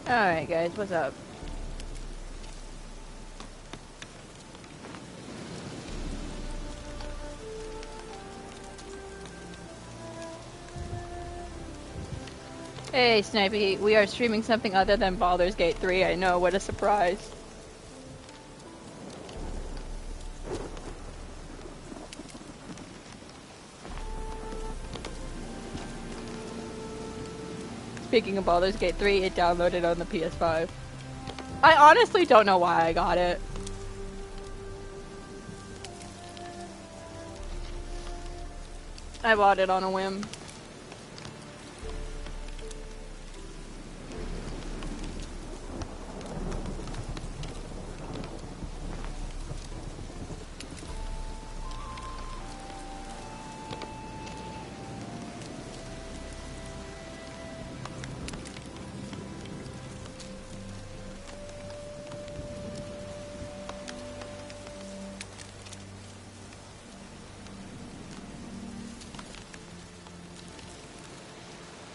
Alright guys, what's up? Hey Snipey, we are streaming something other than Baldur's Gate 3, I know, what a surprise. Speaking of Baldur's Gate 3, it downloaded on the PS5. I honestly don't know why I got it. I bought it on a whim.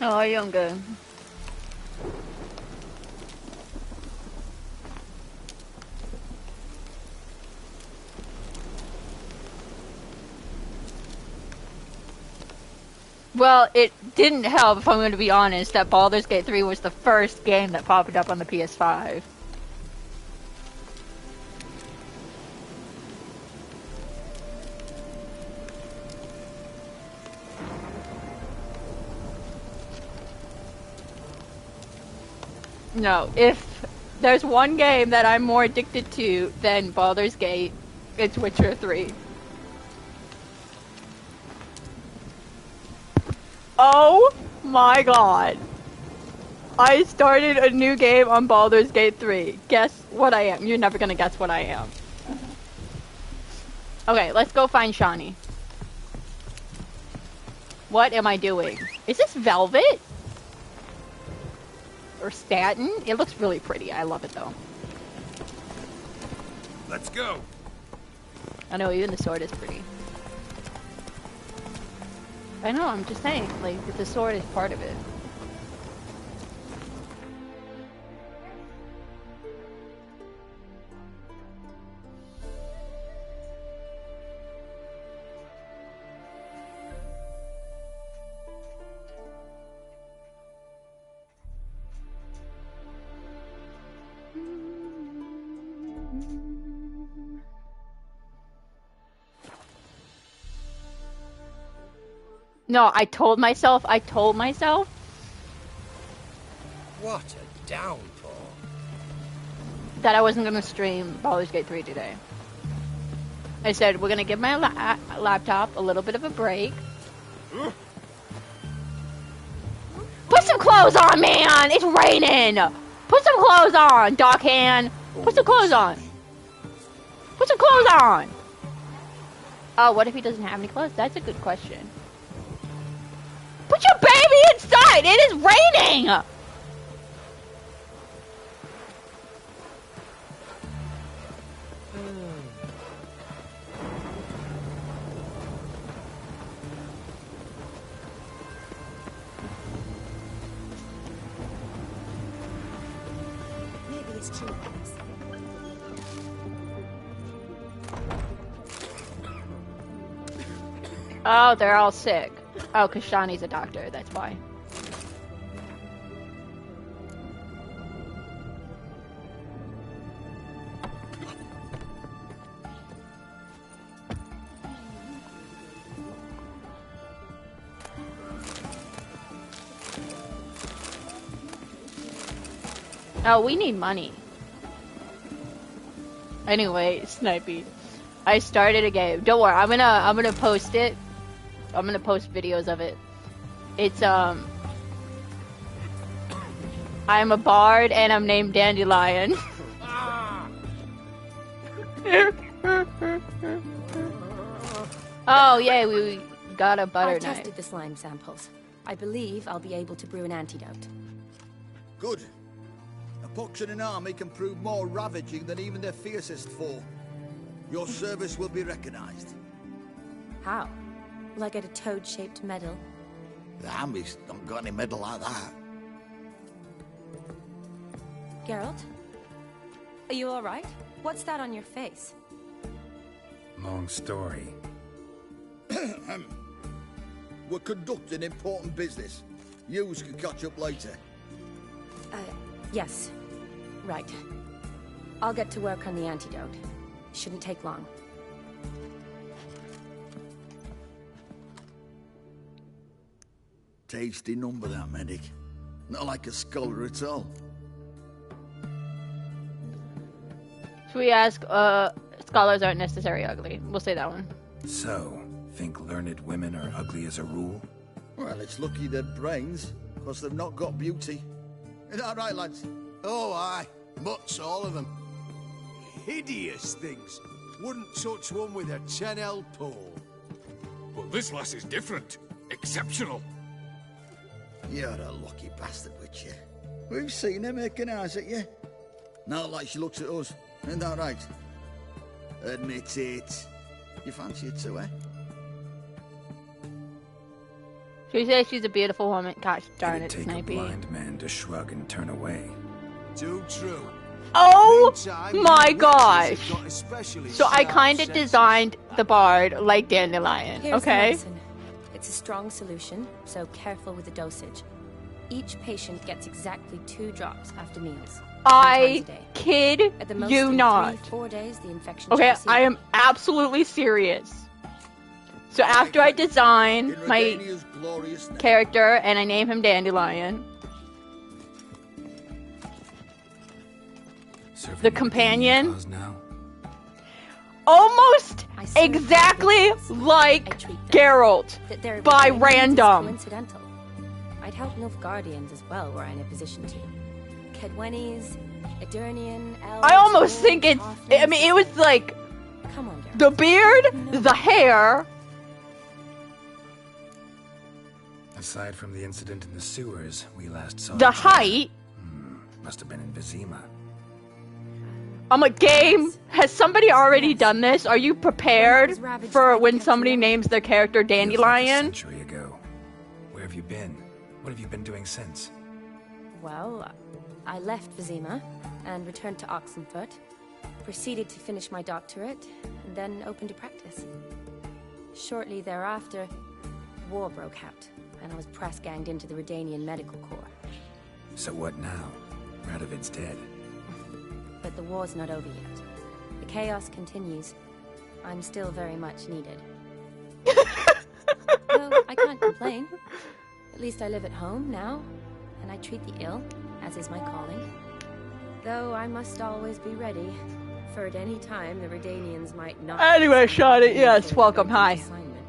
How are you? I'm good. Well, it didn't help, if I'm going to be honest, that Baldur's Gate 3 was the first game that popped up on the PS5. No, if there's one game that I'm more addicted to than Baldur's Gate, it's Witcher 3. Oh my god. I started a new game on Baldur's Gate 3. Guess what I am. You're never gonna guess what I am. Okay, let's go find Shani. What am I doing? Is this velvet? Or satin? It looks really pretty. I love it though. Let's go. I know, even the sword is pretty. I know, I'm just saying, like, the sword is part of it. No, I told myself. What a downpour. That I wasn't gonna stream Baldur's Gate 3 today. I said, we're gonna give my laptop a little bit of a break. Put some clothes on, man! It's raining! Put some clothes on, Dockhand! Put some clothes on! Put some clothes on! Oh, what if he doesn't have any clothes? That's a good question. Put your baby inside! It is raining! Maybe it's true. Oh, they're all sick. Oh, because Shani's a doctor, that's why. Oh, we need money. Anyway, Snipey, I started a game. Don't worry, I'm gonna post it. I'm gonna post videos of it. It's I'm a bard and I'm named Dandelion. Oh yay, we got a butter I knife. tested the slime samples. I believe I'll be able to brew an antidote. Good. A pox in an army can prove more ravaging than even their fiercest foe. Your service will be recognized. How? Will I get a toad-shaped medal? The armies don't got any medal like that. Geralt? Are you alright? What's that on your face? Long story. We're conducting important business. Yous can catch up later. Yes. Right. I'll get to work on the antidote. Shouldn't take long. Tasty number, that medic. Not like a scholar at all. Should we ask, scholars aren't necessarily ugly. We'll say that one. So, think learned women are ugly as a rule? Well, it's lucky they're brains, because they've not got beauty. Is that right, lads? Oh, aye. Mutts, all of them. Hideous things. Wouldn't touch one with a 10L pole. But this lass is different. Exceptional. You're a lucky bastard, with you. We've seen her making eyes at you. Not like she looks at us. Isn't that right? Admit it. You fancy her too, eh? Should we say she's a beautiful woman? Gosh darn it, It'd take a Snipey. blind man to shrug and turn away. Too true. Oh Meantime, my witches gosh! have got especially So I sharp kind of senses. designed the bard like Dandelion, Here's the okay? medicine. It's a strong solution, so careful with the dosage. Each patient gets exactly 2 drops after meals. 3 I times a day. kid At the most you in not. 3-4 days, the infection Okay, should recede. I am absolutely serious. So after I design In my Redania's glorious name. character and I name him Dandelion, Serving The your companion? Damien cause now? almost I serve exactly victims. I like treat them. Geralt. That their by resilience is random. coincidental. I'd help Nilfgaardians as well, were I in a position to. Kedwenis, Edirnian, elves, I almost dwarves, think it's, I mean, it was halflings. like Come on, Geralt. the beard, the hair. Aside from the incident in the sewers, we last saw The each other. height. Must have been in Vizima. I'm like, game, has somebody already done this? Are you prepared was ravaged for by when the somebody Ketria. names their character Feels like a Dandelion? century ago. Where have you been? What have you been doing since? Well, I left Vizima and returned to Oxenfoot, proceeded to finish my doctorate, and then opened to practice. Shortly thereafter, war broke out, and I was press-ganged into the Redanian Medical Corps. So what now? Radovid's dead. But the war's not over yet. The chaos continues. I'm still very much needed. Though I can't complain. At least I live at home now, and I treat the ill, as is my calling. Though I must always be ready, for at any time the Redanians might not... Anyway, Shawty, yes, communicate welcome, about hi. this assignment.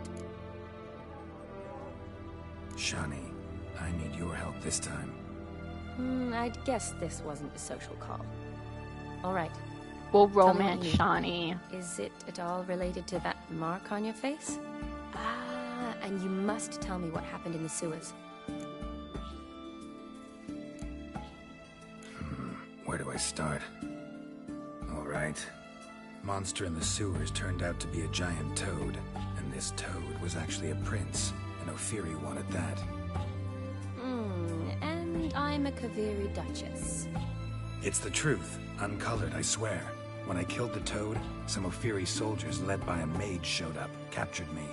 Shani, I need your help this time. I'd guess this wasn't a social call. All right. We'll me what romance you need. Shawnee. Is it at all related to that mark on your face? Ah, and you must tell me what happened in the sewers. Where do I start? All right. Monster in the sewers turned out to be a giant toad, and this toad was actually a prince, an Ophiri one at that. And I'm a Kaviri Duchess. It's the truth, uncolored, I swear. When I killed the toad, some Ophiri soldiers led by a mage showed up, captured me.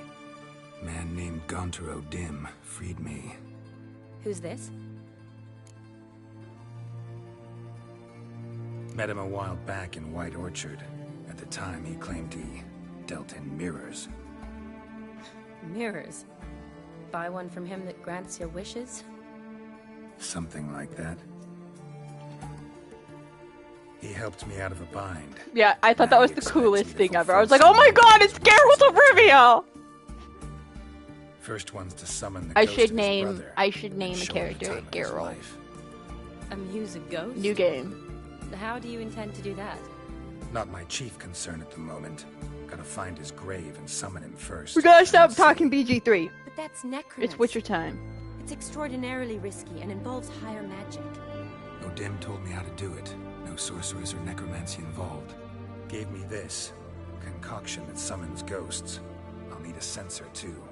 Man named Gontaro Dim freed me. Who's this? Met him a while back in White Orchard. At the time, he claimed he dealt in mirrors. Mirrors. Buy one from him that grants your wishes? Something like that. He helped me out of a bind. Yeah, I thought Now that was he the expects coolest me to thing ever. I fulfill was like, oh my some god, it's Geralt of Rivia! First one's to summon the I ghost should of his name brother a and show him the character time of his Geralt. life. Amuse a ghost? New game. How do you intend to do that? Not my chief concern at the moment. Gotta find his grave and summon him first. We gotta then stop see. talking BG3. But that's necromancy. It's Witcher time. It's extraordinarily risky and involves higher magic. Odim told me how to do it. No sorcerers or necromancy involved. Gave me this concoction that summons ghosts. I'll need a censer too.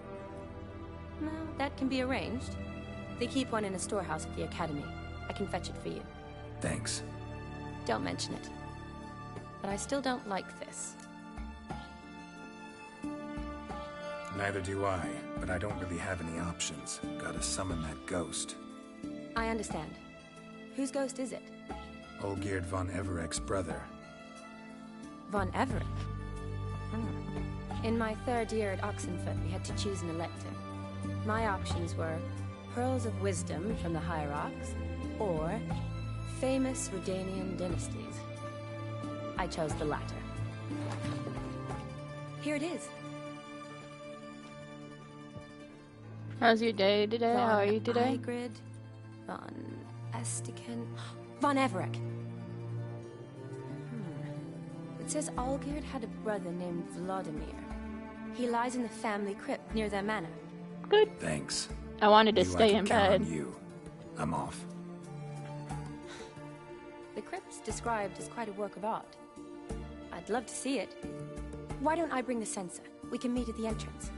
No, that can be arranged. They keep one in a storehouse at the academy. I can fetch it for you. Thanks. Don't mention it. But I still don't like this. Neither do I, but I don't really have any options. Gotta summon that ghost. I understand. Whose ghost is it? Olgierd von Evereck's brother. Von Everett? In my 3rd year at Oxenfoot, we had to choose an elector. My options were Pearls of Wisdom from the Hierarchs, or famous Redanian dynasties. I chose the latter. Here it is. How's your day today? How are you today? Igrid, von Estiken, von Everett. It says Olgierd had a brother named Vladimir. He lies in the family crypt near their manor. Good. Thanks. I wanted to Knew I stay could in count bed. on you. I'm off. The crypt's described as quite a work of art. I'd love to see it. Why don't I bring the censer? We can meet at the entrance.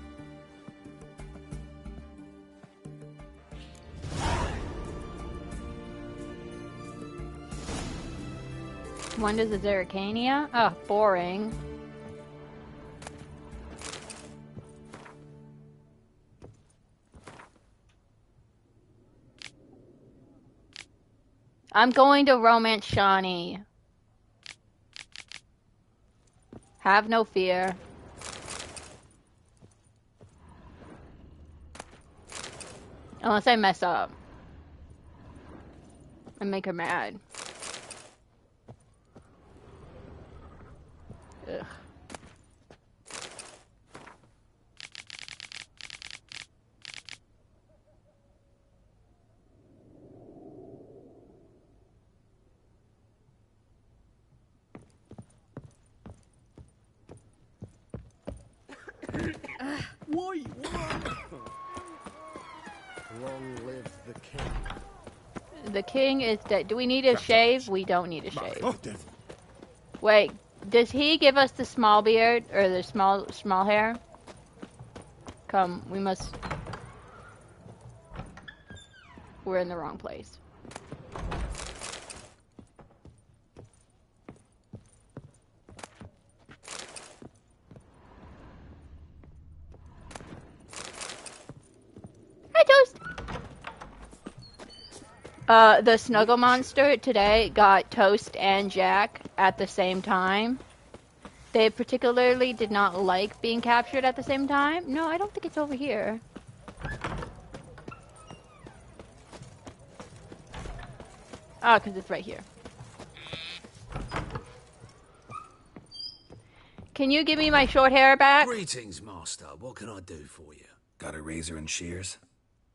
When does the Zeracania? Oh, boring. I'm going to romance Shawnee. Have no fear. Unless I mess up. And make her mad. Ugh. Wait, long live the king. The king is dead. Do we need a shave? We don't need a shave. Oh, dear. Wait, does he give us the small beard or the small hair? Come, we must. We're in the wrong place. Hi, Toast. The Snuggle Monster today got Toast and Jack at the same time. They particularly did not like being captured at the same time. No, I don't think it's over here. Oh, because it's right here. Can you give me my short hair back? Greetings, master. What can I do for you? Got a razor and shears?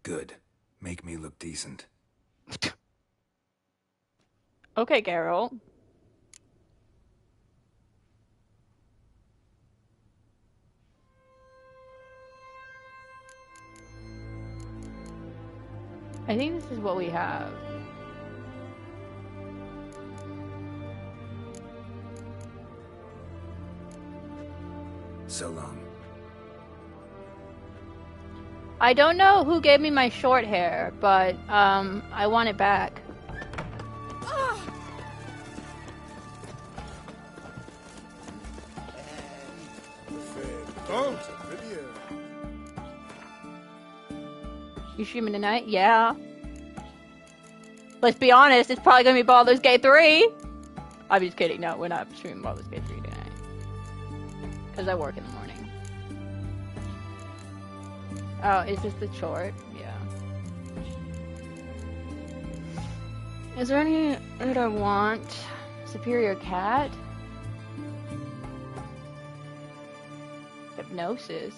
Good. Make me look decent. Okay, Carol. I think this is what we have. So long. I don't know who gave me my short hair, but I want it back. Oh, You streaming tonight? Yeah. Let's be honest, it's probably gonna be Baldur's Gate 3. I'm just kidding. No, we're not streaming Baldur's Gate 3 tonight. Because I work in the morning. Oh, is this the short? Yeah. Is there any that I want? Superior Cat? Hypnosis.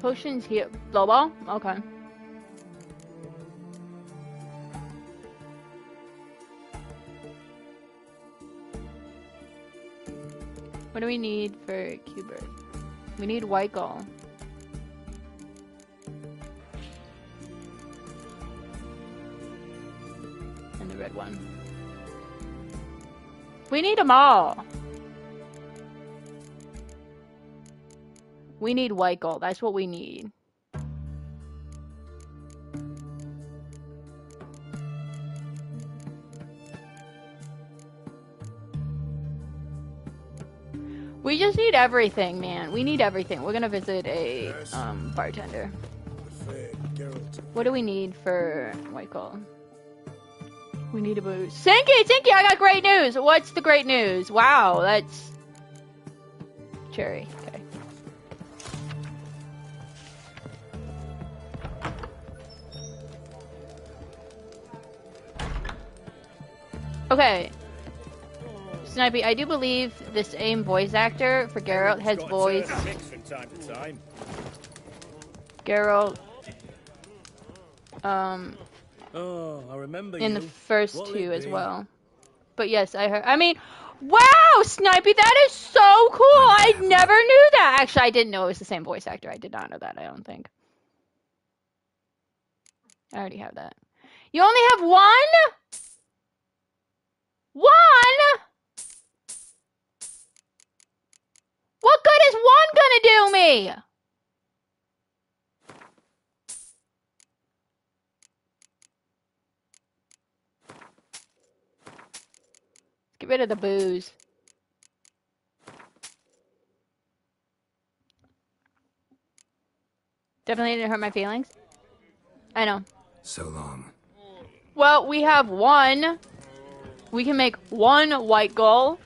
Potions here. Blow ball? Okay. What do we need for Cubert? We need white gall. And the red one. We need them all. We need white gold. That's what we need. We just need everything, man. We need everything. We're gonna visit a bartender. What do we need for white gold? We need a booze. Cynthia, I got great news. What's the great news? Wow, that's cherry. Okay. Okay. Snipey, I do believe the same voice actor for Geralt has voiced Geralt oh, I remember in you. the first What two as be? well. But yes, I heard. I mean, wow, Snipey, that is so cool. I never knew that. Actually, I didn't know it was the same voice actor. I did not know that, I don't think. I already have that. You only have one? One? What good is one gonna do me? Get rid of the booze. Definitely didn't hurt my feelings. I know. So long. Well, we have one. We can make one white goal.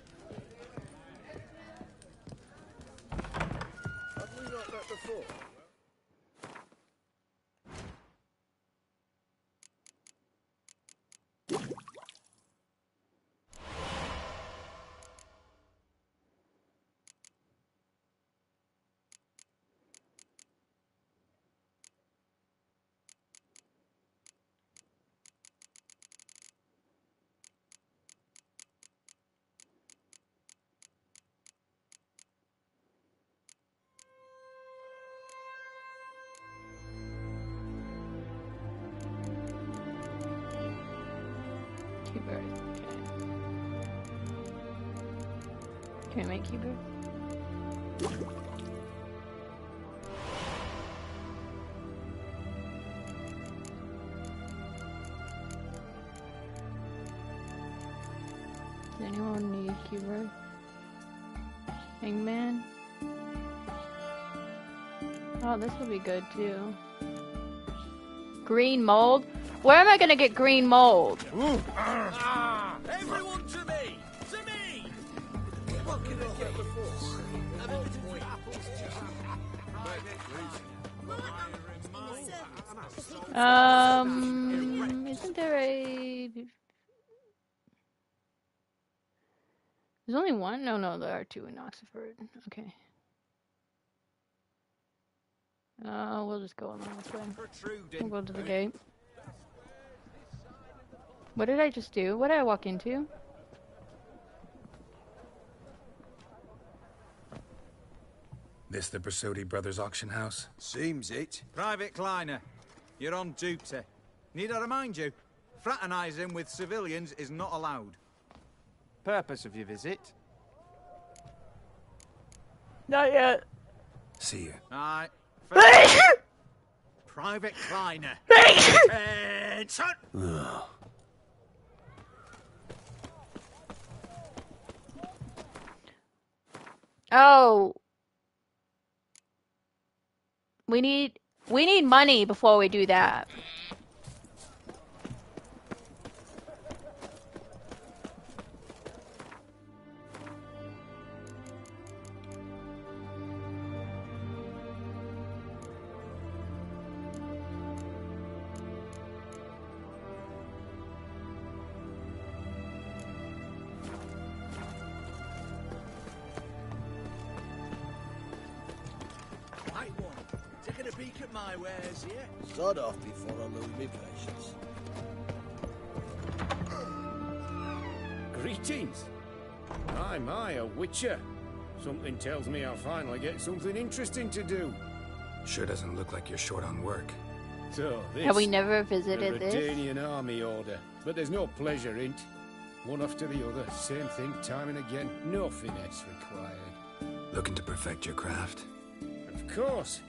Keeper. Okay. Can we make keeper? Does anyone need keeper? Hangman? Oh, this will be good too. Green mold? Where am I gonna get green mold? Everyone to me! To me! What can I get before? Isn't there a... There's only one? No, there are two in Oxford. Okay. We'll just go along this way. We'll go to the gate. What did I just do? What did I walk into? This the Brasodi Brothers auction house? Seems it. Private Kleiner, you're on duty. Need I remind you, fraternizing with civilians is not allowed. Purpose of your visit? Not yet. See you. Aye. Private Kleiner. Attention! Oh. We need money before we do that. Taking a peek at my wares here. Sod off before I lose my patience. Greetings. My, a witcher. Something tells me I'll finally get something interesting to do. Sure doesn't look like you're short on work. So, this... Have we never the visited this? Redanian army order. But there's no pleasure in it. One after the other, same thing time and again, no finesse required. Looking to perfect your craft? Of course.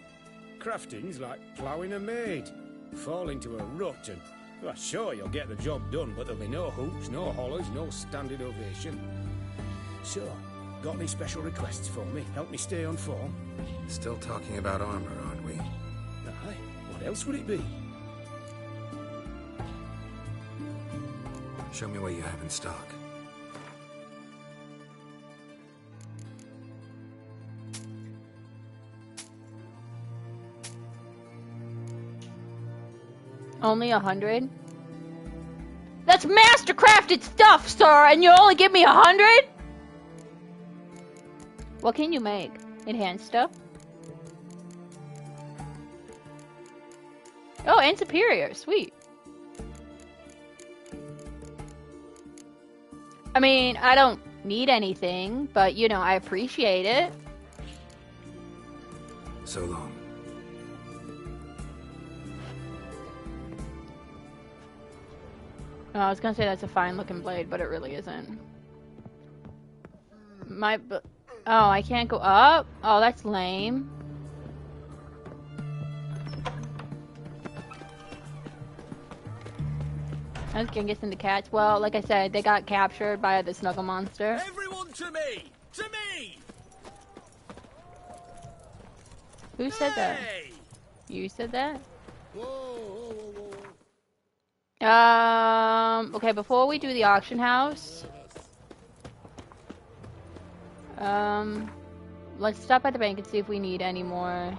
Crafting's like ploughing a maid. Fall into a rut and, well, sure, you'll get the job done, but there'll be no hoops, no hollers, no standing ovation. So, got any special requests for me? Help me stay on form? Still talking about armor, aren't we? Aye, what else would it be? Show me what you have in stock. Only 100? That's mastercrafted stuff, sir, and you only give me 100? What can you make? Enhanced stuff? Oh, and superior. Sweet. I mean, I don't need anything, but, you know, I appreciate it. So long. Oh, I was gonna say that's a fine-looking blade, but it really isn't. Oh, I can't go up? Oh, that's lame. I was gonna get into cats. Well, like I said, they got captured by the snuggle monster. Everyone to me! To me! Who said that? Hey! You said that? Whoa, whoa, whoa, whoa. Okay, before we do the auction house, let's stop at the bank and see if we need any more,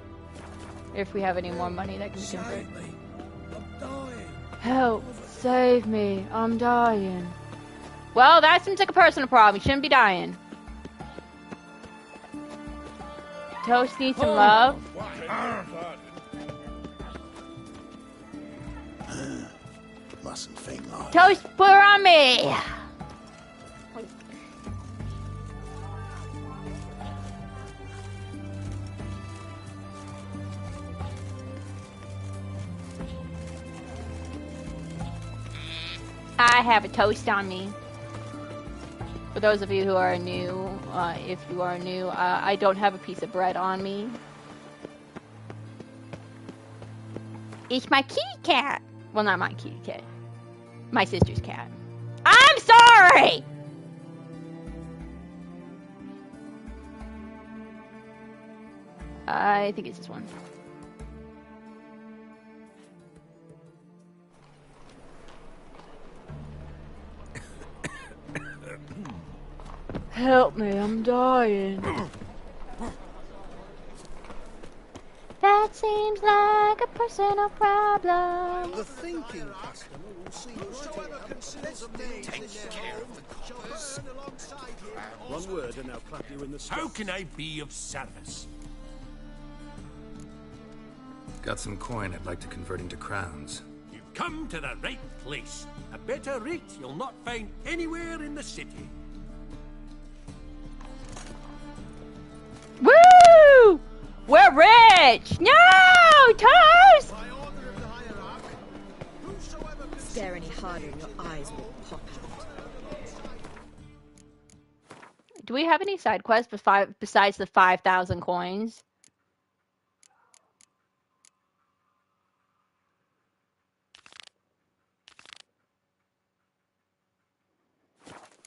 if we have any more money that can be converted. Save me! I'm dying! Help! Save me! I'm dying. Well, that seems like a personal problem. You shouldn't be dying. Toast needs some love. Mustn't think like Toast, put her on me! I have a toast on me. For those of you who are new, if you are new, I don't have a piece of bread on me. It's my kitty cat. Well, not my kitty cat. My sister's cat. I'm sorry! I think it's this one. Help me, I'm dying. That seems like a personal problem. the thinking customer will see whosoever considers a maid Take care of the coppers. One word and I'll clap you in the How can I be of service? Got some coin I'd like to convert into crowns. You've come to the right place. A better rate you'll not find anywhere in the city. Woo! We're rich! No! Toast! By order of the hierarch, whosoever Stare any harder and your eyes will pop out. Do we have any side quests besides the 5,000 coins?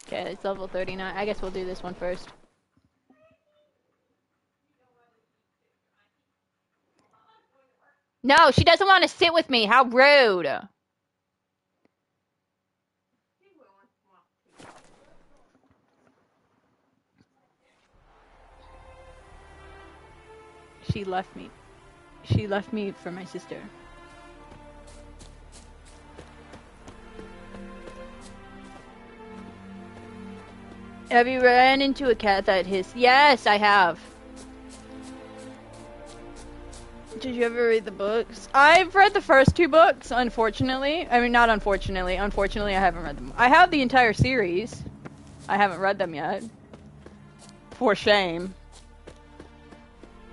Okay, it's level 39. I guess we'll do this one first. No, she doesn't want to sit with me. How rude. She left me. She left me for my sister. Have you ran into a cat that hissed? Yes, I have. Did you ever read the books? I've read the first 2 books, unfortunately. I mean, not unfortunately. Unfortunately, I haven't read them. I have the entire series. I haven't read them yet. For shame.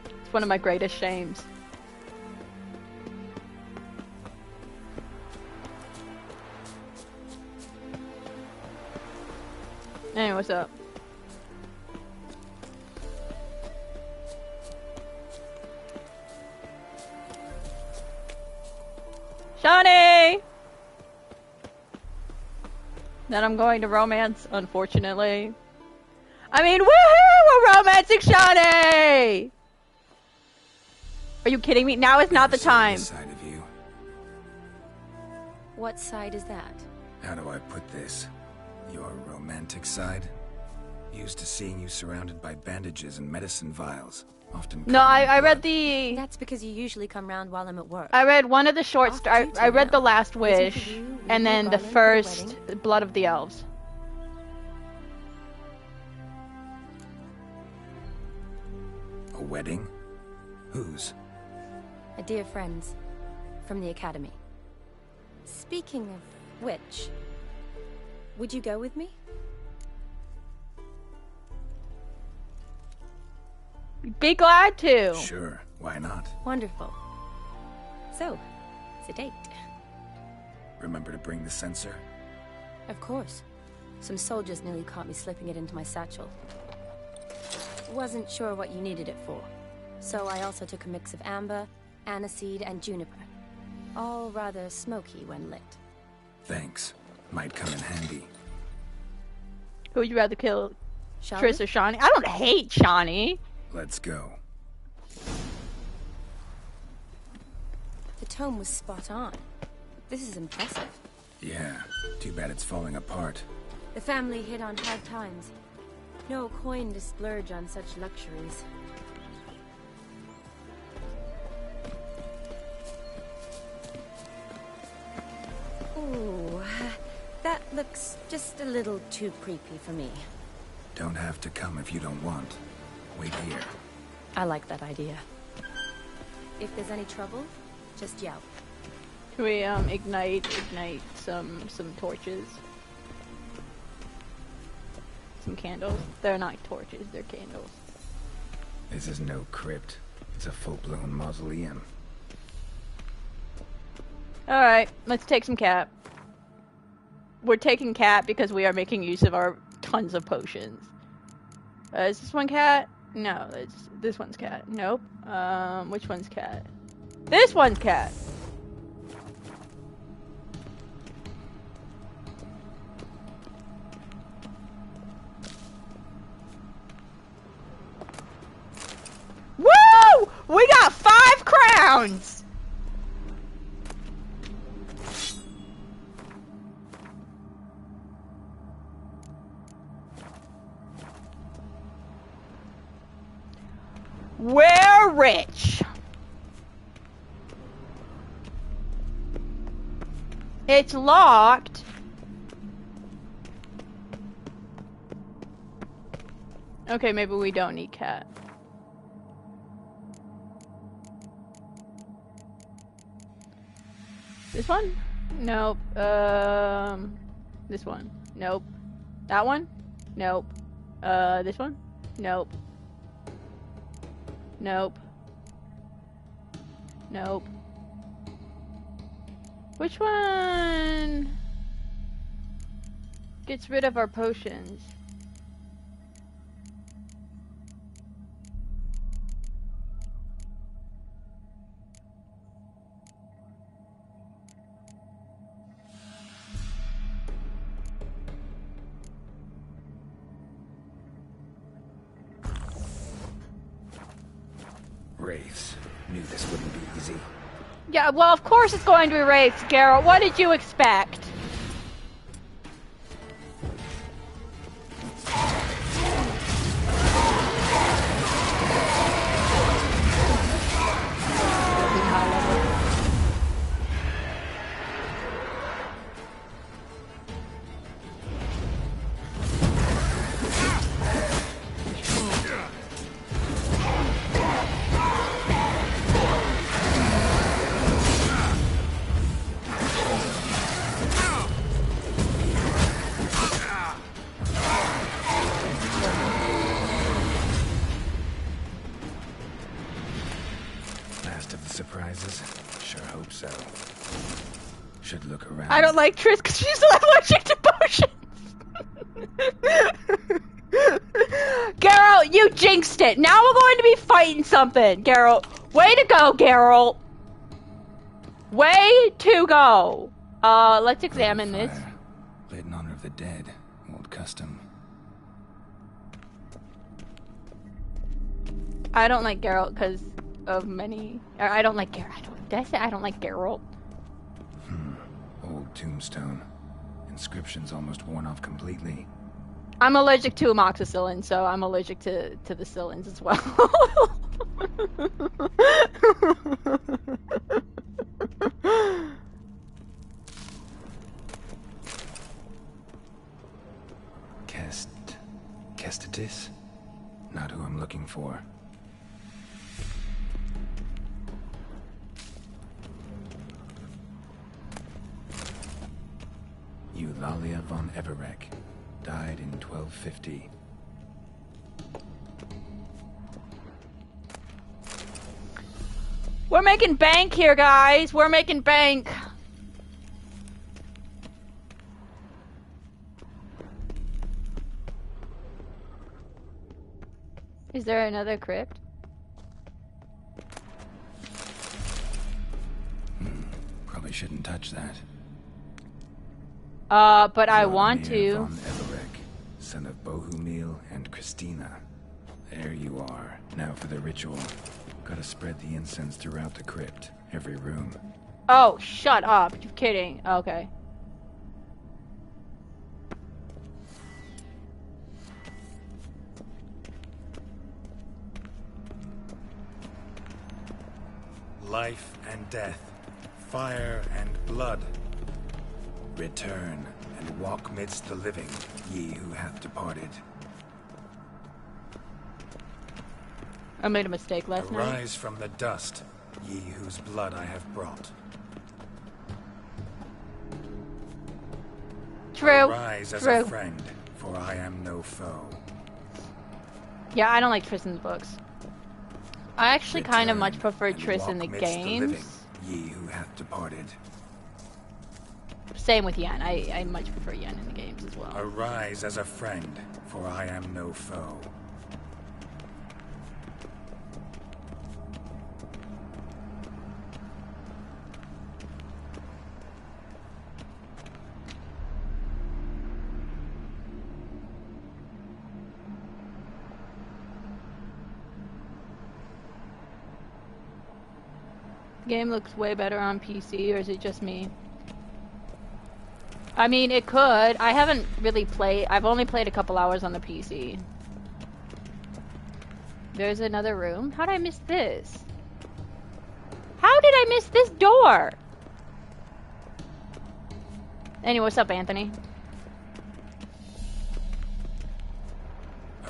It's one of my greatest shames. Hey, what's up? Shawnee! That I'm going to romance, unfortunately. I mean, woohoo! We're romancing Shawnee! Are you kidding me? Now is not the time. Side of you. What side is that? How do I put this? Your romantic side? Used to seeing you surrounded by bandages and medicine vials. Often. No, I read the. That's because you usually come round while I'm at work. I read one of the short stories. I read The Last Wish, and then the first Blood of the Elves. A wedding? Whose? A dear friend's. From the academy. Speaking of which, would you go with me? Be glad to. Sure, why not? Wonderful. So, it's a date. Remember to bring the sensor? Of course. Some soldiers nearly caught me slipping it into my satchel. Wasn't sure what you needed it for. So I also took a mix of amber, aniseed, and juniper. All rather smoky when lit. Thanks. Might come in handy. Who would you rather kill, Shawnee? Triss or Shawnee? I don't hate Shawnee. Let's go. The tome was spot on. This is impressive. Yeah, too bad it's falling apart. The family hit on hard times. No coin to splurge on such luxuries. Ooh, that looks just a little too creepy for me. Don't have to come if you don't want. Wait here. I like that idea. If there's any trouble, just yell. Should we ignite some torches? Some candles? They're not torches, they're candles. This is no crypt. It's a full-blown mausoleum. Alright, let's take some cat. We're taking cat because we are making use of our tons of potions. Is this one cat? No, this one's cat. Nope. Which one's cat? This one's cat! Woo! We got 5 crowns! We're rich. It's locked. Okay, maybe we don't need cat. This one? Nope. This one? Nope. That one? Nope. This one? Nope. Nope. Nope. Which one gets rid of our potions? Wraiths. Knew this wouldn't be easy. Yeah, well, of course it's going to be wraiths, Garrett. What did you expect? Should look around. I don't like Triss because she's allergic to potions. Geralt, you jinxed it. Now we're going to be fighting something. Geralt, way to go, Geralt. Way to go. Let's examine this. Lit in honor of the dead. Old custom. I don't like Geralt because of many... Or I don't like Geralt. Did I say I don't like Geralt? Old tombstone. Inscription's almost worn off completely. I'm allergic to amoxicillin, so I'm allergic to the cillins as well. Kestitis? Not who I'm looking for. Eulalia von Everek. Died in 1250. We're making bank here, guys. We're making bank. Is there another crypt? Probably shouldn't touch that. But I want to. Von Everek, son of Bohumil and Christina. There you are. Now for the ritual. Gotta spread the incense throughout the crypt. Every room. Oh, shut up. You're kidding. Okay. Life and death. Fire and blood. Return and walk midst the living, ye who hath departed. I made a mistake last night. Arise from the dust, ye whose blood I have brought. True. Arise as a friend, for I am no foe. Yeah, I don't like Triss in the books. I actually kind of much prefer Triss in the games. The living, ye who hath departed. Same with Yen. I much prefer Yen in the games as well. Arise as a friend, for I am no foe. The game looks way better on PC, or is it just me? I mean, it could. I haven't really played. I've only played a couple hours on the PC. There's another room. How did I miss this? How did I miss this door? Anyway, what's up, Anthony?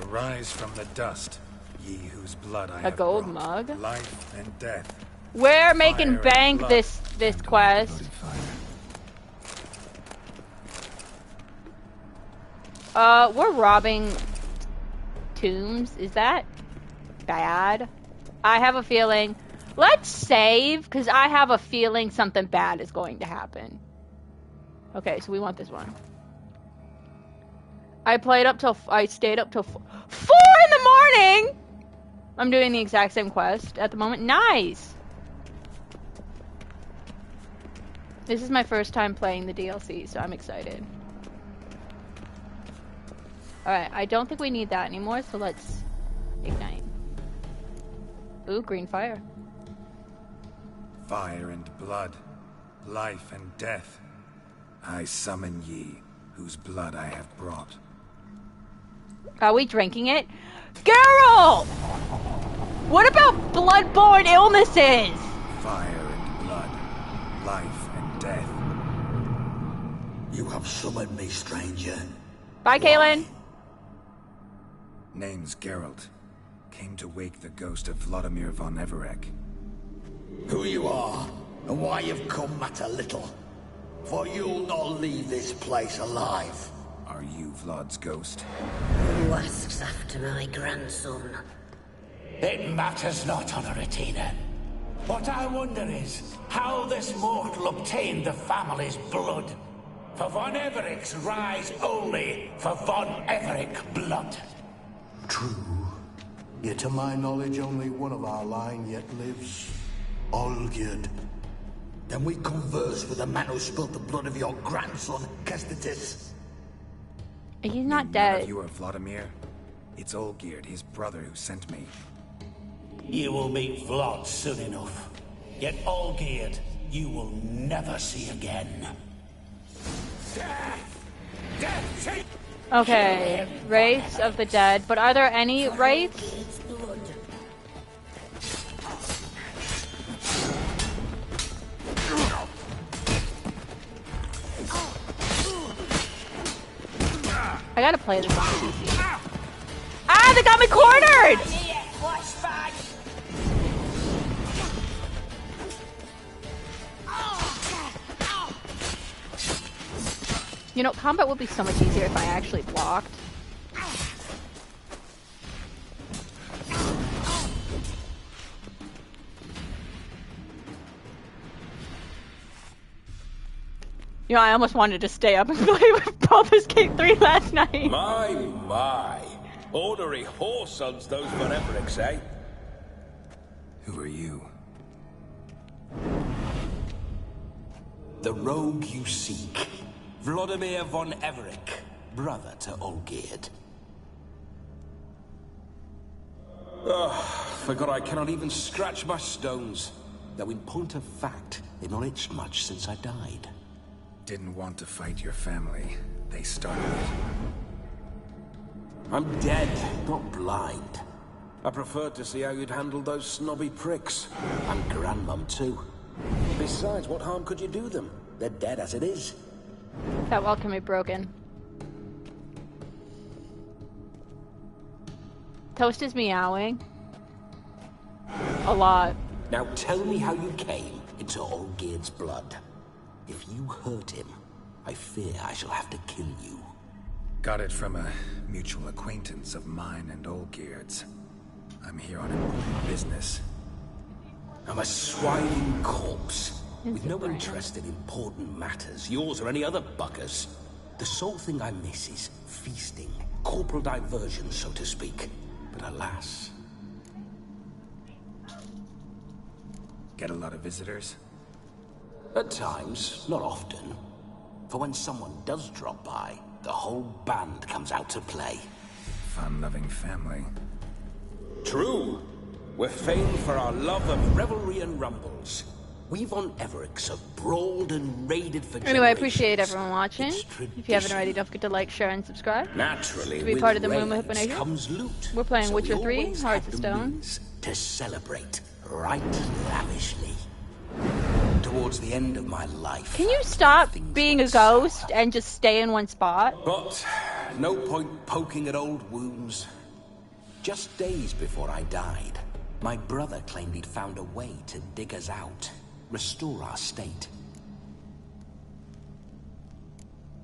Arise from the dust, ye whose blood I have A gold brought. mug? Life and death. We're making bank this quest. We're robbing tombs. Is that bad? I have a feeling. Let's save, because I have a feeling something bad is going to happen. Okay, so we want this one. I stayed up till 4 in the morning! I'm doing the exact same quest at the moment. Nice! This is my first time playing the DLC, so I'm excited. Alright, I don't think we need that anymore, so let's ignite. Ooh, green fire. Fire and blood, life and death. I summon ye, whose blood I have brought. Are we drinking it? Girl! What about bloodborne illnesses? Fire and blood, life and death. You have summoned me, stranger. Bye, Kaylin. Name's Geralt. Came to wake the ghost of Vladimir von Everek. Who you are, and why you've come matter little. For you'll not leave this place alive. Are you Vlad's ghost? Who asks after my grandson? It matters not, Honoratina. What I wonder is how this mortal obtained the family's blood. For von Evereck's rise only for von Evereck blood. True. Yet to my knowledge, only one of our line yet lives. Olgierd. Then we converse with the man who spilled the blood of your grandson, Kestitis. He's not None dead. of you are Vladimir. It's Olgierd, his brother, who sent me. You will meet Vlad soon enough. Yet Olgierd, you will never see again. Death! Death! Okay, wraiths of the dead. But are there any wraiths? I gotta play this on PC. Ah, they got me cornered! You know, combat would be so much easier if I actually blocked. You know, I almost wanted to stay up and play with Baldur's Gate 3 last night. My. Ornery whoresons those von Everecks, eh? Who are you? The rogue you seek. Vladimir von Evereck, brother to Olgierd. Forgot I cannot even scratch my stones. Though in point of fact, they've not itched much since I died. Didn't want to fight your family. They started it. I'm dead, not blind. I preferred to see how you'd handle those snobby pricks. And Grandmum too. Besides, what harm could you do them? They're dead as it is. That wall can be broken. Toast is meowing. A lot. Now tell me how you came into Olgierd's blood. If you hurt him, I fear I shall have to kill you. Got it from a mutual acquaintance of mine and Olgierd's. I'm here on important business. I'm a swiding corpse, with no interest in important matters, yours or any other buggers. The sole thing I miss is feasting, corporal diversion, so to speak. But alas... Get a lot of visitors? At times, not often. For when someone does drop by, the whole band comes out to play. Fun-loving family. True. We're famed for our love of revelry and rumbles. We von Everecks have brawled and raided for Anyway, I appreciate everyone watching. If you haven't already, don't forget to like, share, and subscribe. Naturally, to be part of the movement Nation. Comes loot. We're playing So Witcher we 3, always Hearts have of the Stone. means to celebrate right lavishly. Towards the end of my life... Can you stop being a ghost and just stay in one spot? But no point poking at old wounds. Just days before I died, my brother claimed he'd found a way to dig us out, restore our state.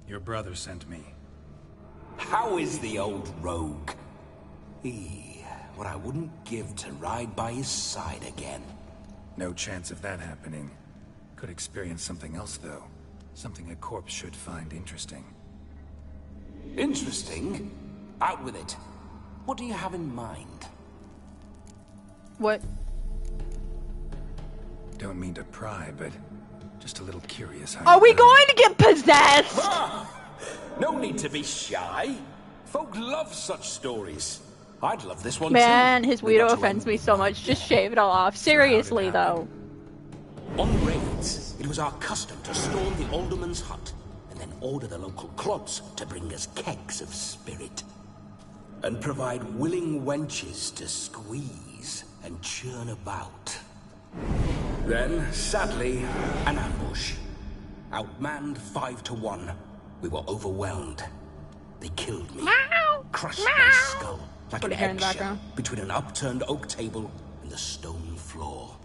Your brother sent me. How is the old rogue? What I wouldn't give to ride by his side again. No chance of that happening. Could experience something else, though. Something a corpse should find interesting. Interesting? Out with it. What do you have in mind? What? Don't mean to pry, but just a little curious. Are we going to get possessed? No need to be shy. Folk love such stories. I'd love this one Man, too. his weirdo offends me so much. Just shave it all off. Seriously, though. On raids, it was our custom to storm the alderman's hut and then order the local clubs to bring us kegs of spirit. And provide willing wenches to squeeze and churn about. Then, sadly, an ambush. Outmanned 5 to 1. We were overwhelmed. They killed me. Crushed my skull like an eggshell between an upturned oak table and the stone floor.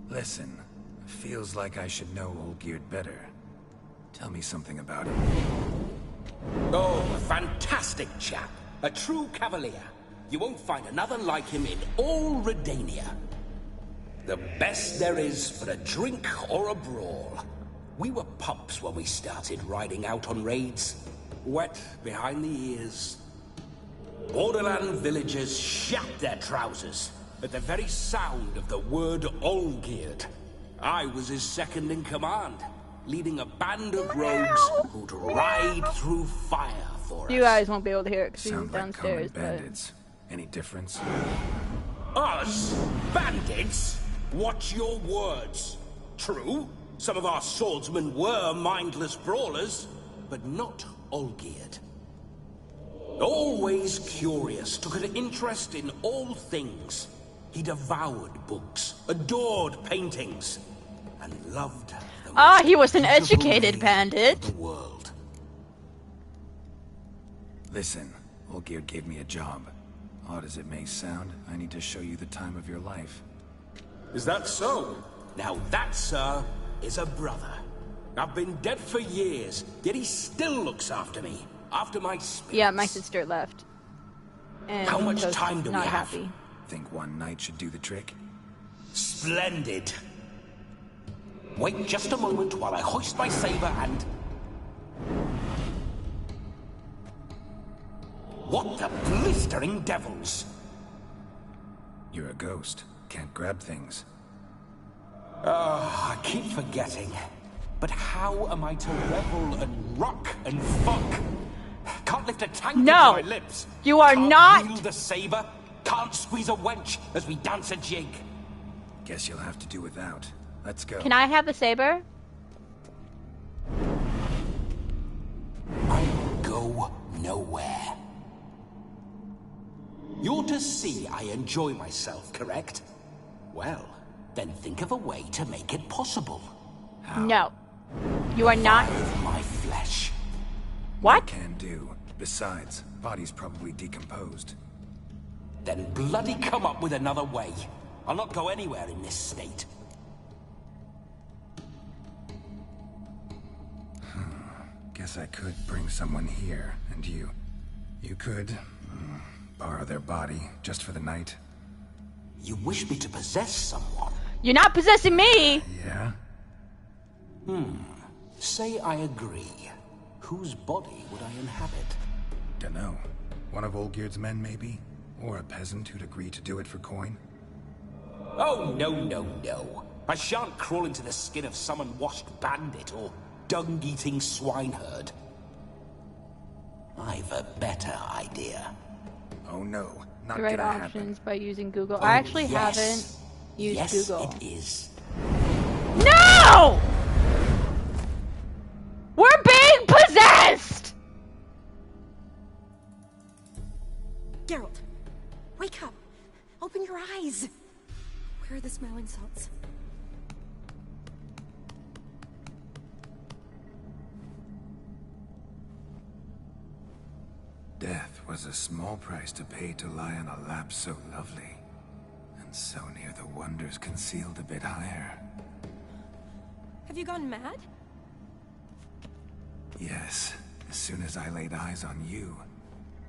Listen, feels like I should know Olgierd better. Tell me something about him. Oh, a fantastic chap. A true cavalier. You won't find another like him in all Redania. The best there is for a drink or a brawl. We were pups when we started riding out on raids. Wet behind the ears. Borderland villagers shat their trousers at the very sound of the word Olgierd. I was his second in command, leading a band of rogues who'd ride through fire for us. You guys won't be able to hear it because he's Sound downstairs. like common bandits. Any difference? Us? Bandits? Watch your words. True, some of our swordsmen were mindless brawlers, but not Olgierd. Always curious, took an interest in all things. He devoured books, adored paintings, and loved the he was an educated bandit. the world. Listen, Olgierd gave me a job. Odd as it may sound, I need to show you the time of your life. Is that so? Now that, sir, is a brother. I've been dead for years, yet he still looks after me. After my spirits. Yeah, my sister left. And How much was time do we not have? happy. Think one night should do the trick? Splendid. Wait just a moment while I hoist my saber and... What the blistering devils? You're a ghost. Can't grab things. I keep forgetting. But how am I to revel and rock and fuck? Can't lift a tank to my lips. You are Can't not. wield a saber. Can't squeeze a wench as we dance a jig. Guess you'll have to do without. Let's go. Can I have the saber? I'll go nowhere. You're to see I enjoy myself, correct? Well, then think of a way to make it possible. How? No. You are not. With my flesh. What? Can do. Besides, body's probably decomposed. Then bloody come up with another way. I'll not go anywhere in this state. Guess I could bring someone here, and you could borrow their body just for the night. You wish me to possess someone? You're not possessing me! Yeah? Say I agree. Whose body would I inhabit? Dunno. One of Olgierd's men, maybe? Or a peasant who'd agree to do it for coin? Oh, no, no, no. I shan't crawl into the skin of some unwashed bandit or dung-eating swineherd. I've a better idea. Oh no, not The right gonna happen. options by using Google. I actually haven't used yes, Google. It is. No! We're being possessed! Geralt, wake up. Open your eyes. Where are the smelling salts? Death was a small price to pay to lie on a lap so lovely, and so near the wonders concealed a bit higher. Have you gone mad? Yes, as soon as I laid eyes on you,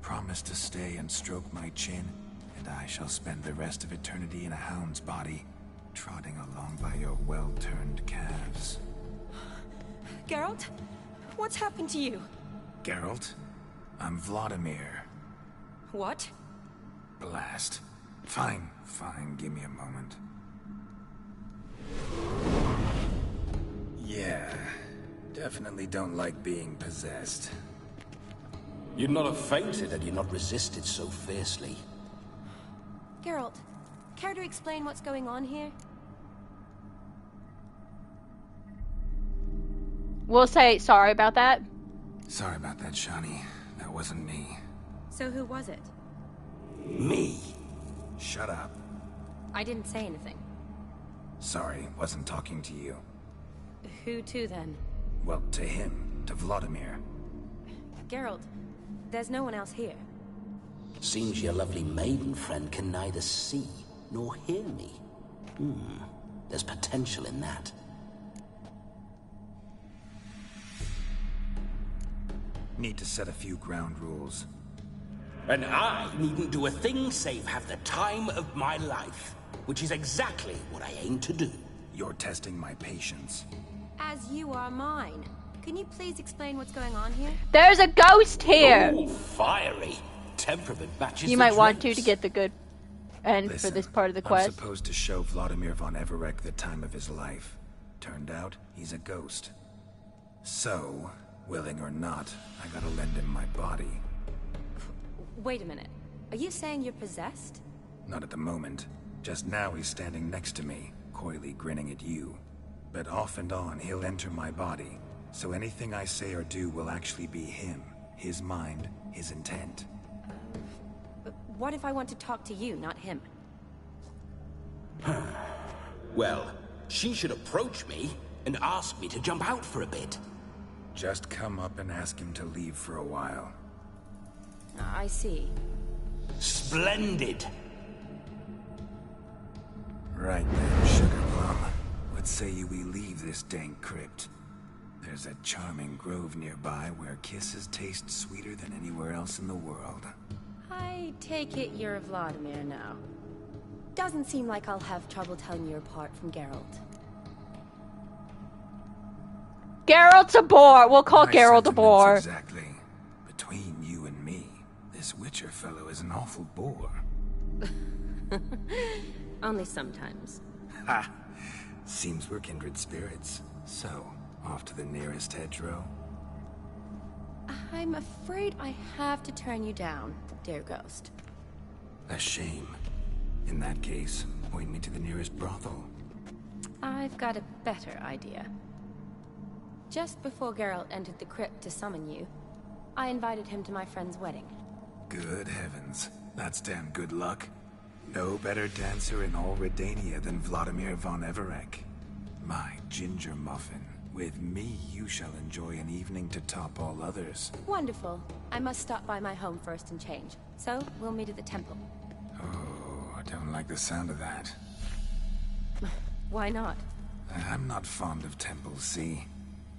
promised to stay and stroke my chin, and I shall spend the rest of eternity in a hound's body, trotting along by your well-turned calves. Geralt? What's happened to you? Geralt? I'm Vladimir. What? Blast. Fine, give me a moment. Yeah, definitely don't like being possessed. You'd not have fainted had you not resisted so fiercely. Geralt, care to explain what's going on here? We'll say sorry about that. Sorry about that, Shani. That wasn't me. So who was it? Me. Shut up. I didn't say anything. Sorry, wasn't talking to you. Who to then? Well, to him. To Vladimir. Geralt, there's no one else here. Seems your lovely maiden friend can neither see nor hear me. There's potential in that. Need to set a few ground rules. And I needn't do a thing save have the time of my life. which is exactly what I aim to do. You're testing my patience. As you are mine. Can you please explain what's going on here? There's a ghost here! Ooh, fiery. Temperament matches You the might want drapes. to get the good end Listen, for this part of the quest. I'm supposed to show Vladimir von Everec the time of his life. Turned out, he's a ghost. So, willing or not, I gotta lend him my body. Wait a minute. Are you saying you're possessed? Not at the moment. Just now he's standing next to me, coyly grinning at you. But off and on, he'll enter my body. So anything I say or do will actually be him. His mind, his intent. But what if I want to talk to you, not him? Well, she should approach me and ask me to jump out for a bit. Just come up and ask him to leave for a while. I see. Splendid! Right then, Sugar Plum. What say you we leave this dank crypt? There's a charming grove nearby where kisses taste sweeter than anywhere else in the world. I take it you're Vladimir now. Doesn't seem like I'll have trouble telling you apart from Geralt. Geralt's a bore. We'll call My Geralt a sentiments bore. Exactly. Between you and me, this Witcher fellow is an awful bore. Only sometimes. Ha! Seems we're kindred spirits. So, off to the nearest hedgerow? I'm afraid I have to turn you down, dear ghost. A shame. In that case, point me to the nearest brothel. I've got a better idea. Just before Geralt entered the crypt to summon you, I invited him to my friend's wedding. Good heavens. That's damn good luck. No better dancer in all Redania than Vladimir von Everec. My ginger muffin. With me, you shall enjoy an evening to top all others. Wonderful. I must stop by my home first and change. So, we'll meet at the temple. Oh, I don't like the sound of that. Why not? I'm not fond of temples, see?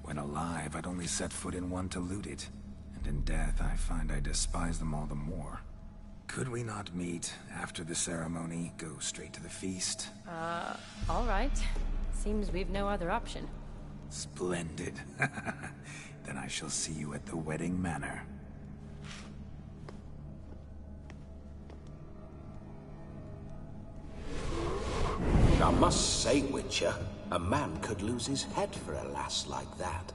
When alive, I'd only set foot in one to loot it. And in death, I find I despise them all the more. Could we not meet after the ceremony, go straight to the feast? All right. Seems we've no other option. Splendid. Then I shall see you at the wedding manor. I must say, Witcher, a man could lose his head for a lass like that.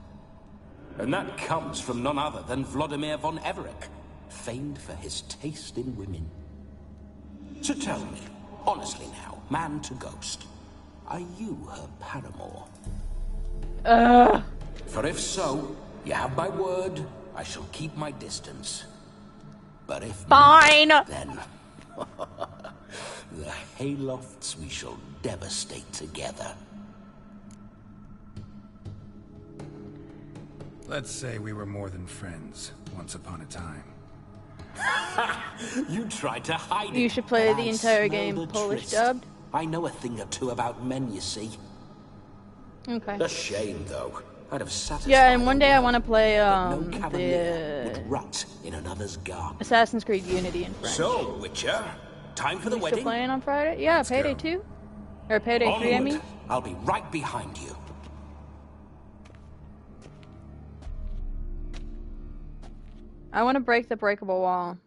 And that comes from none other than Vladimir von Everec, famed for his taste in women. So tell me, honestly now, man to ghost, are you her paramour? For if so, you have my word, I shall keep my distance. But if Fine! not, then the haylofts we shall devastate together. Let's say we were more than friends, once upon a time. You tried to hide it. You should play but the I entire smell game the Polish tryst. dubbed. I know a thing or two about men, you see. Okay. A shame, though. I'd have satisfied. Yeah, and one day I her want to play well, but no cavalier the would rot in another's garden. Assassin's Creed Unity in French. So, Witcher, time for the You wedding. still playing on Friday? Yeah, Payday 2. Or Payday 3, I Onward. mean. I'll be right behind you. I want to break the breakable wall.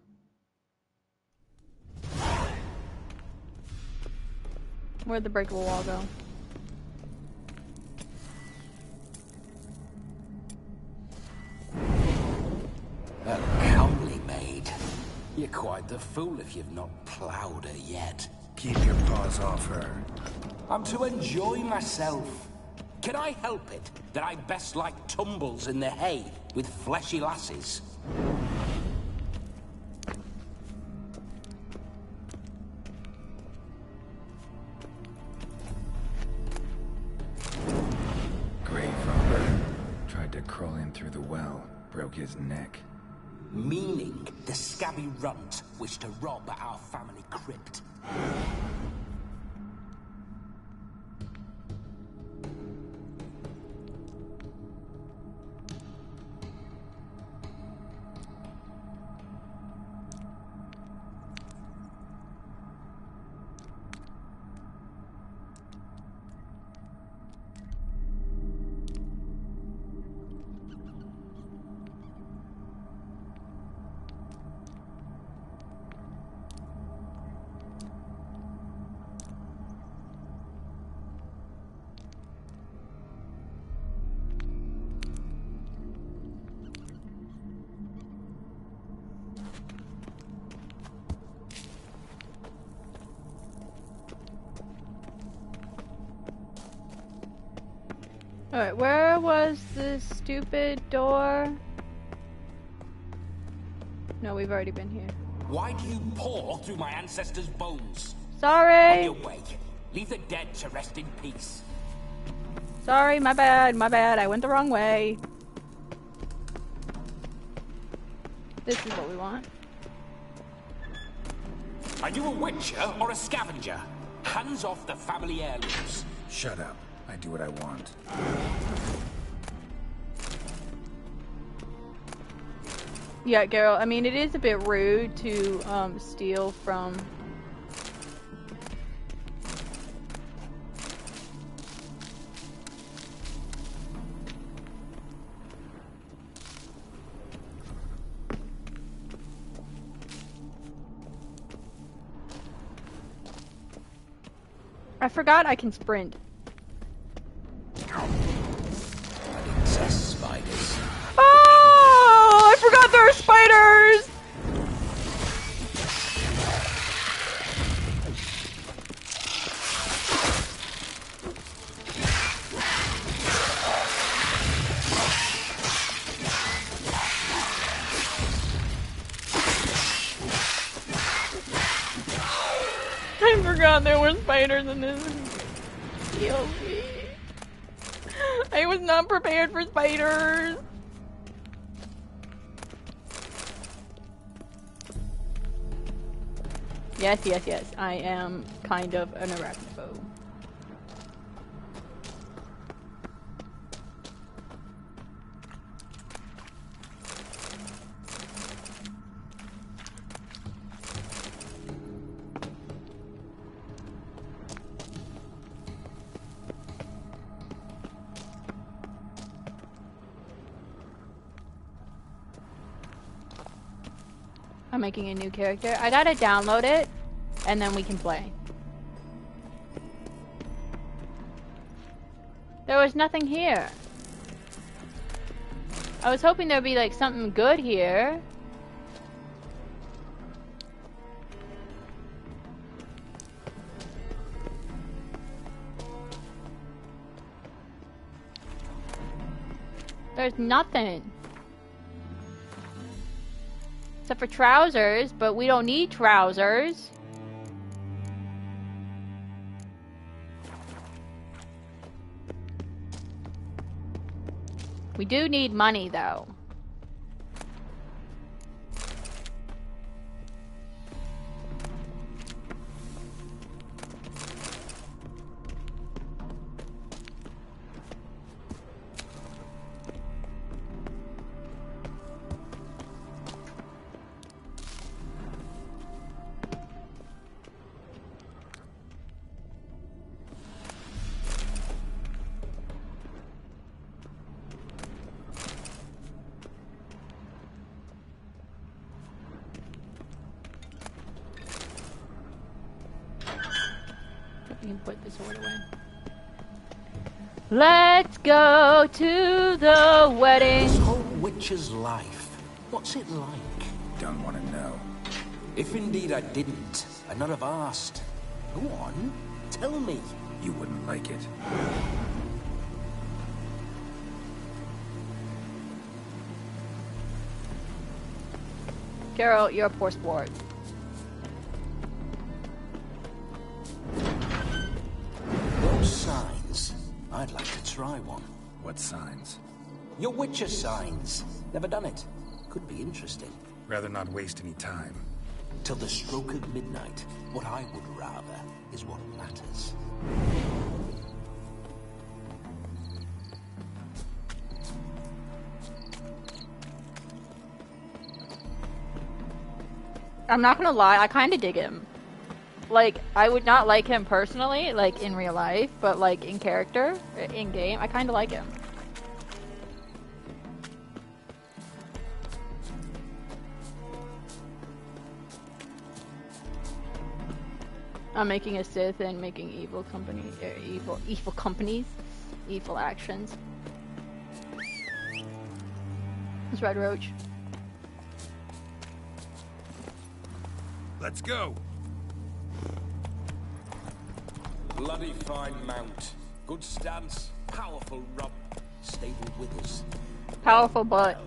Where'd the breakable wall go? A comely maid. You're quite the fool if you've not ploughed her yet. Keep your paws off her. I'm to enjoy myself. Can I help it that I best like tumbles in the hay with fleshy lasses? Grave robber. Tried to crawl in through the well. Broke his neck. Meaning the scabby runt wished to rob our family crypt. Alright, where was this stupid door? No, we've already been here. Why do you paw through my ancestors' bones? Sorry! On your way. Leave the dead to rest in peace. Sorry, my bad, I went the wrong way. This is what we want. Are you a witcher or a scavenger? Hands off the family heirlooms. Shut up. I do what I want. Yeah, Geralt, I mean, it is a bit rude to steal from... I forgot I can sprint. Spiders. Oh! I forgot there are spiders! I forgot there were spiders in this DLC. I was not prepared for spiders. Yes, yes, yes. I am kind of an arachnophobe. I'm making a new character. I gotta download it, and then we can play. There was nothing here. I was hoping there'd be like something good here. There's nothing. Except for trousers, but we don't need trousers. We do need money, though. You can put this sword away. Let's go to the wedding. This whole witcher's life, what's it like? Don't want to know. If indeed I didn't, I'd not have asked. Go on, tell me. You wouldn't like it. Geralt, you're a poor sport. Those signs. I'd like to try one. What signs? Your witcher signs. Never done it. Could be interesting. Rather not waste any time. Till the stroke of midnight, what I would rather is what matters. I'm not gonna lie, I kinda dig him. Like, I would not like him personally, like in real life, but like in character, in game, I kinda like him. I'm making a Sith and making evil companies, evil actions. It's Red Roach. Let's go. Bloody fine mount. Good stance, powerful rub. stabled with us. Powerful butt.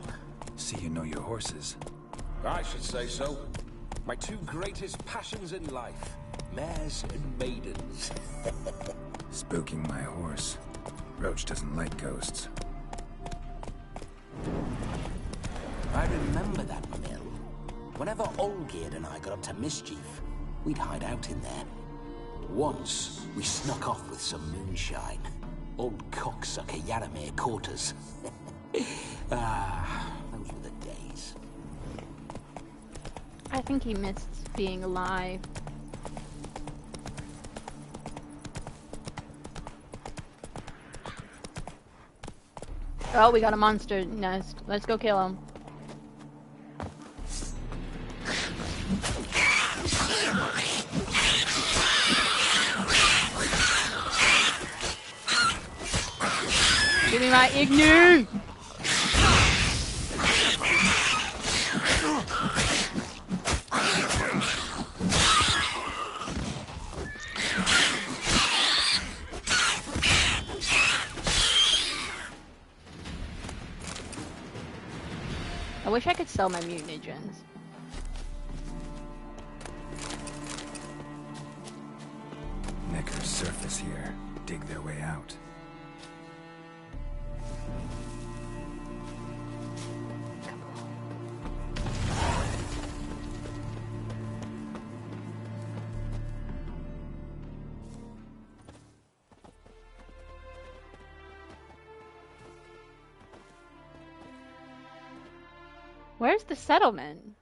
See you know your horses. I should say so. My two greatest passions in life. Mares and maidens. Spooking my horse. Roach doesn't like ghosts. I remember that mill. Whenever Olgierd and I got up to mischief, we'd hide out in there. Once, we snuck off with some moonshine. Old cocksucker Yaramir caught us. Those were the days. I think he missed being alive. Oh, we got a monster nest. Let's go kill him. Give me my Ignu! I wish I could sell my mutagens. Neckers surface here. Dig their way out. Where's the settlement?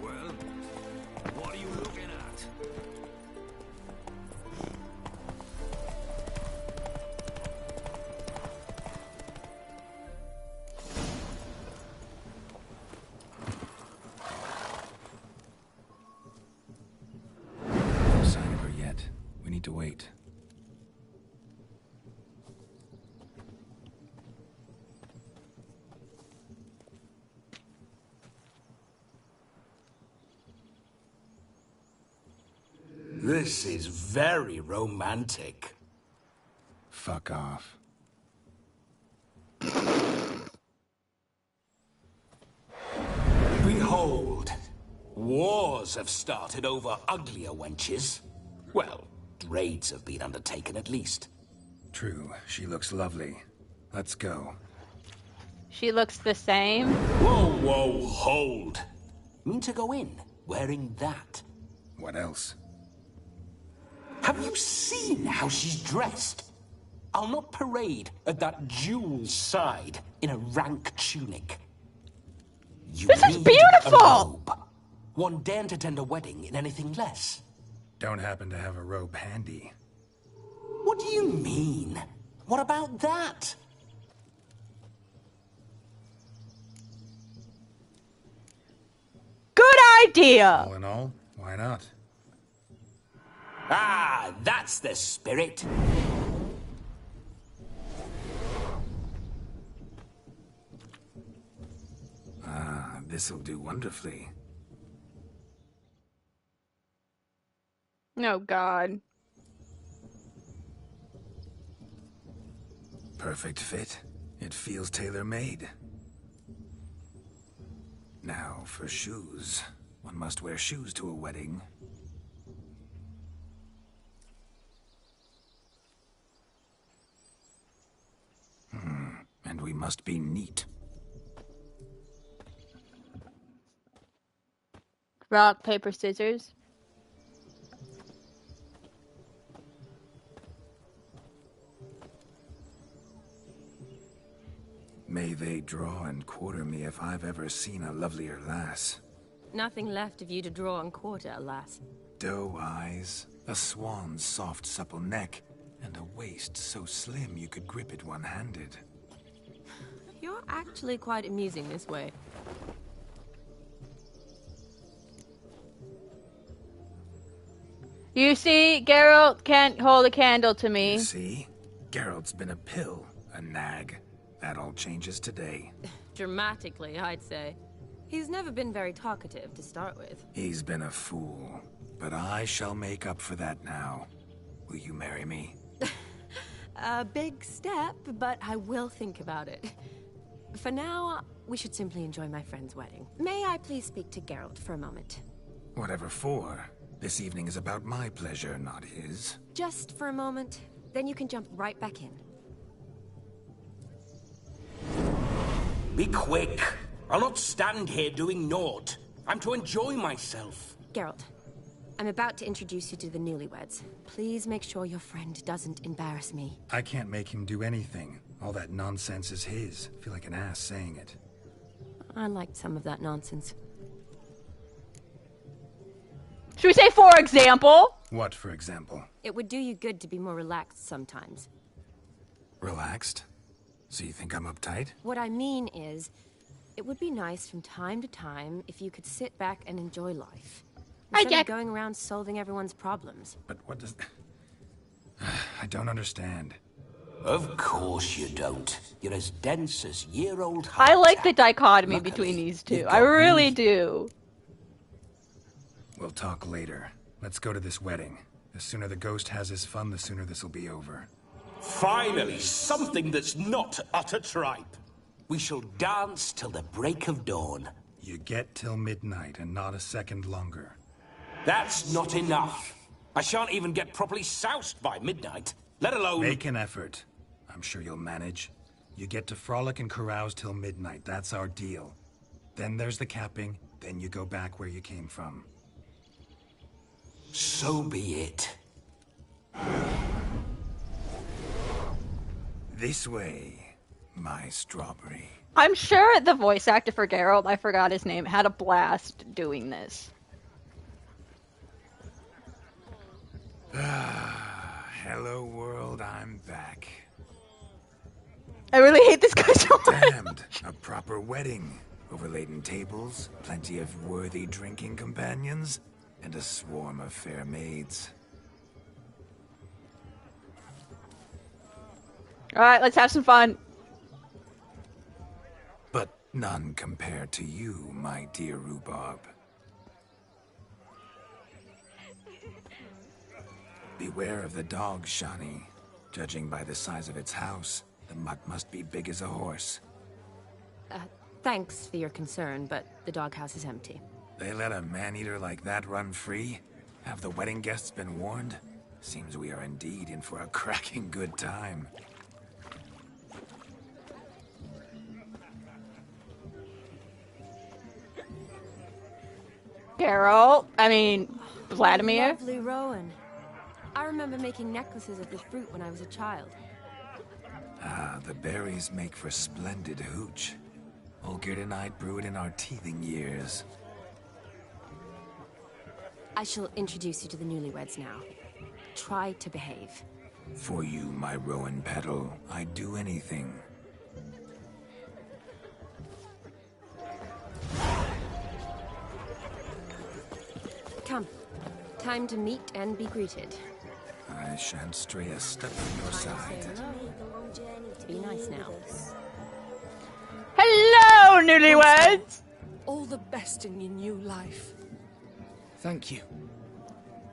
Well, what are you looking at? No sign of her yet. We need to wait. This is very romantic. Fuck off. Behold, wars have started over uglier wenches. Well, raids have been undertaken at least. True, she looks lovely. Let's go. She looks the same. Whoa, whoa, hold. Mean to go in wearing that? What else? Have you seen how she's dressed? I'll not parade at that jewel's side in a rank tunic. You This is need beautiful! a robe. One daren't attend a wedding in anything less. Don't happen to have a robe handy. What do you mean? What about that? Good idea! All in all, why not? Ah, that's the spirit. Ah, this'll do wonderfully. Oh, God. Perfect fit. It feels tailor-made. Now, for shoes. One must wear shoes to a wedding. And we must be neat. Rock, paper, scissors. May they draw and quarter me if I've ever seen a lovelier lass. Nothing left of you to draw and quarter, alas. Doe eyes, a swan's soft supple neck, and a waist so slim you could grip it one-handed. You're actually quite amusing this way. You see, Geralt can't hold a candle to me. You see? Geralt's been a pill, a nag. That all changes today. Dramatically, I'd say. He's never been very talkative to start with. He's been a fool, but I shall make up for that now. Will you marry me? A big step, but I will think about it. For now, we should simply enjoy my friend's wedding. May I please speak to Geralt for a moment? Whatever for. This evening is about my pleasure, not his. Just for a moment, then you can jump right back in. Be quick. I'll not stand here doing naught. I'm to enjoy myself. Geralt, I'm about to introduce you to the newlyweds. Please make sure your friend doesn't embarrass me. I can't make him do anything. All that nonsense is his. I feel like an ass saying it. I liked some of that nonsense. Should we say for example? What, for example? It would do you good to be more relaxed sometimes. Relaxed? So you think I'm uptight? What I mean is, it would be nice from time to time if you could sit back and enjoy life. Instead of going around solving everyone's problems. But what does... I don't understand. Of course you don't. You're as dense as year-old heart. I like the dichotomy between these two. I really do. We'll talk later. Let's go to this wedding. The sooner the ghost has his fun, the sooner this'll be over. Finally, something that's not utter tripe. We shall dance till the break of dawn. You get till midnight and not a second longer. That's not enough. I shan't even get properly soused by midnight, let alone... Make an effort. I'm sure you'll manage. You get to frolic and carouse till midnight. That's our deal. Then there's the capping. Then you go back where you came from. So be it. This way, my strawberry. I'm sure the voice actor for Geralt, I forgot his name, had a blast doing this. Hello world, I'm back. I really hate this guy so much. Damned, a proper wedding. Overladen tables, plenty of worthy drinking companions, and a swarm of fair maids. Alright, let's have some fun. But none compared to you, my dear rhubarb. Beware of the dog, Shani. Judging by the size of its house, the mutt must be big as a horse. Thanks for your concern, but the doghouse is empty. They let a man-eater like that run free? Have the wedding guests been warned? Seems we are indeed in for a cracking good time. Vladimir? Lovely Rowan. I remember making necklaces of this fruit when I was a child. Ah, the berries make for splendid hooch. Olgerd and I brewed in our teething years. I shall introduce you to the newlyweds now. Try to behave. For you, my Rowan petal, I'd do anything. Come. Time to meet and be greeted. I shan't stray a step from your side. Be nice now. Hello, newlyweds! All the best in your new life. Thank you.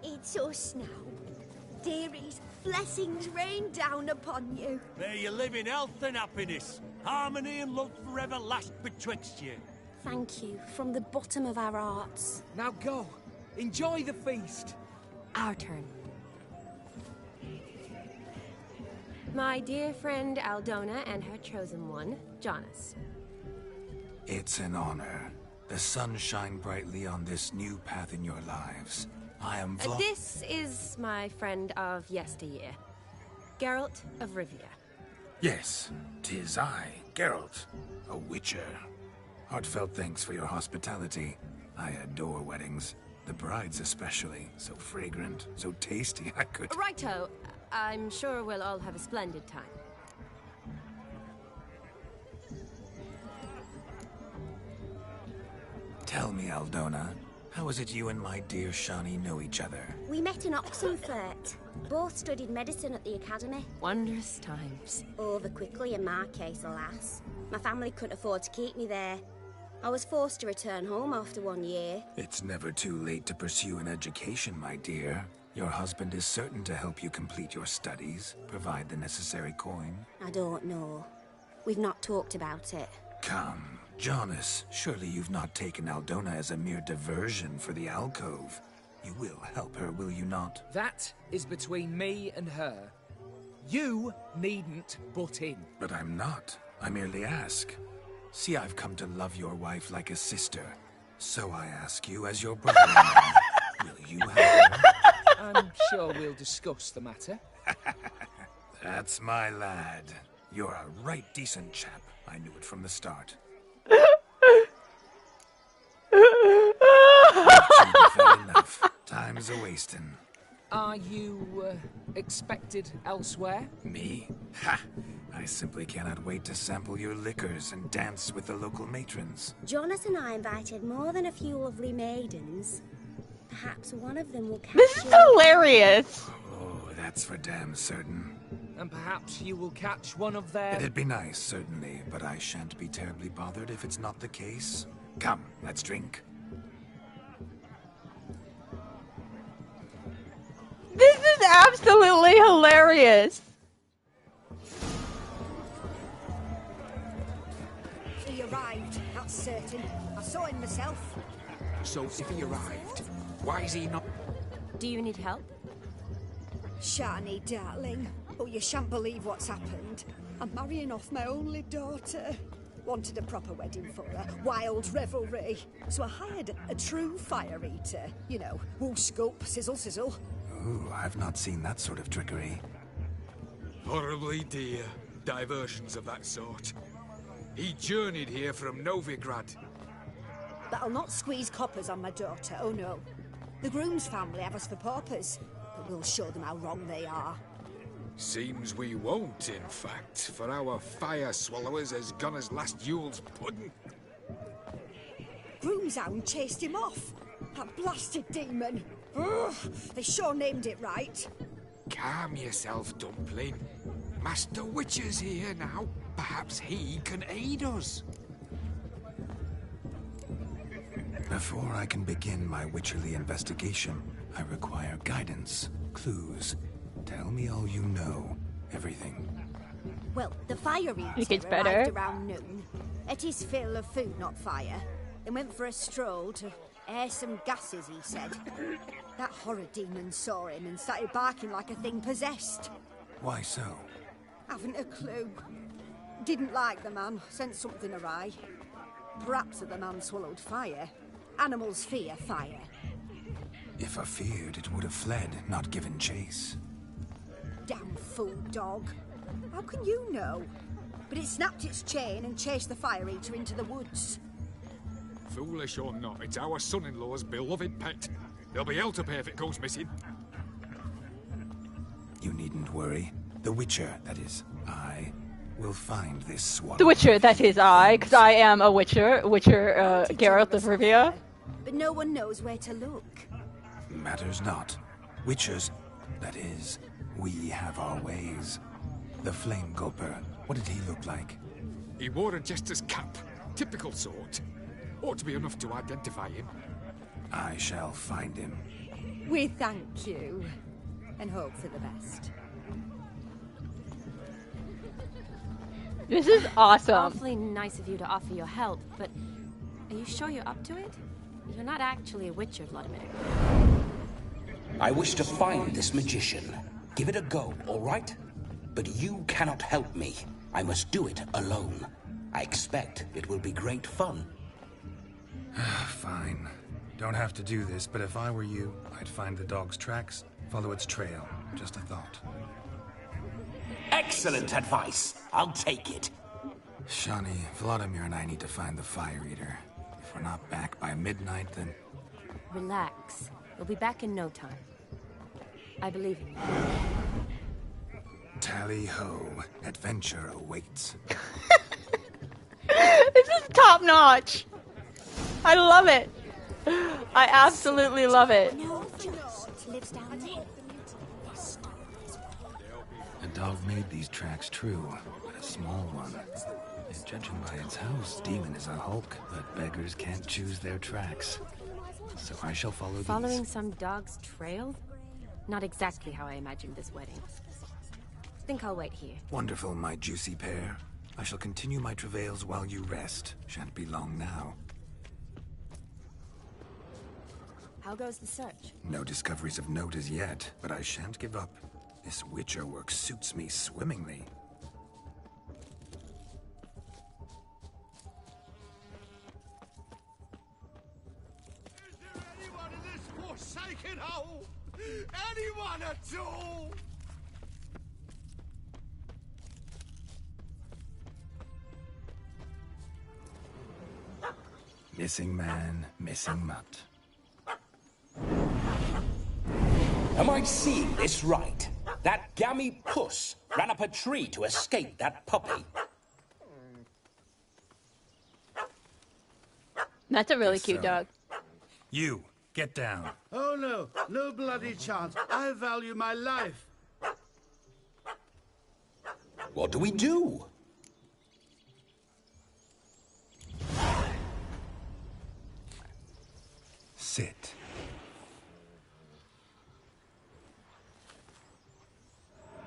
It's us now. Dearies, blessings rain down upon you. May you live in health and happiness. Harmony and love forever last betwixt you. Thank you, from the bottom of our hearts. Now go. Enjoy the feast. Our turn. My dear friend Aldona and her chosen one, Jonas. It's an honor. The sun shine brightly on this new path in your lives. I am This is my friend of yesteryear, Geralt of Rivia. Yes, 'tis I, Geralt, a witcher. Heartfelt thanks for your hospitality. I adore weddings. The brides especially. So fragrant, so tasty, I could... Righto. I'm sure we'll all have a splendid time. Tell me, Aldona, How is it you and my dear Shani know each other? We met in Oxenfurt. Both studied medicine at the academy. Wondrous times. Over quickly in my case, alas. My family couldn't afford to keep me there. I was forced to return home after 1 year. It's never too late to pursue an education, my dear. Your husband is certain to help you complete your studies, provide the necessary coin. I don't know. We've not talked about it. Come, Jonas, surely you've not taken Aldona as a mere diversion for the alcove. You will help her, will you not? That is between me and her. You needn't butt in. But I'm not. I merely ask. See, I've come to love your wife like a sister. So I ask you as your brother-in-law, will you help her? I'm sure we'll discuss the matter. That's my lad. You're a right decent chap. I knew it from the start. Fair enough. Time's a-wasting. Are you, expected elsewhere? Me? Ha! I simply cannot wait to sample your liquors and dance with the local matrons. Jonas and I invited more than a few lovely maidens. Perhaps one of them will catch This is hilarious. Oh, that's for damn certain. And perhaps you will catch one of their... It'd be nice, certainly, but I shan't be terribly bothered if it's not the case. Come, let's drink. This is absolutely hilarious. He arrived, that's certain. I saw him myself. So if he arrived, why is he not... Do you need help? Shani, darling. Oh, you shan't believe what's happened. I'm marrying off my only daughter. Wanted a proper wedding for her, wild revelry. So I hired a true fire eater. You know, woo scoop, sizzle sizzle. Ooh, I've not seen that sort of trickery. Horribly dear diversions of that sort. He journeyed here from Novigrad. But I'll not squeeze coppers on my daughter, oh no. The groom's family have us for paupers, but we'll show them how wrong they are. Seems we won't, in fact, for our fire swallowers has gone as last Yule's pudding. Groom's hound chased him off. That blasted demon. Ugh, they sure named it right. Calm yourself, Dumpling. Master Witcher's here now. Perhaps he can aid us. Before I can begin my witcherly investigation, I require guidance, clues. Tell me all you know. Everything. Well, the fire It gets eater better. arrived around noon. Ate his fill of food, not fire. Then went for a stroll to air some gases, he said. That horror demon saw him and started barking like a thing possessed. Why so? Haven't a clue. Didn't like the man, sent something awry. Perhaps that the man swallowed fire. Animals fear fire. If I feared, it would have fled, not given chase. Damn fool dog. How can you know? But it snapped its chain and chased the fire eater into the woods. Foolish or not, it's our son-in-law's beloved pet. There'll be hell to pay if it goes missing. You needn't worry. The Witcher, that is, I, will find this swallow. The Witcher, that is I, because I am a Witcher, Geralt of Rivia. But no one knows where to look. Matters not. Witchers, that is, we have our ways. The Flame Gulper, what did he look like? He wore a jester's cap. Typical sort. Ought to be enough to identify him. I shall find him. We thank you. And hope for the best. This is awesome. Awfully nice of you to offer your help, but are you sure you're up to it? You're not actually a Witcher, Vladimir. I wish to find this magician. Give it a go, all right? But you cannot help me. I must do it alone. I expect it will be great fun. Fine. Don't have to do this, but if I were you, I'd find the dog's tracks, follow its trail. Just a thought. Excellent advice. I'll take it. Shani, Vladimir and I need to find the fire eater. If we're not back by midnight, then... Relax. We'll be back in no time. I believe in you. Tally-ho. Adventure awaits. This is top notch. I love it. I absolutely love it. Lives down there. A dog made these tracks true, but a small one. And judging by its house, Demon is a hulk, but beggars can't choose their tracks. So I shall follow these. Following some dog's trail? Not exactly how I imagined this wedding. Think I'll wait here. Wonderful, my juicy pair. I shall continue my travails while you rest. Shan't be long now. How goes the search? No discoveries of note as yet, but I shan't give up. This Witcher work suits me swimmingly. Is there anyone in this forsaken hole? Anyone at all? Missing man, missing mutt. Am I seeing this right? That gammy puss ran up a tree to escape that puppy. That's a really cute dog. You, get down. Oh no, no bloody chance. I value my life. What do we do? Sit.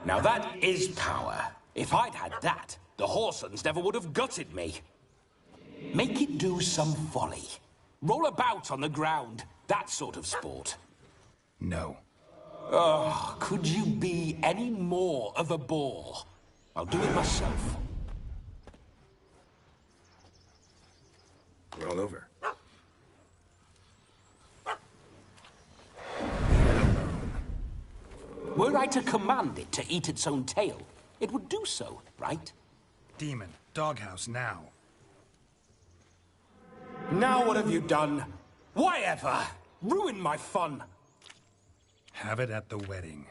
Now that is power. If I'd had that, the Horsons never would have gutted me. Make it do some folly. Roll about on the ground. That sort of sport. No. Oh, could you be any more of a bore? I'll do it myself. Roll over. Were I to command it to eat its own tail, it would do so, right? Demon, doghouse now. Now what have you done? Why ever? Ruin my fun. Have it at the wedding.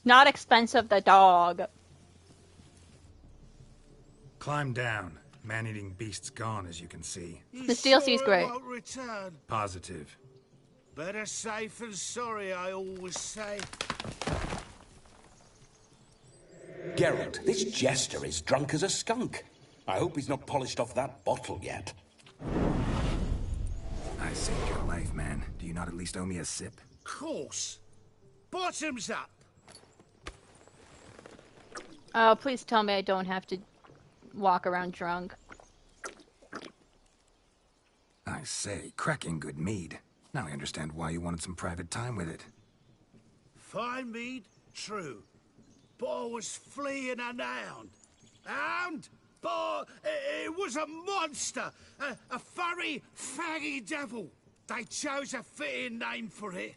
Not expensive, the dog. Climb down. Man-eating beast's gone, as you can see. This DLC's great. Won't return. Positive. Better safe than sorry, I always say. Geralt, this jester is drunk as a skunk. I hope he's not polished off that bottle yet. I saved your life, man. Do you not at least owe me a sip? Course. Bottoms up. Oh, please tell me I don't have to walk around drunk. I say, cracking good mead. Now I understand why you wanted some private time with it. Fine mead, true. But I was fleeing an hound. Hound? But it was a monster. A furry, faggy devil. They chose a fitting name for it.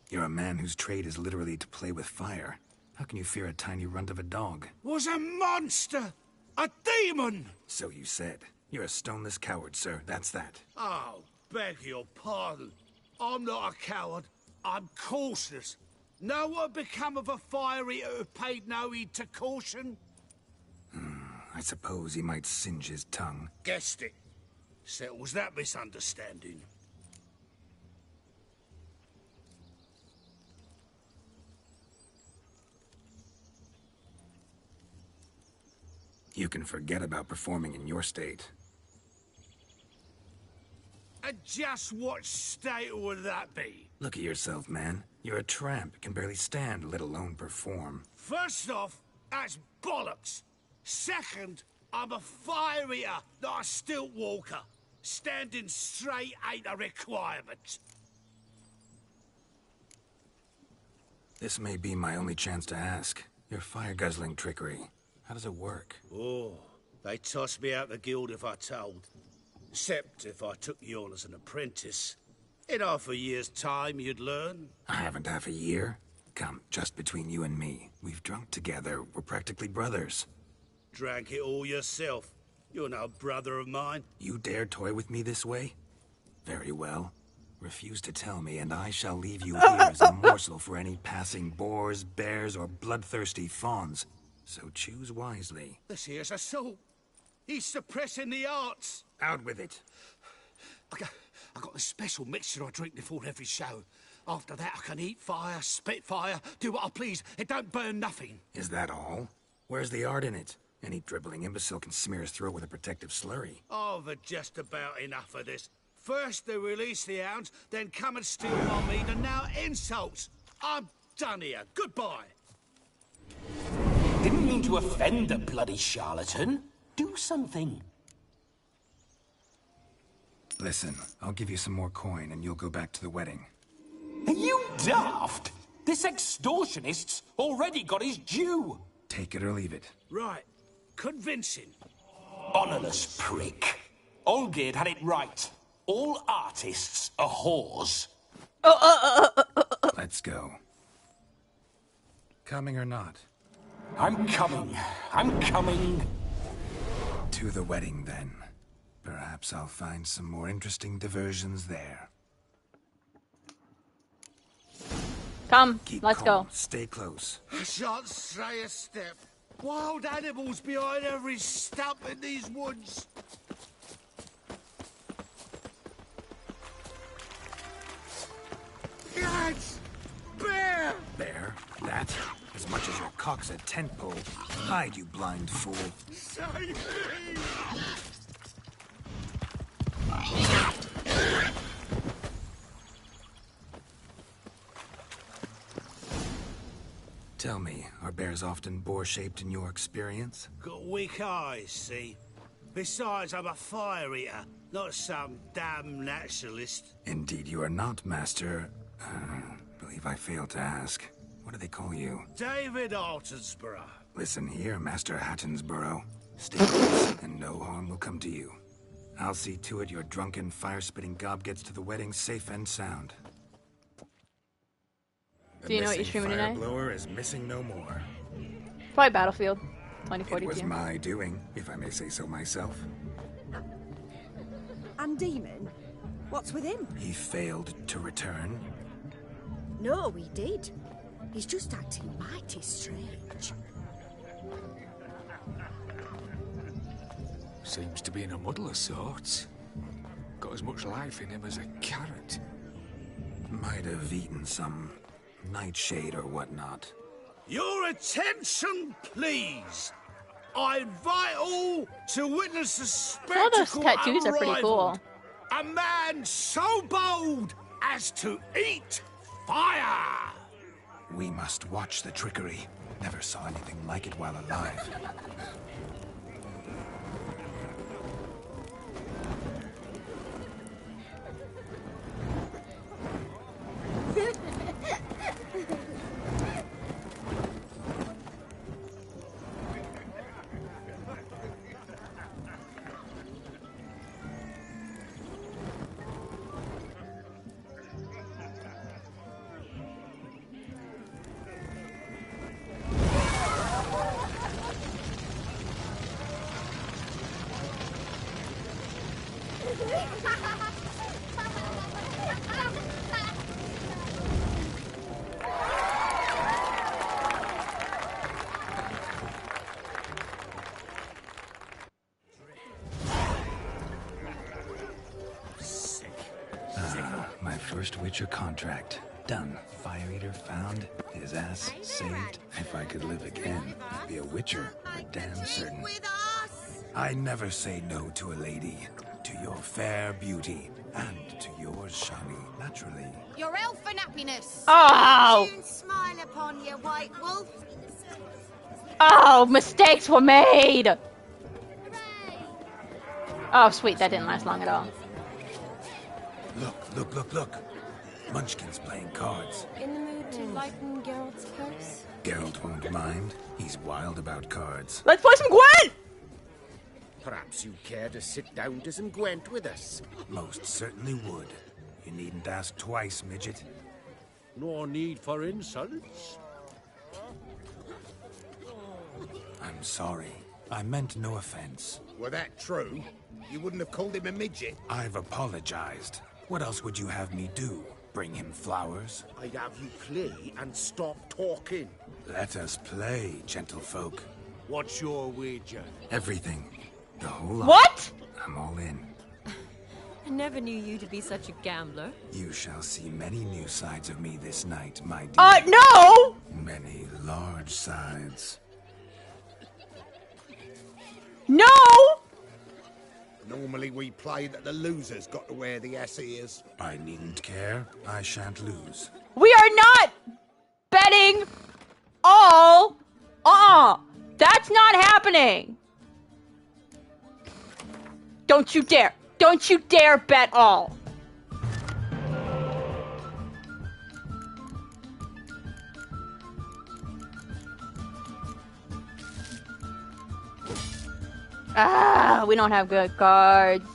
You're a man whose trade is literally to play with fire. How can you fear a tiny runt of a dog? Was a monster. A demon. So you said. You're a stoneless coward, sir. That's that. Oh, beg your pardon. I'm not a coward. I'm cautious. Know what become of a fire eater who paid no heed to caution? I suppose he might singe his tongue. Guessed it. Settles that misunderstanding. You can forget about performing in your state. And just what state would that be? Look at yourself, man. You're a tramp, can barely stand, let alone perform. First off, that's bollocks. Second, I'm a fire eater, not a stilt walker. Standing straight ain't a requirement. This may be my only chance to ask. Your fire-guzzling trickery. How does it work? Oh, they toss me out the guild if I told. Except if I took you on as an apprentice. In half a year's time, you'd learn. I haven't half a year. Come, just between you and me. We've drunk together. We're practically brothers. Drank it all yourself. You're no brother of mine. You dare toy with me this way? Very well. Refuse to tell me, and I shall leave you here as a morsel for any passing boars, bears, or bloodthirsty fawns. So choose wisely. This here's assault. He's suppressing the arts. Out with it. I got a special mixture I drink before every show. After that, I can eat fire, spit fire, do what I please. It don't burn nothing. Is that all? Where's the art in it? Any dribbling imbecile can smear his throat with a protective slurry. I've had just about enough of this. First they release the hounds, then come and steal my meat, and now insults. I'm done here. Goodbye. Didn't mean to offend the bloody charlatan. Do something. Listen, I'll give you some more coin and you'll go back to the wedding. Are you daft? This extortionist's already got his due. Take it or leave it. Right. Convincing. Honourless prick. Olgerd had it right. All artists are whores. Let's go. Coming or not? I'm coming. I'm coming. To the wedding, then. Perhaps I'll find some more interesting diversions there. Come, Keep let's calm. go. Stay close. I shan't stray a step. Wild animals behind every stump in these woods. Lads! Bear! Bear? That? As much as your cock's a tent pole. Hide, you blind fool. Save me! Tell me, are bears often boar-shaped in your experience? Got weak eyes, see? Besides, I'm a fire eater, not some damn naturalist. Indeed you are not, Master. Believe I failed to ask. What do they call you? David Altonsborough. Listen here, Master Hattonsborough. Stay close, and no harm will come to you. I'll see to it your drunken, fire-spitting gob gets to the wedding safe and sound. Do you know what you're streaming tonight? The blower is missing no more. Probably Battlefield It 2042. was my doing, if I may say so myself. And Demon? What's with him? He failed to return. No, he did. He's just acting mighty strange. Seems to be in a muddle of sorts. Got as much life in him as a carrot. Might have eaten some nightshade or whatnot. Your attention, please. I invite all to witness the spectacle. All those tattoos are pretty cool. A man so bold as to eat fire. We must watch the trickery. Never saw anything like it while alive. My first Witcher contract. Done. Fire Eater found. His ass saved. If I could live again, I'd be a Witcher. For damn certain. I never say no to a lady. To your fair beauty. And to yours, Shani, naturally. Your elfin happiness. Oh! Soon smile upon you, White Wolf. Oh, mistakes were made! Oh, sweet, that didn't last long at all. Look. Munchkin's playing cards. In the mood to lighten Geralt's purse? Geralt won't mind. He's wild about cards. Let's play some Gwent! Perhaps you'd care to sit down to some Gwent with us. Most certainly would. You needn't ask twice, midget. No need for insults. I'm sorry. I meant no offense. Were that true, you wouldn't have called him a midget. I've apologized. What else would you have me do? Bring him flowers? I'd have you play and stop talking. Let us play, gentlefolk. What's your wager? Everything. The whole lot. What? I'm all in. I never knew you to be such a gambler. You shall see many new sides of me this night, my dear. No! Many large sides. No! Normally we play that the loser's got to wear the ass ears. I needn't care. I shan't lose. We are not betting all. That's not happening. Don't you dare. Don't you dare bet all. We don't have good cards.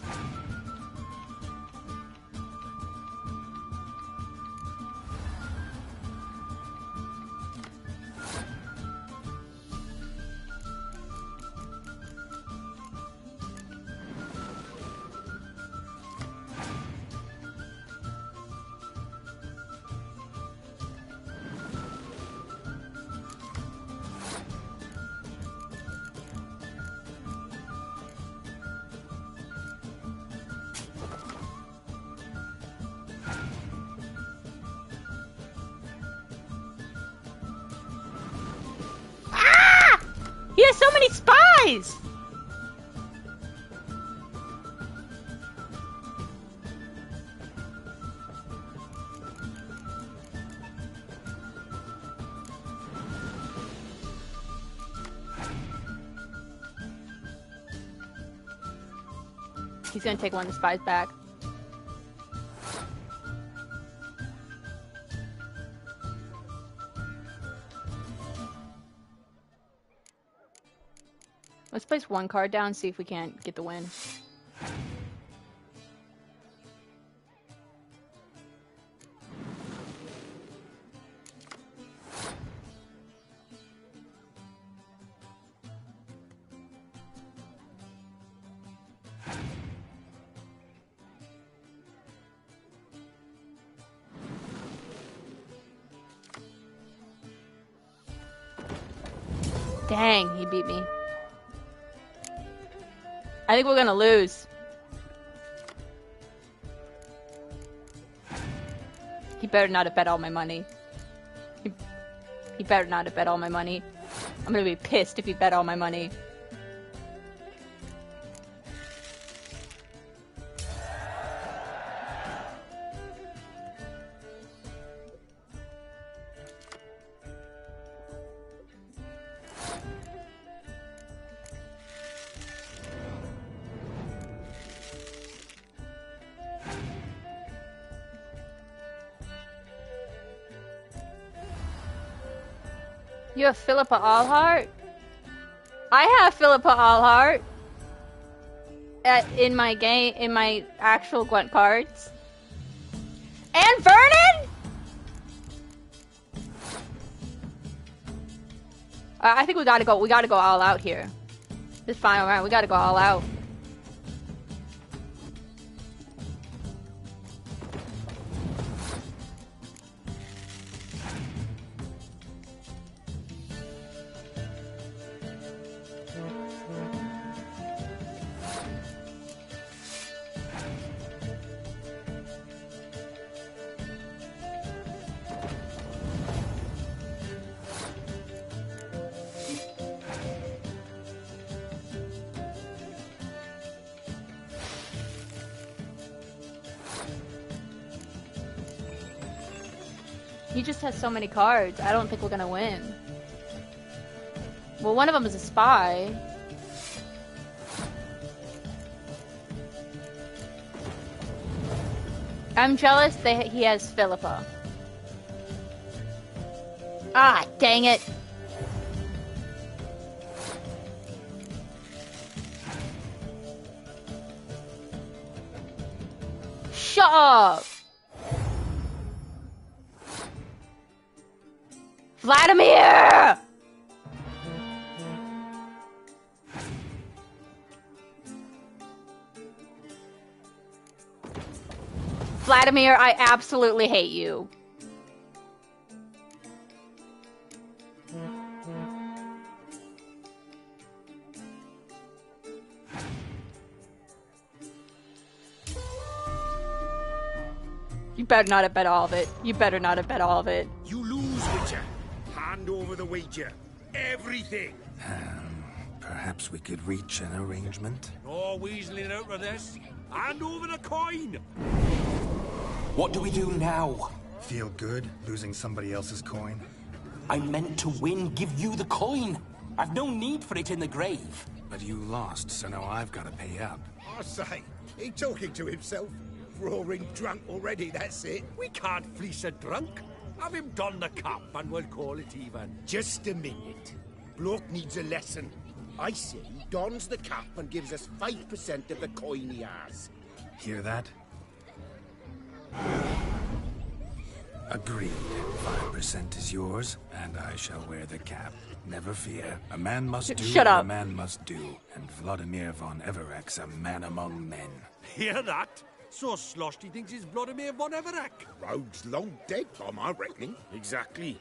He has so many spies! He's gonna take one of the spies back. Let's place one card down, see if we can't get the win. Dang, he beat me. I think we're gonna lose. He better not have bet all my money. He better not have bet all my money. I'm gonna be pissed if he bet all my money. You have Philippa Allhart? I have Philippa Allhart in my game, in my actual Gwent cards. And Vernon? I think we gotta go all out here. This final round, we gotta go all out. He just has so many cards. I don't think we're gonna win. Well, one of them is a spy. I'm jealous that he has Philippa. Ah, dang it. Shut up. Vladimir! Vladimir, I absolutely hate you. better not have bet all of it. You better not have bet all of it. You lose, Witcher. Hand over the wager. Everything. Perhaps we could reach an arrangement. No weaseling out of this. Hand over the coin. What do we do now? Feel good losing somebody else's coin? I meant to win, give you the coin. I've no need for it in the grave. But you lost, so now I've got to pay up. I say, he talking to himself. Roaring drunk already, that's it. We can't fleece a drunk. Have him don the cap and we'll call it even. Just a minute. Bloke needs a lesson. I say he dons the cap and gives us 5% of the coin he has. Hear that? Agreed. 5% is yours, and I shall wear the cap. Never fear. A man must do Shut what up. a man must do, and Vladimir von Everek's a man among men. Hear that? So sloshed he thinks he's Vladimir von Everek. Rogue's long dead, by my reckoning. Exactly.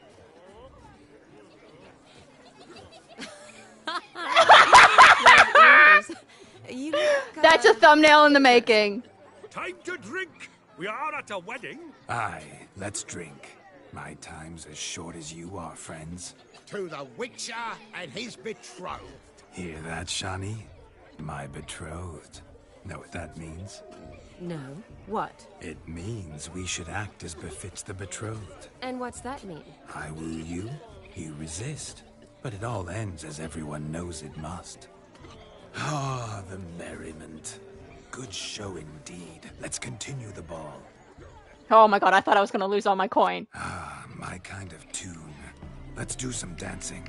You look, That's a thumbnail in the making. Time to drink. We are at a wedding. Aye, let's drink. My time's as short as you are, friends. To the Witcher and his betrothed. Hear that, Shani? My betrothed. Know what that means? No. What? It means we should act as befits the betrothed. And what's that mean? I woo you, you resist. But it all ends as everyone knows it must. Ah, the merriment. Good show indeed. Let's continue the ball. Oh my god, I thought I was gonna lose all my coin. Ah, my kind of tune. Let's do some dancing.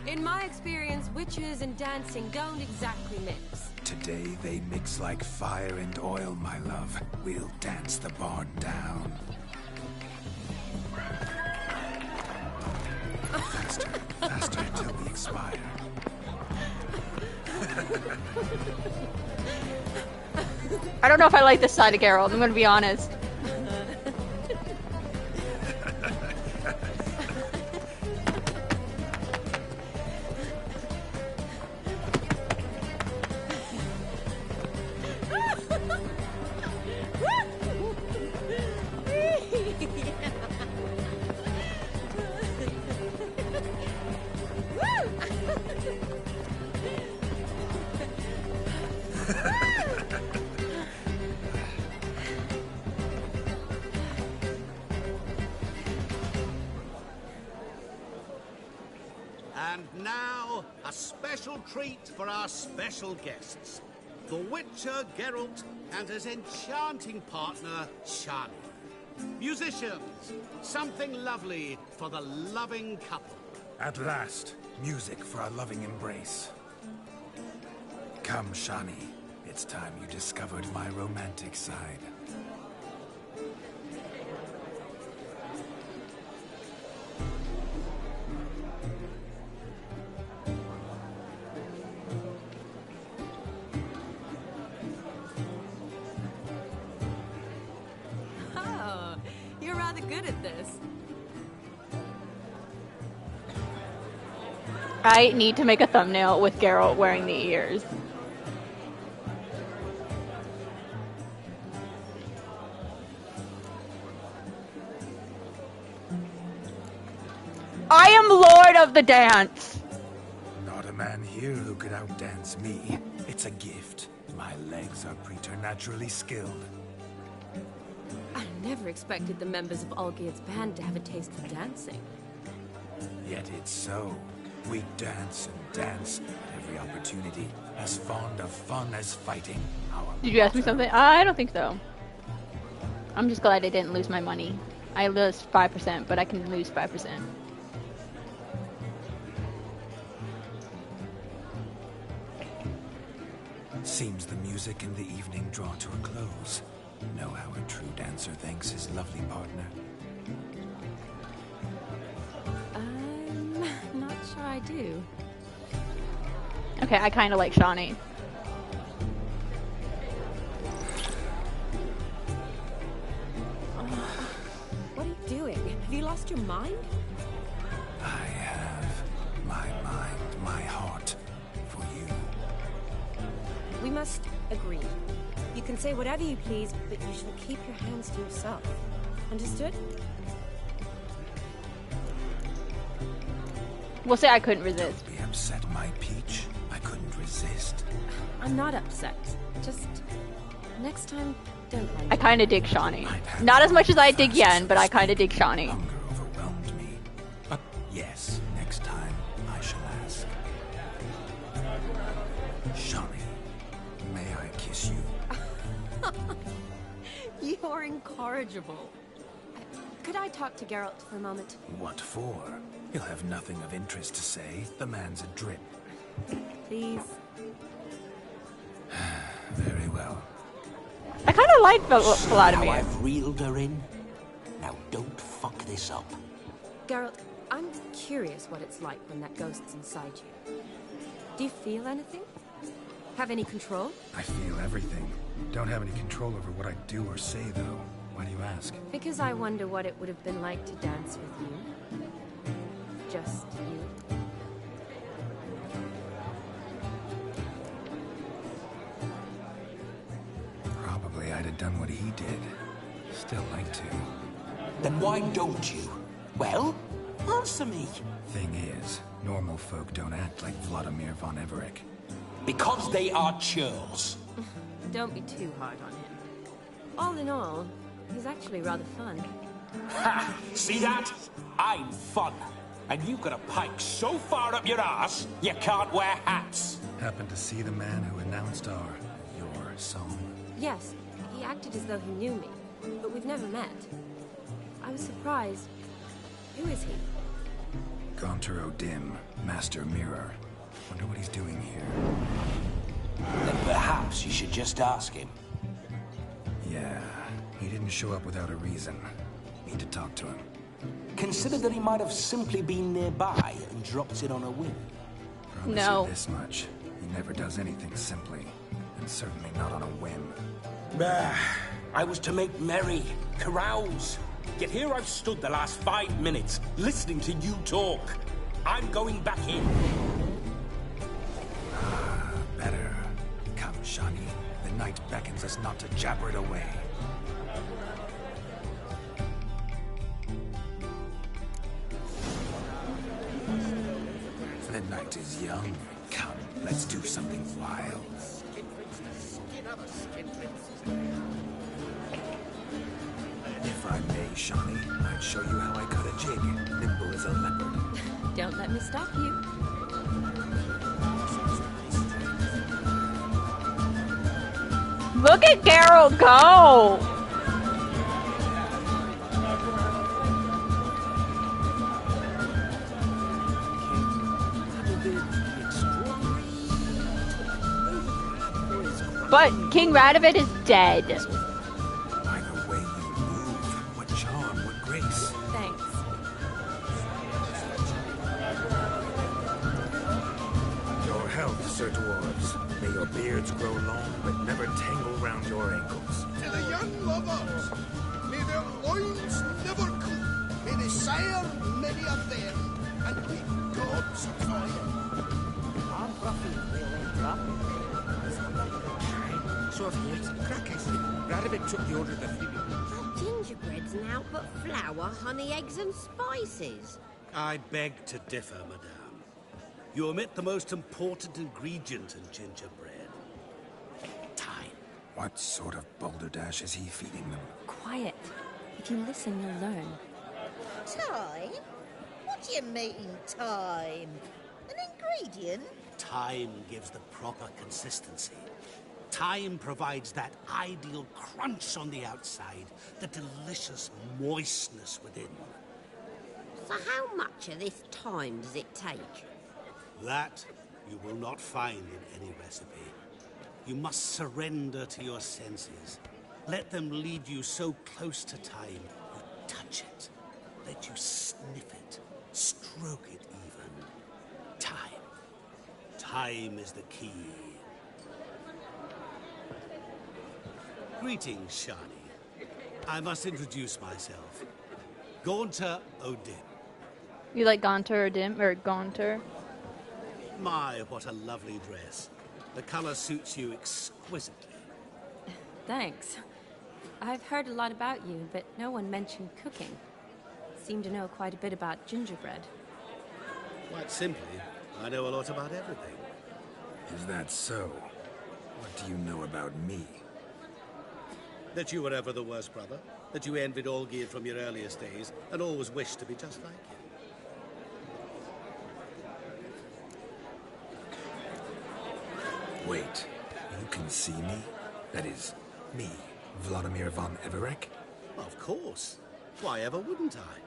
In my experience, witches and dancing don't exactly mix. Today they mix like fire and oil, my love. We'll dance the barn down. Faster, faster till we expire. I don't know if I like this side of Geralt, I'm gonna be honest. And now, a special treat for our special guests. The Witcher Geralt and his enchanting partner, Shani. Musicians, something lovely for the loving couple. At last, music for our loving embrace. Come, Shani. It's time you discovered my romantic side. Oh, you're rather good at this. I need to make a thumbnail with Geralt wearing the ears. I am Lord of the Dance. Not a man here who could outdance me. It's a gift. My legs are preternaturally skilled. I never expected the members of Olgierd's band to have a taste for dancing. Yet it's so. We dance and dance at every opportunity, as fond of fun as fighting. Did you ask me something? I don't think so. I'm just glad I didn't lose my money. I lost 5%, but I can lose 5%. Seems the music in the evening draw to a close. Know how a true dancer thanks his lovely partner. I'm not sure I do. Okay, I kind of like Shani. What are you doing? Have you lost your mind? I have my mind, my heart for you. We must agree. You can say whatever you please, but you shall keep your hands to yourself. Understood? We'll say I couldn't resist. Don't be upset, my peach. I couldn't resist. I'm not upset. Just next time, don't mind. I kind of dig Shawnee. Not as much as I dig Yen, but I kind of dig Shawnee. Hunger overwhelmed me. But yes, next time I shall ask. Shawnee, may I kiss you? You're incorrigible. Could I talk to Geralt for a moment? What for? He'll have nothing of interest to say. The man's a drip. Please. Very well. I kind of like Vladimir. Now I've reeled her in. Now don't fuck this up. Geralt, I'm curious what it's like when that ghost's inside you. Do you feel anything? Have any control? I feel everything. Don't have any control over what I do or say, though. Why do you ask? Because I wonder what it would have been like to dance with you. Just you. Probably I'd have done what he did. Still like to. Then why don't you? Well, answer me. Thing is, normal folk don't act like Vladimir von Everett. Because they are churls. Don't be too hard on him. All in all, he's actually rather fun. Ha! See that? I'm fun. And you've got a pike so far up your ass, you can't wear hats. Happened to see the man who announced your song? Yes, he acted as though he knew me, but we've never met. I was surprised. Who is he? Gaunter O'Dim, Master Mirror. Wonder what he's doing here. Then perhaps you should just ask him. Yeah, he didn't show up without a reason. Need to talk to him. Consider that he might have simply been nearby and dropped it on a whim. Promise you this much. He never does anything simply. And certainly not on a whim. I was to make merry, carouse. Yet here I've stood the last 5 minutes, listening to you talk. I'm going back in. Better. Come, Shawnee. The night beckons us not to jabber it away. The night is young. Come, let's do something wild. If I may, Shawnee, I'd show you how I cut a jig, nimble as a leopard. Don't let me stop you. Look at Geralt go! But King Radovid is dead. By the way you move, what charm, what grace. Thanks. Your health, Sir Dwarves. May your beards grow long, but never tangle round your ankles. To the young lovers, may their loins never cool. May they sire many of them, and be God's fire. I'm Ruffy, we'll interrupt. So of course, crackers. Radovid took the order of the few. Not gingerbreads now, but flour, honey, eggs, and spices. I beg to differ, madame. You omit the most important ingredient in gingerbread. Time. What sort of balderdash is he feeding them? Quiet. If you listen, you'll learn. Time? What do you mean, time? An ingredient? Time gives the proper consistency. Time provides that ideal crunch on the outside, the delicious moistness within. So how much of this time does it take? That you will not find in any recipe. You must surrender to your senses. Let them lead you so close to time, you touch it. Let you sniff it, stroke it even. Time. Time is the key. Greetings, Shawnee. I must introduce myself. Gaunter O'Dim. You like Gaunter or Dim or Gaunter? My, what a lovely dress. The color suits you exquisitely. Thanks. I've heard a lot about you, but no one mentioned cooking. Seem to know quite a bit about gingerbread. Quite simply, I know a lot about everything. Is that so? What do you know about me? That you were ever the worst brother. That you envied Olgierd from your earliest days and always wished to be just like him. Wait, you can see me? That is, me, Vladimir von Everek? Of course. Why ever wouldn't I?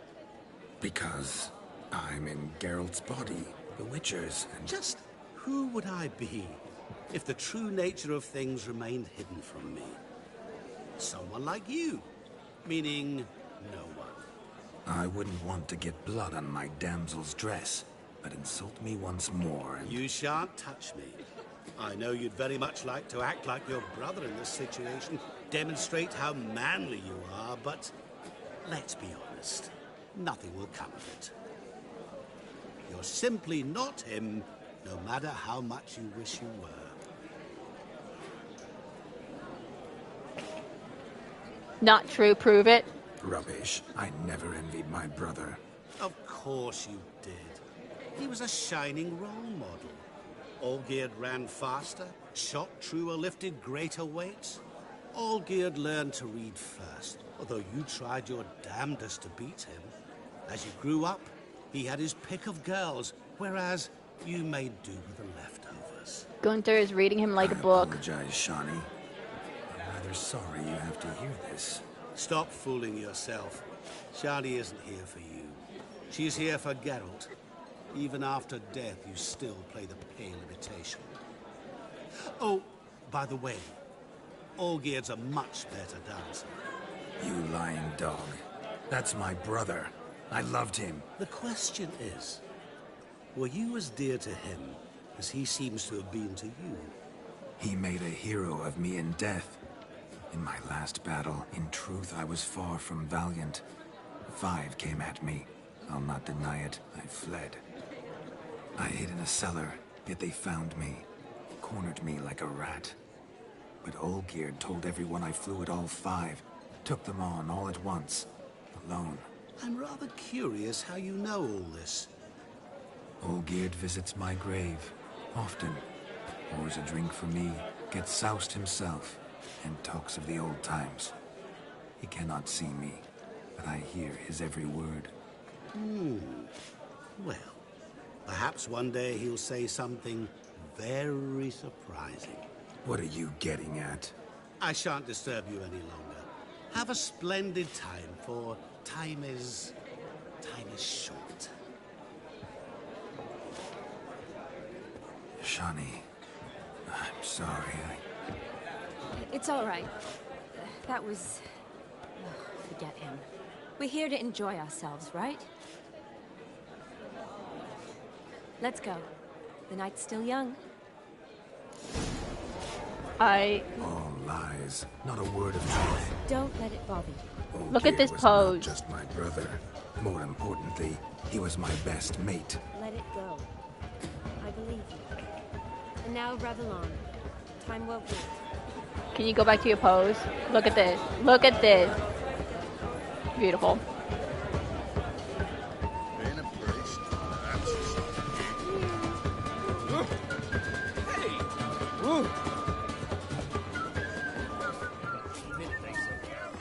Because I'm in Geralt's body, the Witcher's, and... Just who would I be if the true nature of things remained hidden from me? Someone like you. Meaning, no one. I wouldn't want to get blood on my damsel's dress, but insult me once more and... You shan't touch me. I know you'd very much like to act like your brother in this situation, demonstrate how manly you are, but let's be honest, nothing will come of it. You're simply not him, no matter how much you wish you were. Not true, prove it. Rubbish. I never envied my brother. Of course you did. He was a shining role model. Olgierd ran faster, shot truer, lifted greater weights. Olgierd learned to read first, although you tried your damnedest to beat him. As you grew up, he had his pick of girls, whereas you made do with the leftovers. Gunther is reading him like a book. I apologize, Shani. I'm rather sorry you have to hear this. Stop fooling yourself. Shani isn't here for you. She's here for Geralt. Even after death, you still play the pale imitation. Oh, by the way, Olgierd's a much better dancer. You lying dog. That's my brother. I loved him. The question is, were you as dear to him as he seems to have been to you? He made a hero of me in death. In my last battle, in truth, I was far from valiant. 5 came at me. I'll not deny it. I fled. I hid in a cellar, yet they found me. Cornered me like a rat. But Olgierd told everyone I flew at all 5. Took them on all at once. Alone. I'm rather curious how you know all this. Olgierd visits my grave. Often. Pours a drink for me. Gets soused himself. And talks of the old times. He cannot see me, but I hear his every word. Well, perhaps one day he'll say something very surprising. What are you getting at? I shan't disturb you any longer. Have a splendid time, for time is short. Shani, I'm sorry. It's all right. That was... forget him. We're here to enjoy ourselves, right? Let's go. The night's still young. All lies. Not a word of truth. Don't let it bother you. Look at this was pose. Not just my brother. More importantly, he was my best mate. Let it go. I believe you. And now, Revellon. Time won't wait. Can you go back to your pose? Look at this. Look at this. Beautiful.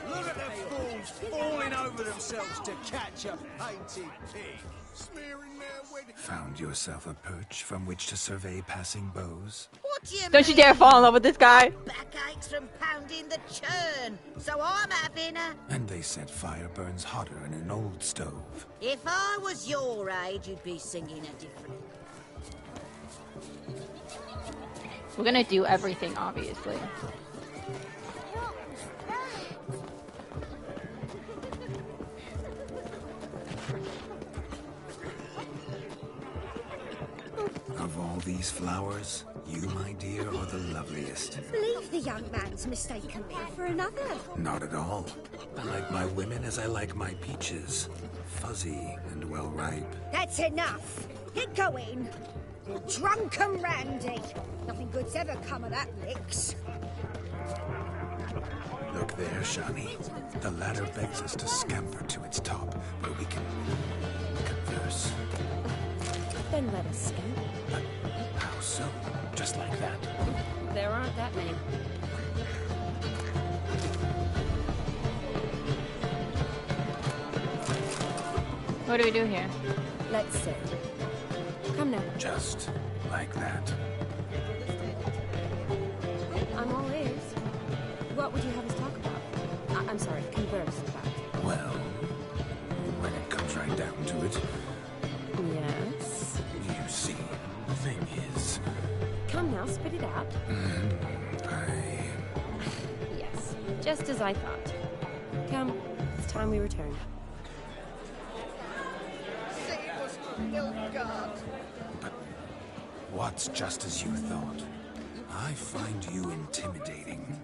Look at the fools falling over themselves to catch a painted pig. Smearing their wedding. Found yourself a perch from which to survey passing beaux? What do you Don't you dare fall in love with this guy. Backaches from pounding the churn, so I'm having a... And they said fire burns hotter in an old stove. If I was your age, you'd be singing a different... We're gonna do everything, obviously. Of all these flowers, you, my dear, are the loveliest. I believe the young man's mistaken me for another. Not at all. I like my women as I like my peaches. Fuzzy and well ripe. That's enough. Get going. You're drunk and randy. Nothing good's ever come of that, Licks. There, Shani. The ladder begs us to scamper to its top, where we can converse. Then let us scamper. How so? Just like that? There aren't that many. What do we do here? Let's sit. Come now. Just like that. I'm all ears. What would you have us talk about? I'm sorry, converse about. Well, when it comes right down to it. Yes? You see, the thing is... Come now, spit it out. Yes, just as I thought. Come, it's time we return. But what's just as you thought? I find you intimidating.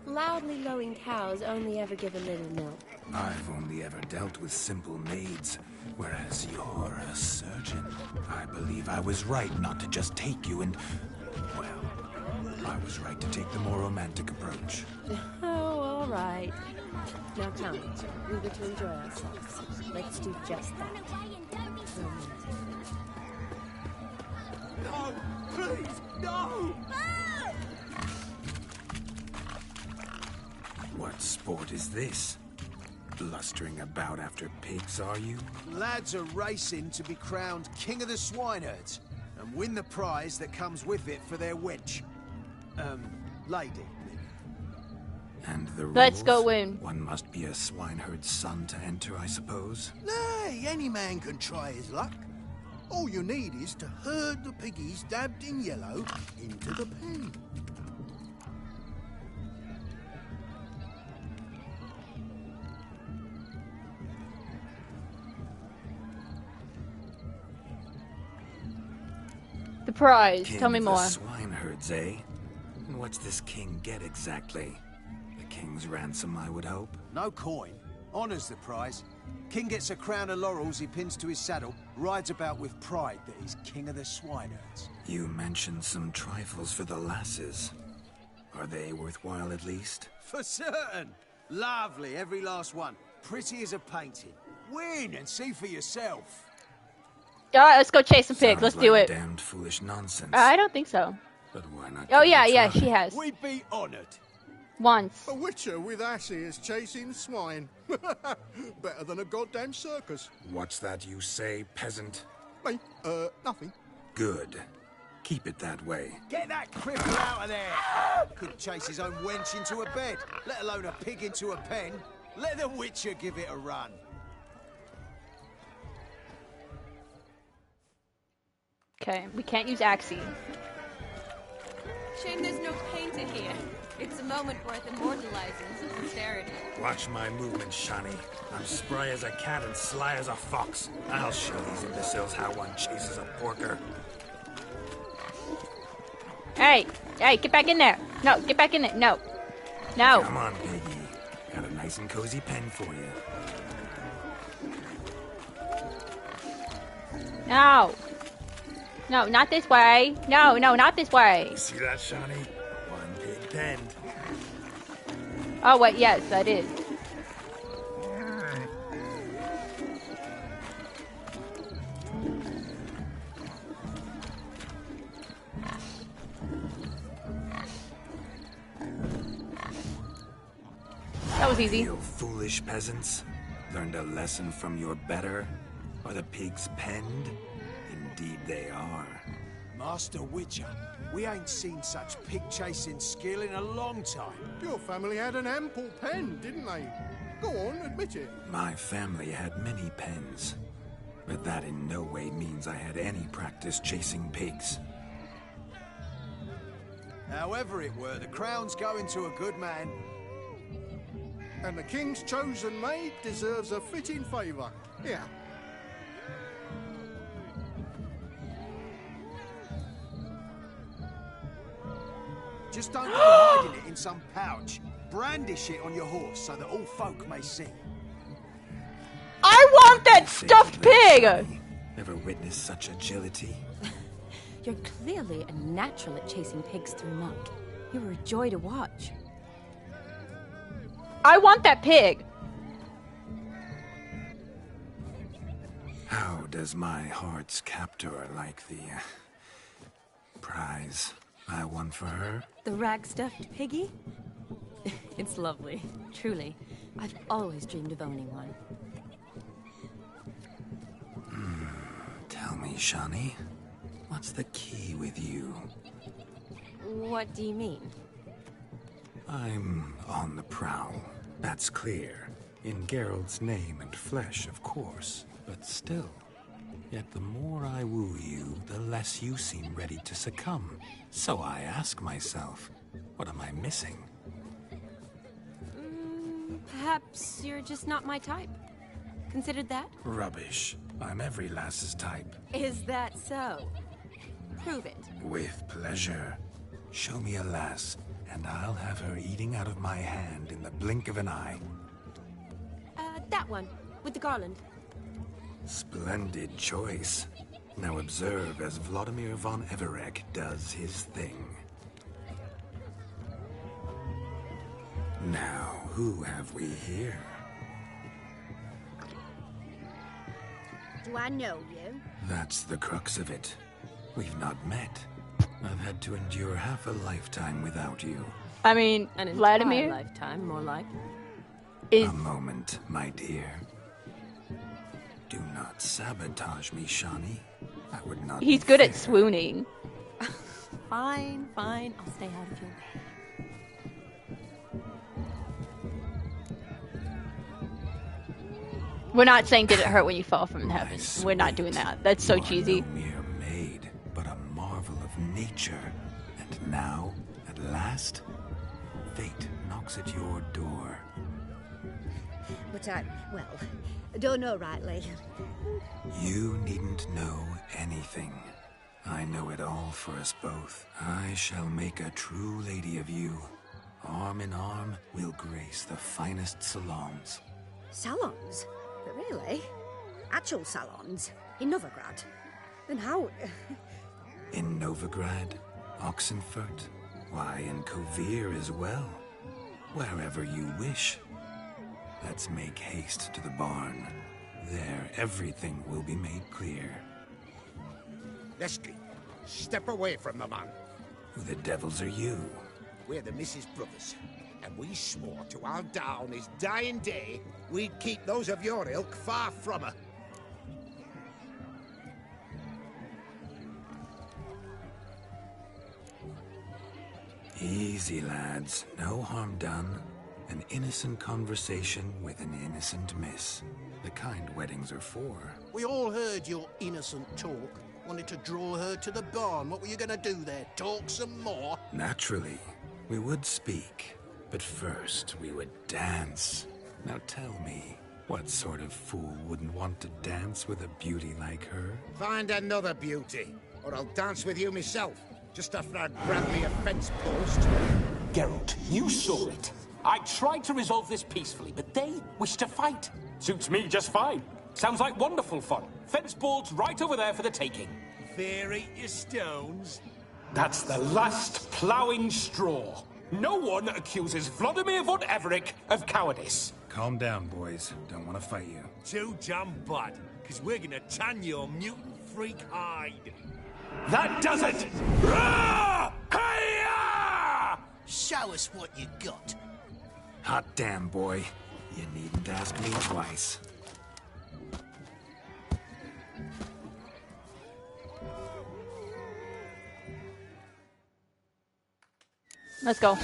Loudly lowing cows only ever give a little milk. I've only ever dealt with simple maids, whereas you're a surgeon. I believe I was right not to just take you and... Well, I was right to take the more romantic approach. Oh, all right. Now come, we were to enjoy ourselves. Let's do just that. No, please, no! What sport is this? Blustering about after pigs, are you? Lads are racing to be crowned king of the swineherds and win the prize that comes with it for their wench. Lady. And the rules? Let's go win. One must be a swineherd's son to enter, I suppose. Nay, any man can try his luck. All you need is to herd the piggies dabbed in yellow into the pen. The prize. King Tell me of more. The swineherds, eh? And what's this king get exactly? The king's ransom, I would hope. No coin. Honours the prize. King gets a crown of laurels he pins to his saddle, rides about with pride that he's king of the swineherds. You mentioned some trifles for the lasses. Are they worthwhile at least? For certain. Lovely, every last one. Pretty as a painting. Win and see for yourself. Alright, let's go chase some pigs. Sounds Let's do like it. Damned foolish nonsense. I don't think so. But why not? Oh, yeah, give it a yeah, try? she has. We'd be honoured. Once. A witcher with asses chasing swine. Better than a goddamn circus. What's that you say, peasant? Me? Nothing. Good. Keep it that way. Get that cripple out of there! Couldn't chase his own wench into a bed, let alone a pig into a pen. Let the witcher give it a run. Okay, we can't use Axie. Shame there's no painter here. It's a moment worth immortalizing for posterity. Watch my movements, Shani. I'm spry as a cat and sly as a fox. I'll show these imbeciles how one chases a porker. Hey, hey, get back in there. No, get back in there. No. No. Come on, piggy. Got a nice and cozy pen for you. No. No, not this way. No, no, not this way. See that, Shani? One pig penned. Oh, wait, yes, that is. That was easy. You foolish peasants. Learned a lesson from your better? Are the pigs penned? Indeed they are. Master Witcher, we ain't seen such pig-chasing skill in a long time. Your family had an ample pen, didn't they? Go on, admit it. My family had many pens. But that in no way means I had any practice chasing pigs. However it were, the crown's going to a good man. And the king's chosen maid deserves a fitting favour. Yeah. Just don't go hiding it in some pouch. Brandish it on your horse so that all folk may see. I want that stuffed pig! Never witnessed such agility. You're clearly a natural at chasing pigs through muck. You were a joy to watch. I want that pig. How does my heart's captor like the prize I won for her? The rag-stuffed piggy? It's lovely, truly. I've always dreamed of owning one. Tell me, Shani, what's the key with you? What do you mean? I'm on the prowl, that's clear. In Geralt's name and flesh, of course. But still, yet the more I woo you, the less you seem ready to succumb. So I ask myself, what am I missing? Perhaps you're just not my type. Considered that? Rubbish. I'm every lass's type. Is that so? Prove it. With pleasure. Show me a lass, and I'll have her eating out of my hand in the blink of an eye. That one, with the garland. Splendid choice. Now observe as Vladimir von Everek does his thing. Now, who have we here? Do I know you? That's the crux of it. We've not met. I've had to endure half a lifetime without you. I mean, An Vladimir entire lifetime, more like. A moment, my dear. Do not sabotage me, Shani. I would not. He's good at swooning. Fine, fine. I'll stay out of your way. We're not saying did it hurt when you fell from heaven. We're not doing that. That's so cheesy. No mere maid, but a marvel of nature. And now, at last, fate knocks at your door. But I don't know rightly. You needn't know anything. I know it all for us both. I shall make a true lady of you. Arm in arm, we'll grace the finest salons. Salons? But really? Actual salons? In Novigrad? Then how... In Novigrad, Oxenfurt, why, in Kovir as well. Wherever you wish. Let's make haste to the barn. There, everything will be made clear. Lesky, step away from the man. Who the devils are you? We're the Mrs. Brothers, and we swore to our down his dying day we'd keep those of your ilk far from her. Easy, lads. No harm done. An innocent conversation with an innocent miss. The kind weddings are for. We all heard your innocent talk. Wanted to draw her to the barn. What were you gonna do there? Talk some more? Naturally. We would speak. But first, we would dance. Now tell me, what sort of fool wouldn't want to dance with a beauty like her? Find another beauty, or I'll dance with you myself. Just after I grab me a fence post. Geralt, you saw it. I tried to resolve this peacefully, but they wish to fight. Suits me just fine. Sounds like wonderful fun. Fence boards right over there for the taking. Fear eat your stones. That's the last ploughing straw. No one accuses Vladimir von Everek of cowardice. Calm down, boys. Don't want to fight you. Too damn bad, because we're gonna tan your mutant freak hide. That does it! Rah! Hi-ya! Show us what you got. Hot damn, boy. You needn't ask me twice. Let's go.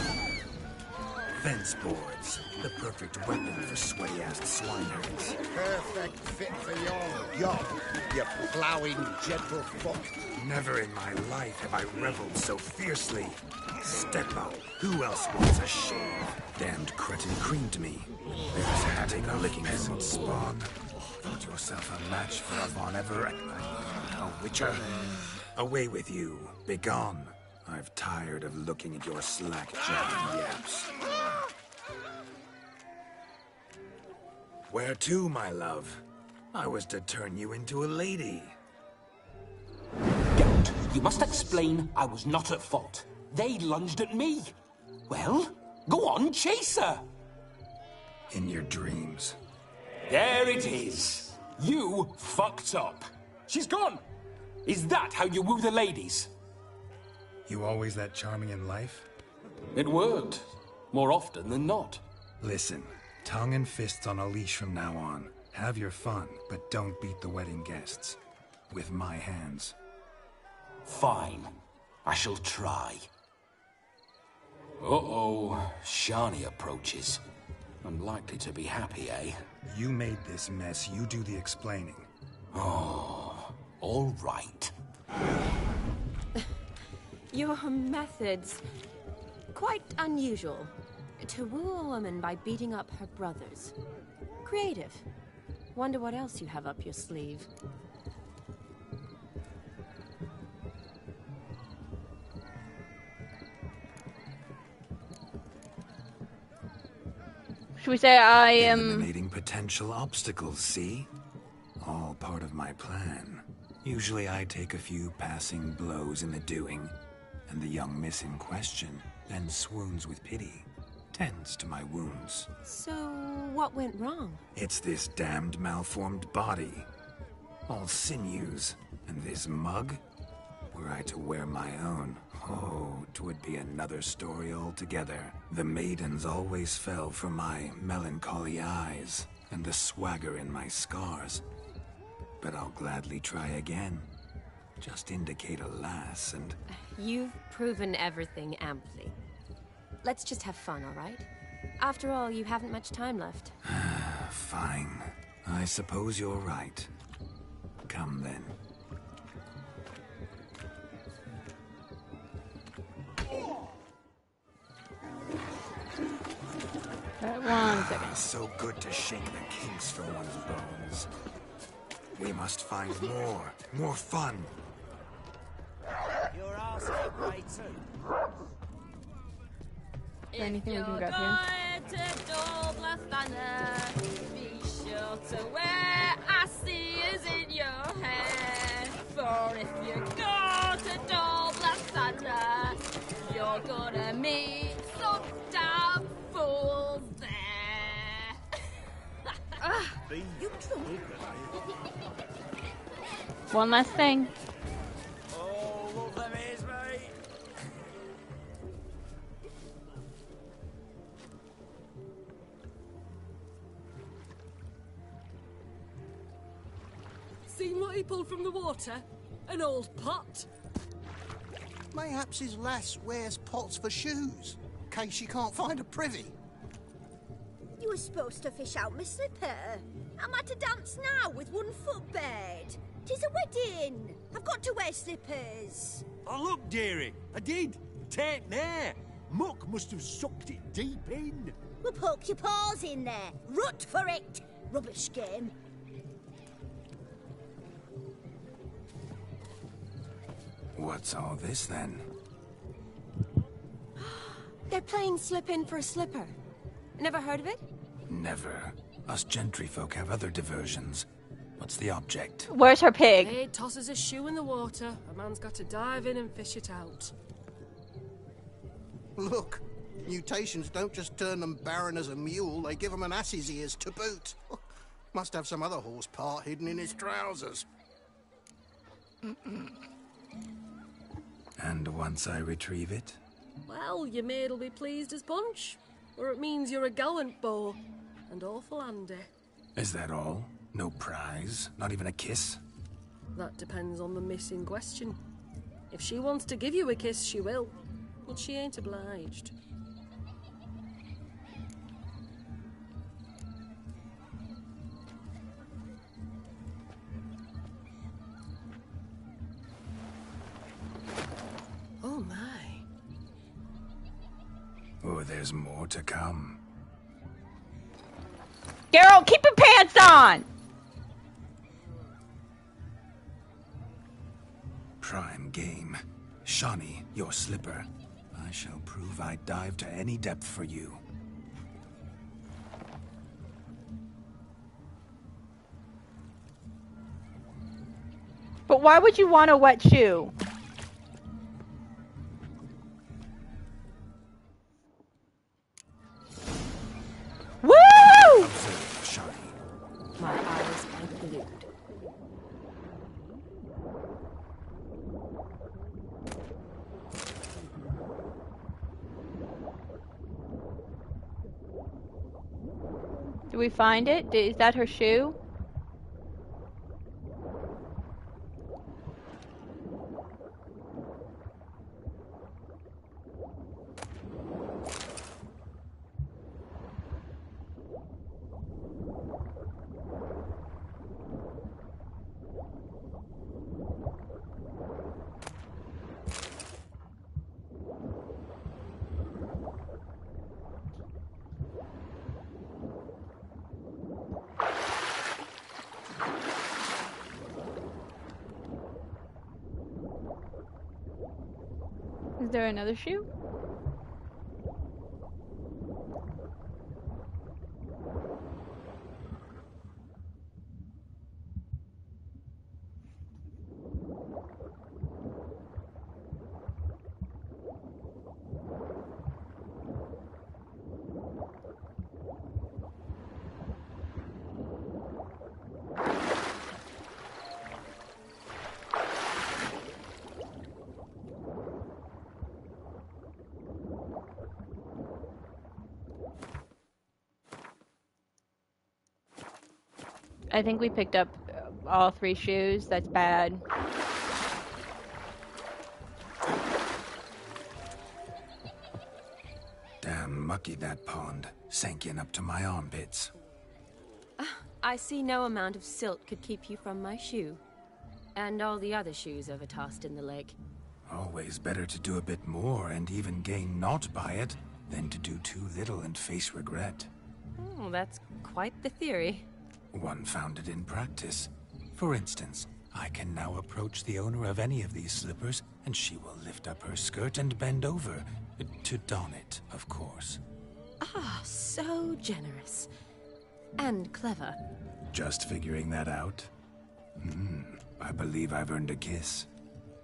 Fence boards. The perfect weapon for sweaty-assed swineherds. Perfect fit for your job, you ploughing gentle foot. Never in my life have I reveled so fiercely. Step up. Who else wants a shave? Damned cretin creamed me. There's hatting a licking peasant spawn. Thought yourself a match for a Von Everett. A witcher. Away with you. Begone. I've tired of looking at your slack-jawed yaps. Where to, my love? I was to turn you into a lady. Geralt, you must explain I was not at fault. They lunged at me. Well, go on, chase her. In your dreams. There it is. You fucked up. She's gone. Is that how you woo the ladies? You always that charming in life? It worked. More often than not. Listen, tongue and fists on a leash from now on. Have your fun, but don't beat the wedding guests. With my hands. Fine. I shall try. Uh-oh. Shani approaches. Unlikely to be happy, eh? You made this mess. You do the explaining. Oh, all right. Your methods... quite unusual. To woo a woman by beating up her brothers. Creative. Wonder what else you have up your sleeve. Should we say I am... Eliminating potential obstacles, see? All part of my plan. Usually I take a few passing blows in the doing, and the young miss in question then swoons with pity. Tends to my wounds. So, what went wrong? It's this damned malformed body. All sinews. And this mug? Were I to wear my own, oh, 'twould be another story altogether. The maidens always fell for my melancholy eyes, and the swagger in my scars. But I'll gladly try again. Just indicate a lass and... You've proven everything amply. Let's just have fun, all right? After all, you haven't much time left. Fine. I suppose you're right. Come then. One second. So good to shake the kinks from one's bones. We must find more fun. Your ass is great too. Anything we can grab here? Be sure to wear asses in your hair. For if you go to Dolblastana, you're gonna meet some damn fools there. You drunk? One last thing. Oh, love them ears, mate. Seen what he pulled from the water? An old pot? Mayhaps his lass wears pots for shoes, in case she can't find a privy. You were supposed to fish out my slipper. I'm at a dance now with one foot bed. 'Tis a wedding. I've got to wear slippers. Oh, look, dearie, I did. Take there. Muck must have sucked it deep in. Well, poke your paws in there. Rut for it. Rubbish game. What's all this then? They're playing slip in for a slipper. Never heard of it? Never. Us gentry folk have other diversions. What's the object? Where's her pig? Maid tosses a shoe in the water. A man's got to dive in and fish it out. Look, mutations don't just turn them barren as a mule, they give them an ass's ears to boot. Must have some other horse part hidden in his trousers. And once I retrieve it? Well, your maid'll be pleased as punch. Or it means you're a gallant beau. And awful handy. Is that all? No prize? Not even a kiss? That depends on the miss in question. If she wants to give you a kiss, she will. But she ain't obliged. Oh my. Oh, there's more to come. Geralt, keep your pants on! Prime game. Shani, your slipper. I shall prove I'd dive to any depth for you. But why would you want a wet shoe? Woo! my eyes are glued. Do we find it? Is that her shoe? Is there another shoe? I think we picked up all 3 shoes. That's bad. Damn mucky, that pond. Sank in up to my armpits. I see no amount of silt could keep you from my shoe. And all the other shoes overtossed in the lake. Always better to do a bit more and even gain naught by it than to do too little and face regret. Oh, that's quite the theory. One founded in practice. For instance, I can now approach the owner of any of these slippers, and she will lift up her skirt and bend over. To don it, of course. Ah, so generous. And clever. Just figuring that out? I believe I've earned a kiss.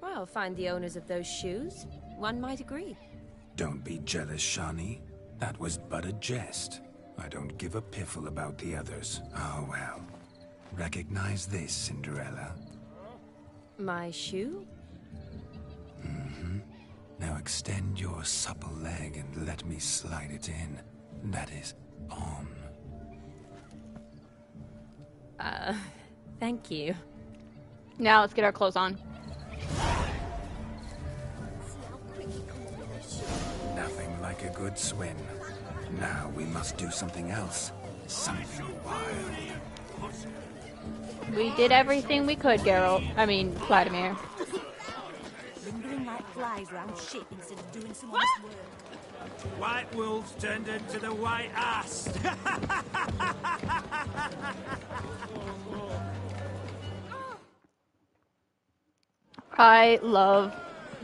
Well, find the owners of those shoes. One might agree. Don't be jealous, Shani. That was but a jest. I don't give a piffle about the others. Oh well. Recognize this, Cinderella. My shoe? Now extend your supple leg and let me slide it in. That is, on. Thank you. Now let's get our clothes on. Nothing like a good swim. Now we must do something else. Something wild. We did everything we could, Vladimir. Lingering like flies round shit instead of doing some honest work. White wolves turned into the white ass. I love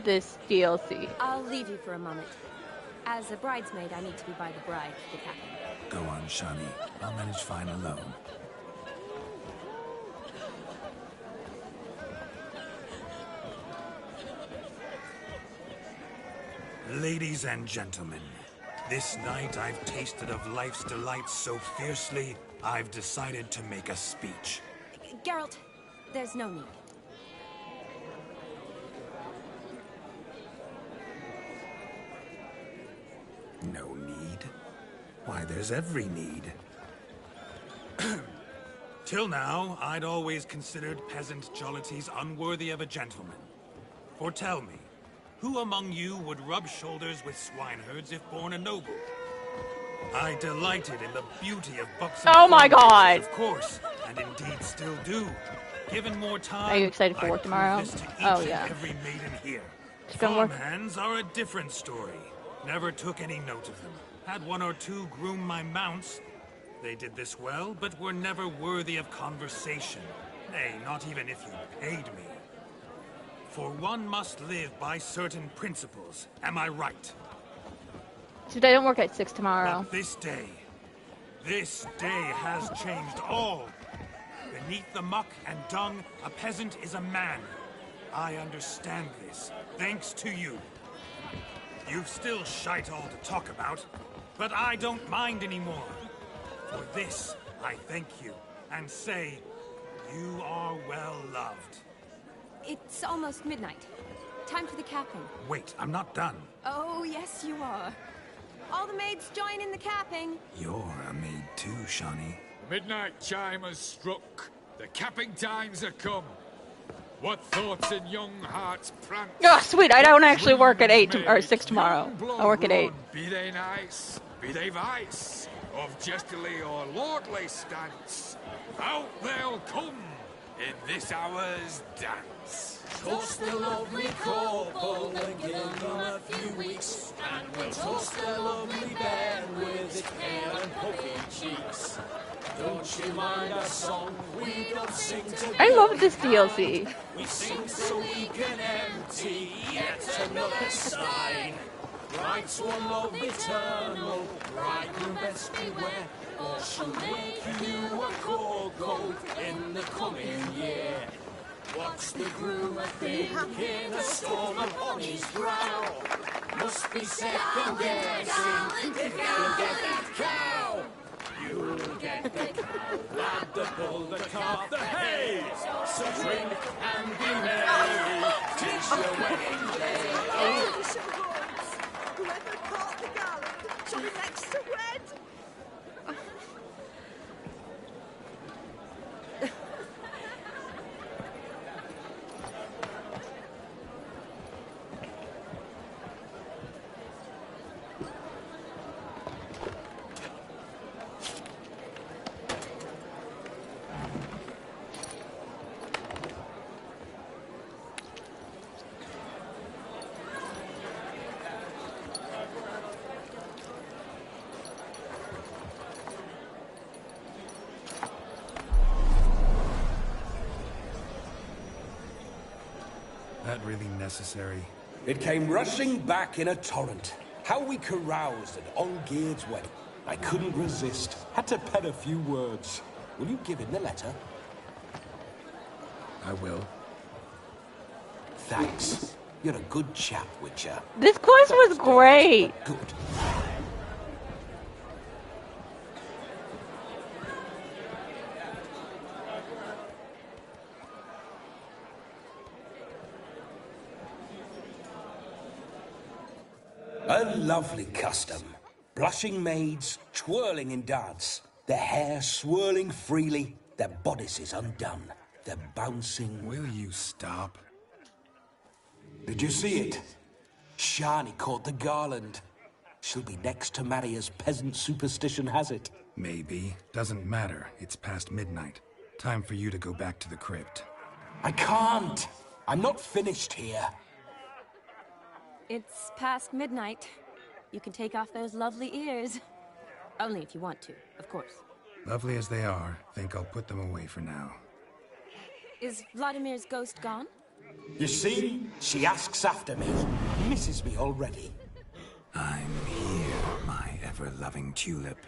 this DLC. I'll leave you for a moment. As a bridesmaid, I need to be by the bride, the captain. Go on, Shani. I'll manage fine alone. Ladies and gentlemen, this night I've tasted of life's delights so fiercely, I've decided to make a speech. Geralt, there's no need. No need? Why, there's every need. Till now, I'd always considered peasant jollities unworthy of a gentleman. For tell me, who among you would rub shoulders with swineherds if born a noble? I delighted in the beauty of buxom Oh my God! Of course, and indeed still do. Given more time, Are you excited for work tomorrow? Oh yeah. Every maiden here. It's gonna work. Farmhands are a different story. Never took any note of them. Had 1 or 2 groom my mounts. They did this well, but were never worthy of conversation. Nay, not even if you paid me. For one must live by certain principles. Am I right? So they don't work at 6 tomorrow. But this day has changed all. Beneath the muck and dung, a peasant is a man. I understand this, thanks to you. You've still shite all to talk about, but I don't mind anymore. For this, I thank you, and say, you are well loved. It's almost midnight. Time for the capping. Wait, I'm not done. Oh, yes, you are. All the maids join in the capping. You're a maid too, Shawnee. The midnight chime has struck. The capping times are come. What thoughts in young hearts prance? Oh, sweet. I don't actually work at 8 or 6 tomorrow. I work at 8. Be they nice, be they vice, of jestily or lordly stance, out they'll come in this hour's dance. Toast the lovely couple and give them a few weeks, and we'll toast the lovely bed with its pale and puffy cheeks. Don't you mind our song? We don't sing to I love this DLC. We sing so we can empty yet another sign. Writes one love eternal, bridegroom best beware, or she'll make you a cocoa in the coming year. What's the groom a thinking? A storm upon his brow. Must be second guessing if you'll get that cow. You'll get the cow, lad, the bull, the calf, the hay. So drink and be merry, 'tis your wedding day. Whoever caught the garland shall be next to wed. That really necessary? It came rushing back in a torrent. How we caroused at Ongeird's wedding. I couldn't resist. Had to pen a few words. Will you give him the letter? I will. Thanks. You're a good chap, Witcher. This quest was great. Good. A lovely custom. Blushing maids, twirling in dance. Their hair swirling freely, their bodices undone. They're bouncing... Will you stop? Did you see it? Shani caught the garland. She'll be next to marry as peasant superstition has it. Maybe. Doesn't matter. It's past midnight. Time for you to go back to the crypt. I can't. I'm not finished here. It's past midnight. You can take off those lovely ears. Only if you want to, of course. Lovely as they are, think I'll put them away for now. Is Vladimir's ghost gone? You see? She asks after me. Misses me already. I'm here, my ever-loving tulip.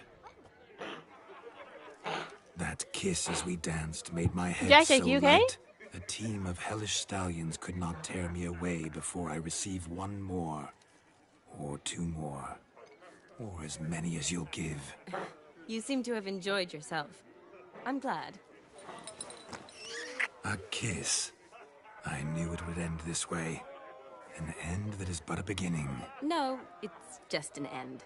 That kiss as we danced made my head so you okay? light. A team of hellish stallions could not tear me away before I receive one more. Or two more. Or as many as you'll give. You seem to have enjoyed yourself. I'm glad. A kiss. I knew it would end this way. An end that is but a beginning. No, it's just an end.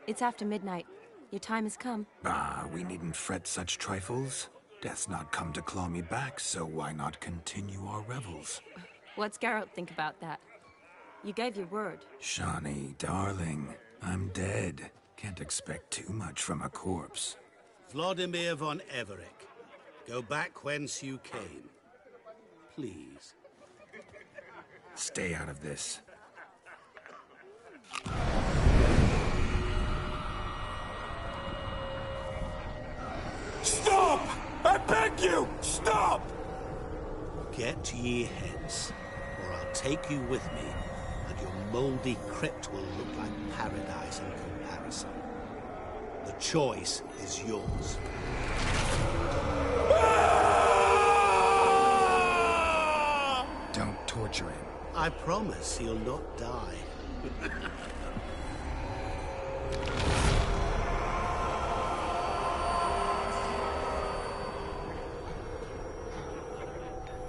It's after midnight. Your time has come. Ah, we needn't fret such trifles. Death's not come to claw me back, so why not continue our revels? What's Geralt think about that? You gave your word. Shawnee, darling, I'm dead. Can't expect too much from a corpse. Vladimir von Everick, go back whence you came. Please. Stay out of this. Stop! I beg you! Stop! Get ye hence, or I'll take you with me, and your mouldy crypt will look like paradise in comparison. The choice is yours. Don't torture him. I promise he'll not die.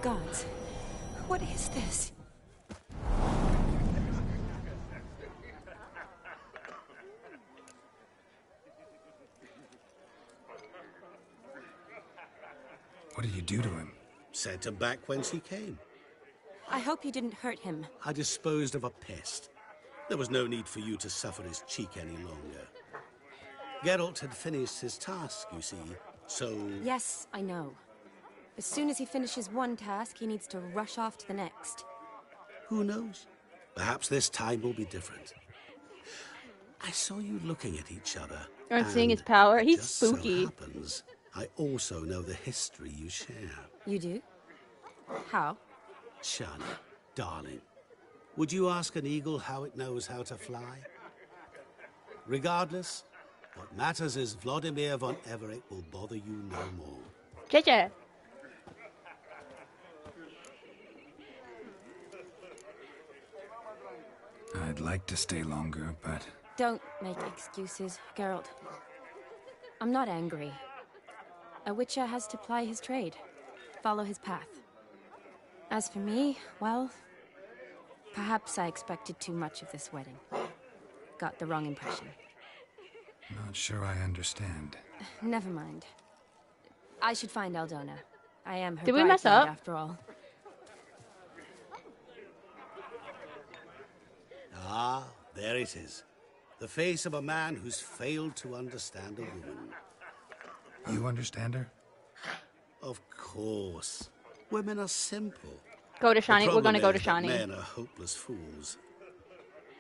gods. What is this? What did you do to him? Sent him back whence he came. I hope you didn't hurt him. I disposed of a pest. There was no need for you to suffer his cheek any longer. Geralt had finished his task, you see, so... Yes, I know. As soon as he finishes one task, he needs to rush off to the next. Who knows? Perhaps this time will be different. I saw you looking at each other. Aren't seeing his power? He's just spooky. So happens, I also know the history you share. You do? How? Shani, darling, would you ask an eagle how it knows how to fly? Regardless, what matters is Vladimir von Everett will bother you no more. JJ. I'd like to stay longer, but... Don't make excuses, Geralt. I'm not angry. A witcher has to ply his trade, follow his path. As for me, well, perhaps I expected too much of this wedding. Got the wrong impression. Not sure I understand. Never mind. I should find Aldona. I am her Did we mess bridesmaid up? after all. Ah, there it is. The face of a man who's failed to understand a woman. You understand her? Of course. Women are simple. Go to The Shani. We're problem gonna go to is that Shani. Men are hopeless fools.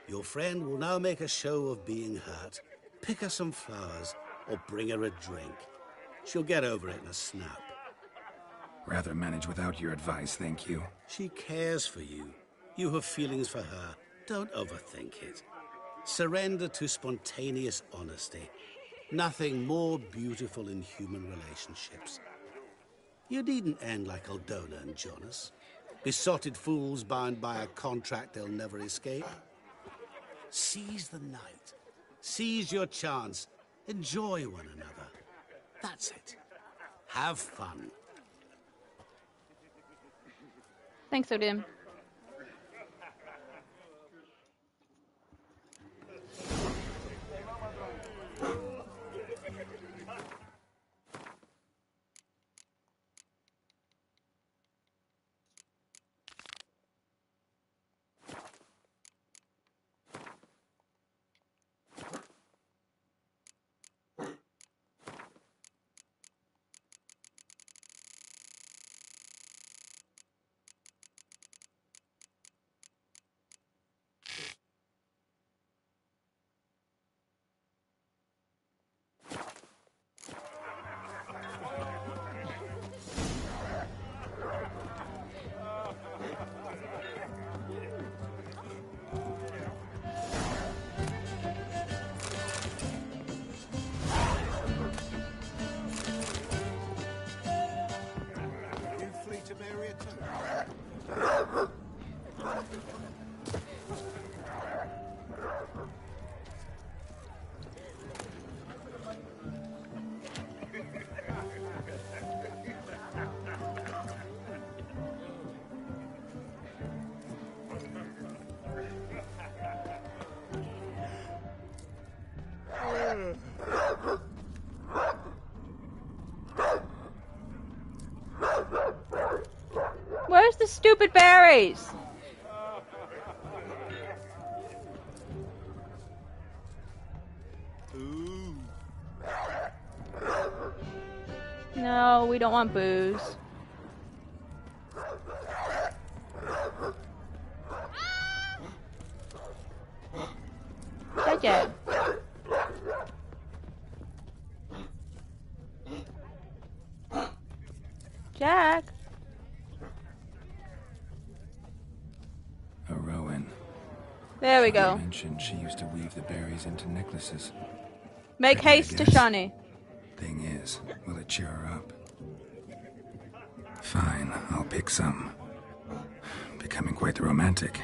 Your friend will now make a show of being hurt, pick her some flowers, or bring her a drink. She'll get over it in a snap. Rather manage without your advice, thank you. She cares for you. You have feelings for her. Don't overthink it. Surrender to spontaneous honesty. Nothing more beautiful in human relationships. You needn't end like Aldona and Jonas. Besotted fools bound by a contract they'll never escape. Seize the night. Seize your chance. Enjoy one another. That's it. Have fun. Thanks, Odin. Where's the stupid berries? No, we don't want booze. JJ. Jack. A Rowan. There we go. Mentioned she used to weave the berries into necklaces. Make Ready, I haste to guess? Shani. Thing is, will it cheer her up? Fine, I'll pick some. Becoming quite the romantic.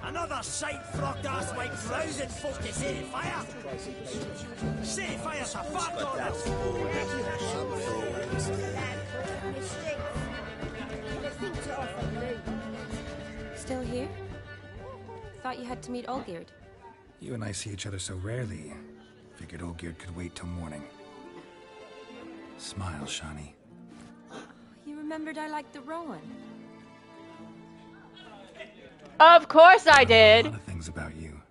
Another shite frocked ass like rousing folk to set fire. Set fire to fuck on us. Still here? Thought you had to meet Olgierd. You and I see each other so rarely. Figured Olgierd could wait till morning. Smile, Shani. You remembered I liked the Rowan. Of course I did. A lot of things about you.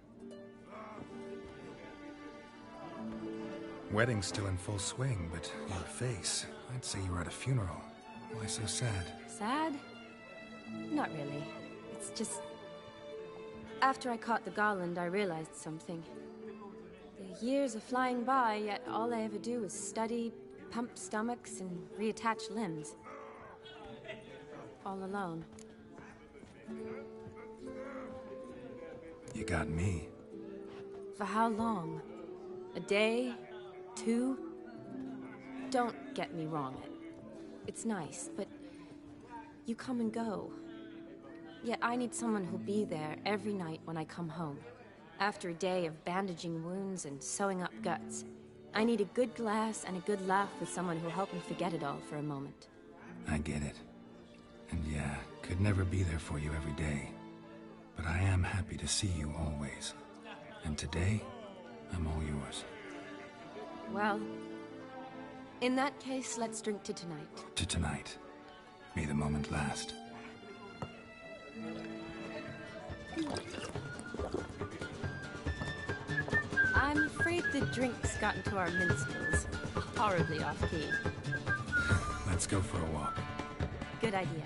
Wedding's still in full swing, but your face, I'd say you were at a funeral. Why so sad? Sad? Not really. It's just... After I caught the garland, I realized something. The years are flying by, yet all I ever do is study, pump stomachs, and reattach limbs. All alone. You got me. For how long? A day? 2? Don't get me wrong. It's nice, but you come and go. Yet I need someone who'll be there every night when I come home. After a day of bandaging wounds and sewing up guts, I need a good glass and a good laugh with someone who'll help me forget it all for a moment. I get it. And yeah, could never be there for you every day. But I am happy to see you always. And today, I'm all yours. Well, in that case, let's drink to tonight. To tonight. May the moment last. I'm afraid the drinks got into our minstrels. Horribly off-key. Let's go for a walk. Good idea.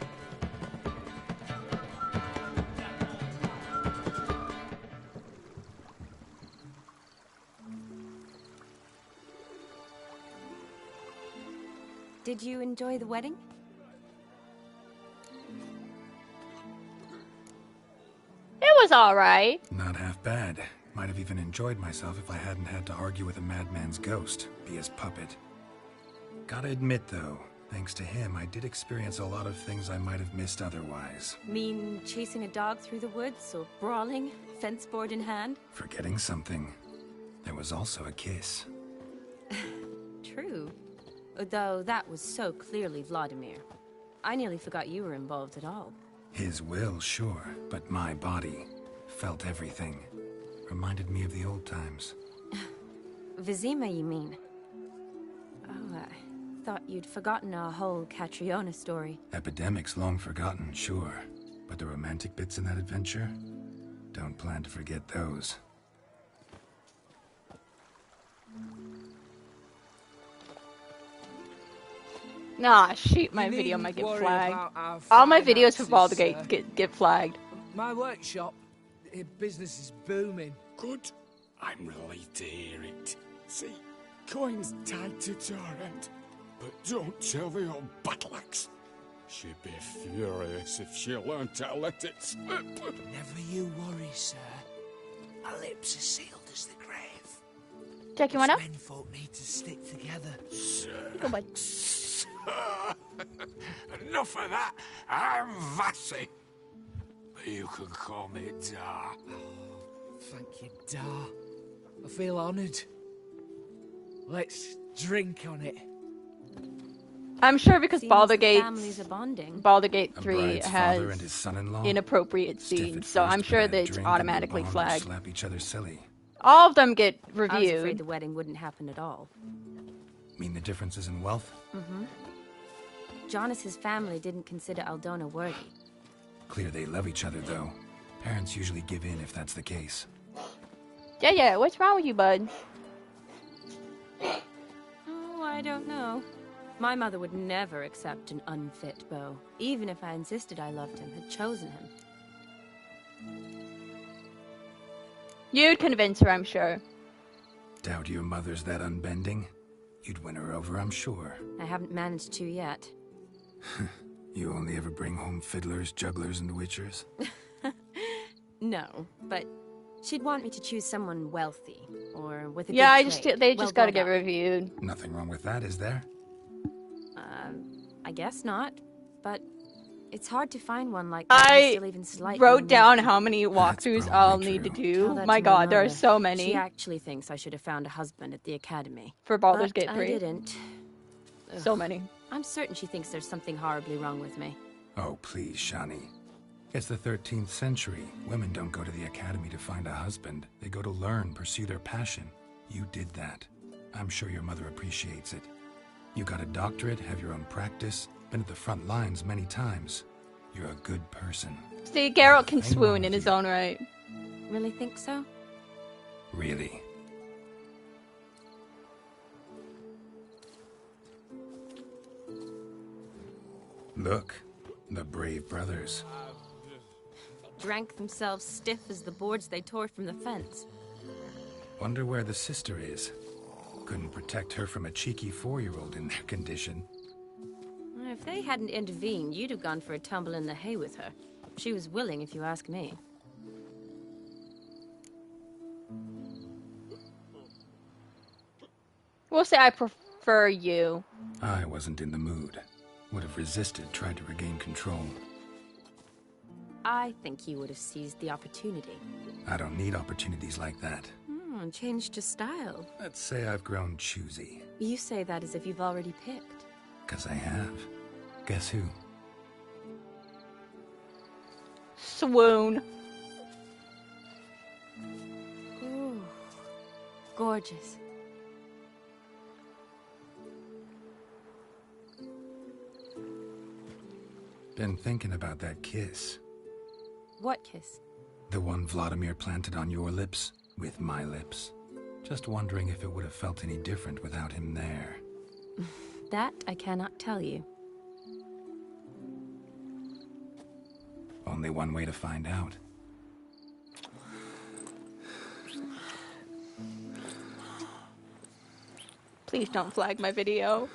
Did you enjoy the wedding? It was alright. Not half bad. Might have even enjoyed myself if I hadn't had to argue with a madman's ghost, be his puppet. Gotta admit, though, thanks to him, I did experience a lot of things I might have missed otherwise. Mean chasing a dog through the woods, or brawling, fence board in hand? Forgetting something. There was also a kiss. True. Though that was so clearly Vladimir. I nearly forgot you were involved at all. His will, sure, but my body felt everything. Reminded me of the old times. Vizima, you mean? Oh, I thought you'd forgotten our whole Catriona story. Epidemics long forgotten, sure. But the romantic bits in that adventure? Don't plan to forget those. Nah, shoot, my video might get flagged. All my videos for Baldur's Gate get flagged. My workshop, business is booming. Good. I'm relieved to hear it. See, coin's tied to Torrent. But don't tell the old battle axe. She'd be furious if she learned to let it slip. Never you worry, sir. My lips are sealed as the grave. Jack, you wanna? Men folk need to stick together. Go, bud. Enough of that. I'm Vassy. But you can call me Dar. Thank you, Dar. I feel honoured. Let's drink on it. I'm sure because Baldur's Gate families are bonding. 3 has inappropriate scenes, so I'm sure that it's automatically flagged. Slap each other silly. All of them get I was afraid reviewed. the wedding wouldn't happen at all. Mean the differences in wealth? Mm-hmm. Jonas's family didn't consider Aldona worthy. Clear they love each other, though. Parents usually give in if that's the case. Yeah, what's wrong with you, bud? Oh, I don't know. My mother would never accept an unfit beau, even if I insisted I loved him, had chosen him. You'd convince her, I'm sure. Doubt your mother's that unbending? You'd win her over, I'm sure. I haven't managed to yet. You only ever bring home fiddlers, jugglers, and witchers? No, but she'd want me to choose someone wealthy, or with a Yeah, good trade, they just gotta get well reviewed. Nothing wrong with that, is there? I guess not, but It's hard to find one like that who's still even slightly wrote down moving. how many walkthroughs I'll need to Tell do. that My to god, there are mother. so many. She actually thinks I should have found a husband at the academy. For Baldur's But Gate 3. I didn't. So many. I'm certain she thinks there's something horribly wrong with me. Oh, please, Shani. It's the 13th century. Women don't go to the academy to find a husband. They go to learn, pursue their passion. You did that. I'm sure your mother appreciates it. You got a doctorate, have your own practice, been at the front lines many times. You're a good person. See, Geralt can swoon in his own right. Really think so? Really. Look, the brave brothers. Drank themselves stiff as the boards they tore from the fence. Wonder where the sister is. Couldn't protect her from a cheeky 4-year-old in their condition. If they hadn't intervened, you'd have gone for a tumble in the hay with her. She was willing, if you ask me. We'll say I prefer you. I wasn't in the mood. Would have resisted, tried to regain control. I think you would have seized the opportunity. I don't need opportunities like that. Changed your style. Let's say I've grown choosy. You say that as if you've already picked. 'Cause I have. Guess who? Swoon. Ooh, gorgeous. Been thinking about that kiss. What kiss? The one Vladimir planted on your lips, with my lips. Just wondering if it would have felt any different without him there. That I cannot tell you. Only one way to find out. Please don't flag my video.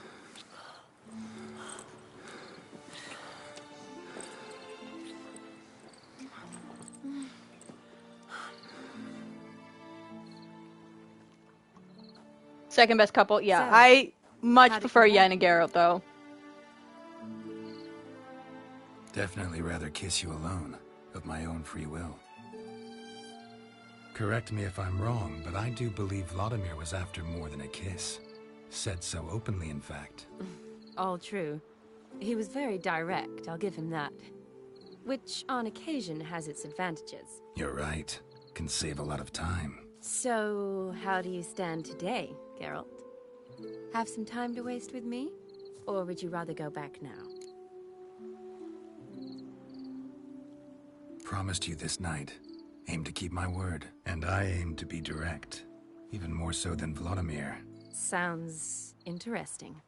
Second best couple, yeah. So, I much how did prefer you Yen and Geralt, though. Definitely rather kiss you alone, of my own free will. Correct me if I'm wrong, but I do believe Vladimir was after more than a kiss. Said so openly, in fact. All true. He was very direct, I'll give him that. Which, on occasion, has its advantages. You're right. Can save a lot of time. So, how do you stand today, Geralt? Have some time to waste with me? Or would you rather go back now? Promised you this night. Aim to keep my word. And I aim to be direct. Even more so than Vladimir. Sounds interesting.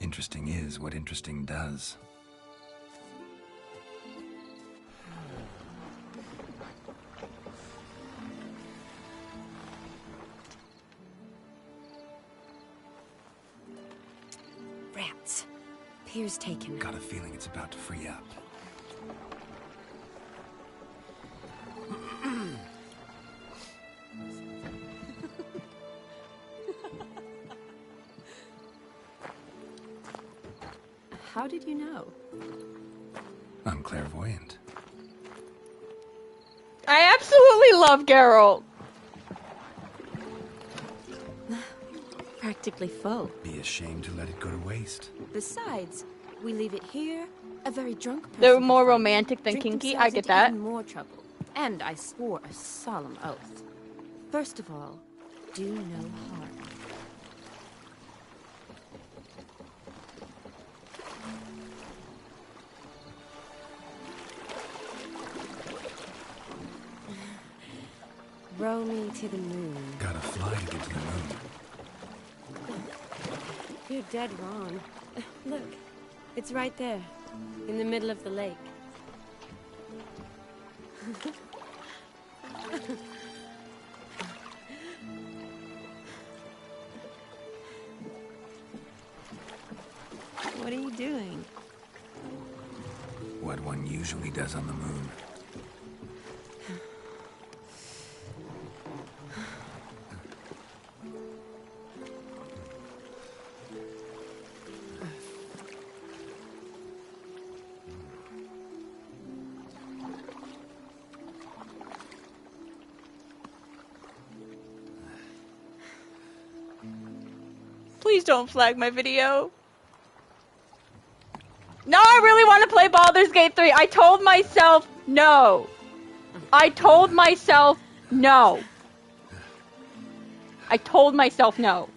Interesting is what interesting does. Rats. Pier's taken. Got a feeling it's about to free up. How did you know? I'm clairvoyant. I absolutely love Geralt. Practically full. Be ashamed to let it go to waste. Besides, we leave it here, a very drunk person. They're more romantic than drink kinky, themselves I get into that. even more trouble. And I swore a solemn oath. First of all, do no harm. Row me to the moon. Gotta fly to get to the moon. You're dead wrong. Look, it's right there, in the middle of the lake. What are you doing? What one usually does on the moon. Please don't flag my video. No, I really want to play Baldur's Gate 3. I told myself no. I told myself no. I told myself no.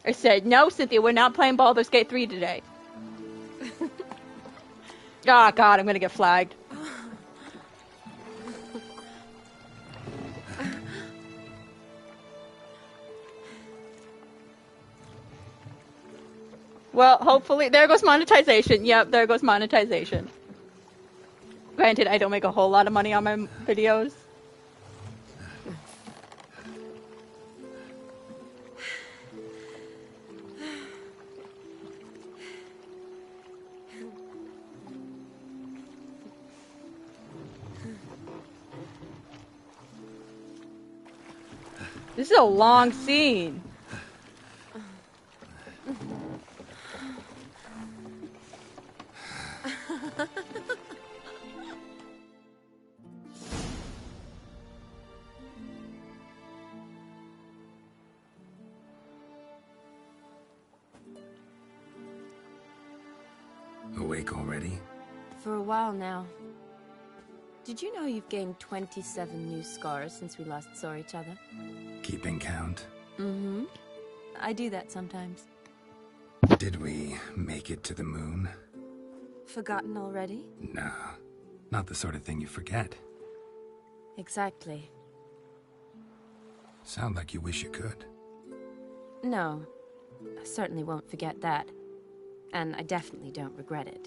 I said, no, Cynthia, we're not playing Baldur's Gate 3 today. Oh, God, I'm gonna get flagged. Well, hopefully, there goes monetization. Yep, there goes monetization. Granted, I don't make a whole lot of money on my videos. This is a long scene. Awake already? For a while now. Did you know you've gained 27 new scars since we last saw each other? Keeping count? Mm-hmm. I do that sometimes. Did we make it to the moon? Forgotten already? No, not the sort of thing you forget. Exactly. Sound like you wish you could. No, I certainly won't forget that. And I definitely don't regret it.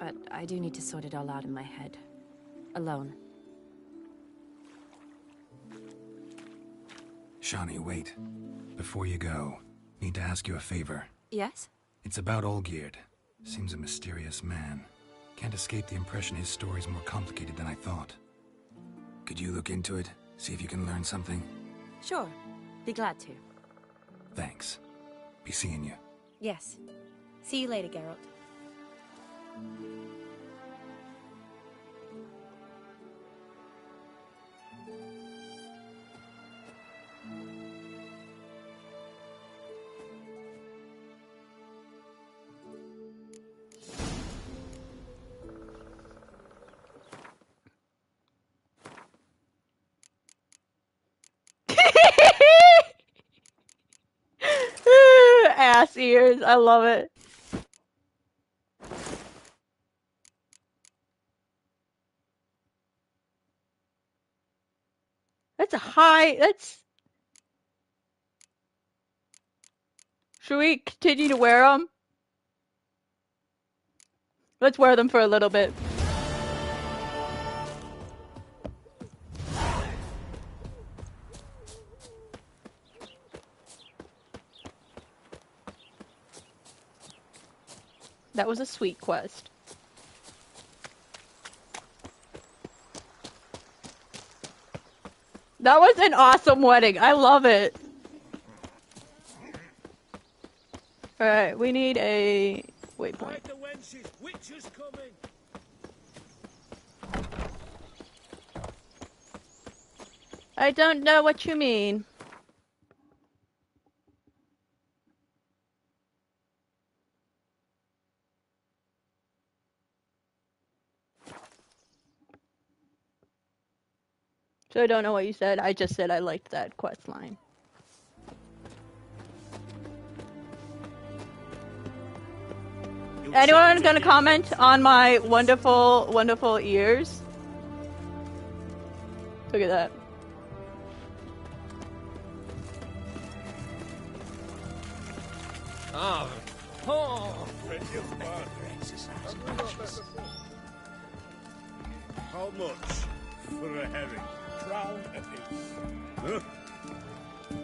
But I do need to sort it all out in my head. Alone. Shani, wait. Before you go, need to ask you a favor. Yes? It's about Olgierd. Seems a mysterious man. Can't escape the impression his story's more complicated than I thought. Could you look into it? See if you can learn something? Sure. Be glad to. Thanks. Be seeing you. Yes. See you later, Geralt. Ass ears, I love it. That's a high, that's... Should we continue to wear them? Let's wear them for a little bit. That was a sweet quest. That was an awesome wedding. I love it. Alright, we need a waypoint. I don't know what you mean. So I don't know what you said. I just said I liked that quest line. Anyone gonna comment on my wonderful, wonderful ears? Look at that. Oh. How much for a herring? Crown apiece. Huh?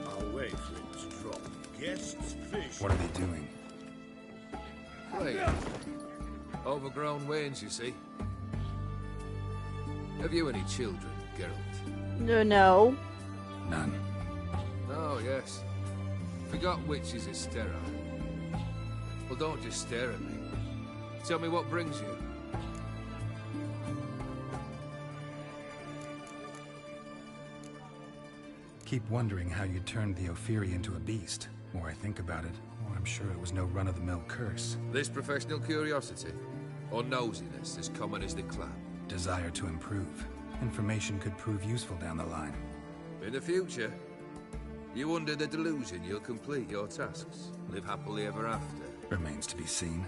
I'll wait for it to drop. Guests fish. What are they doing? Playing. Overgrown wains, you see. Have you any children, Geralt? No. None. Oh, yes. Forgot witches is sterile. Well, don't just stare at me. Tell me what brings you. keep wondering how you turned the Ophiri into a beast. The more I think about it, the more I'm sure it was no run-of-the-mill curse. This professional curiosity, or nosiness as common as the clan? Desire to improve. Information could prove useful down the line. In the future, you under the delusion you'll complete your tasks, live happily ever after. Remains to be seen.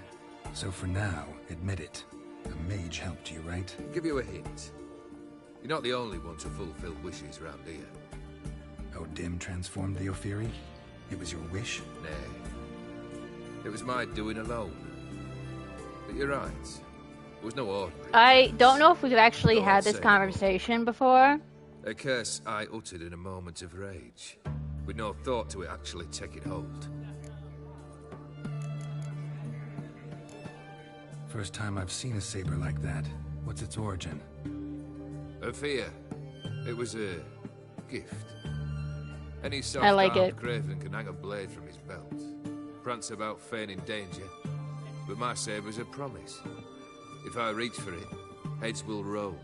So for now, admit it. A mage helped you, right? Give you a hint. You're not the only one to fulfill wishes round here. Dim transformed the Ophiri? It was your wish? Nay. It was my doing alone. But you're right. It was no ordinary. I don't know if we've actually had this conversation before. A curse I uttered in a moment of rage, with no thought to it actually taking hold. First time I've seen a saber like that. What's its origin? A fear. It was a gift. Any I like it. soft-armed craven can hang a blade from his belt, prance about feigning danger, but my saber's a promise. If I reach for it, heads will roll.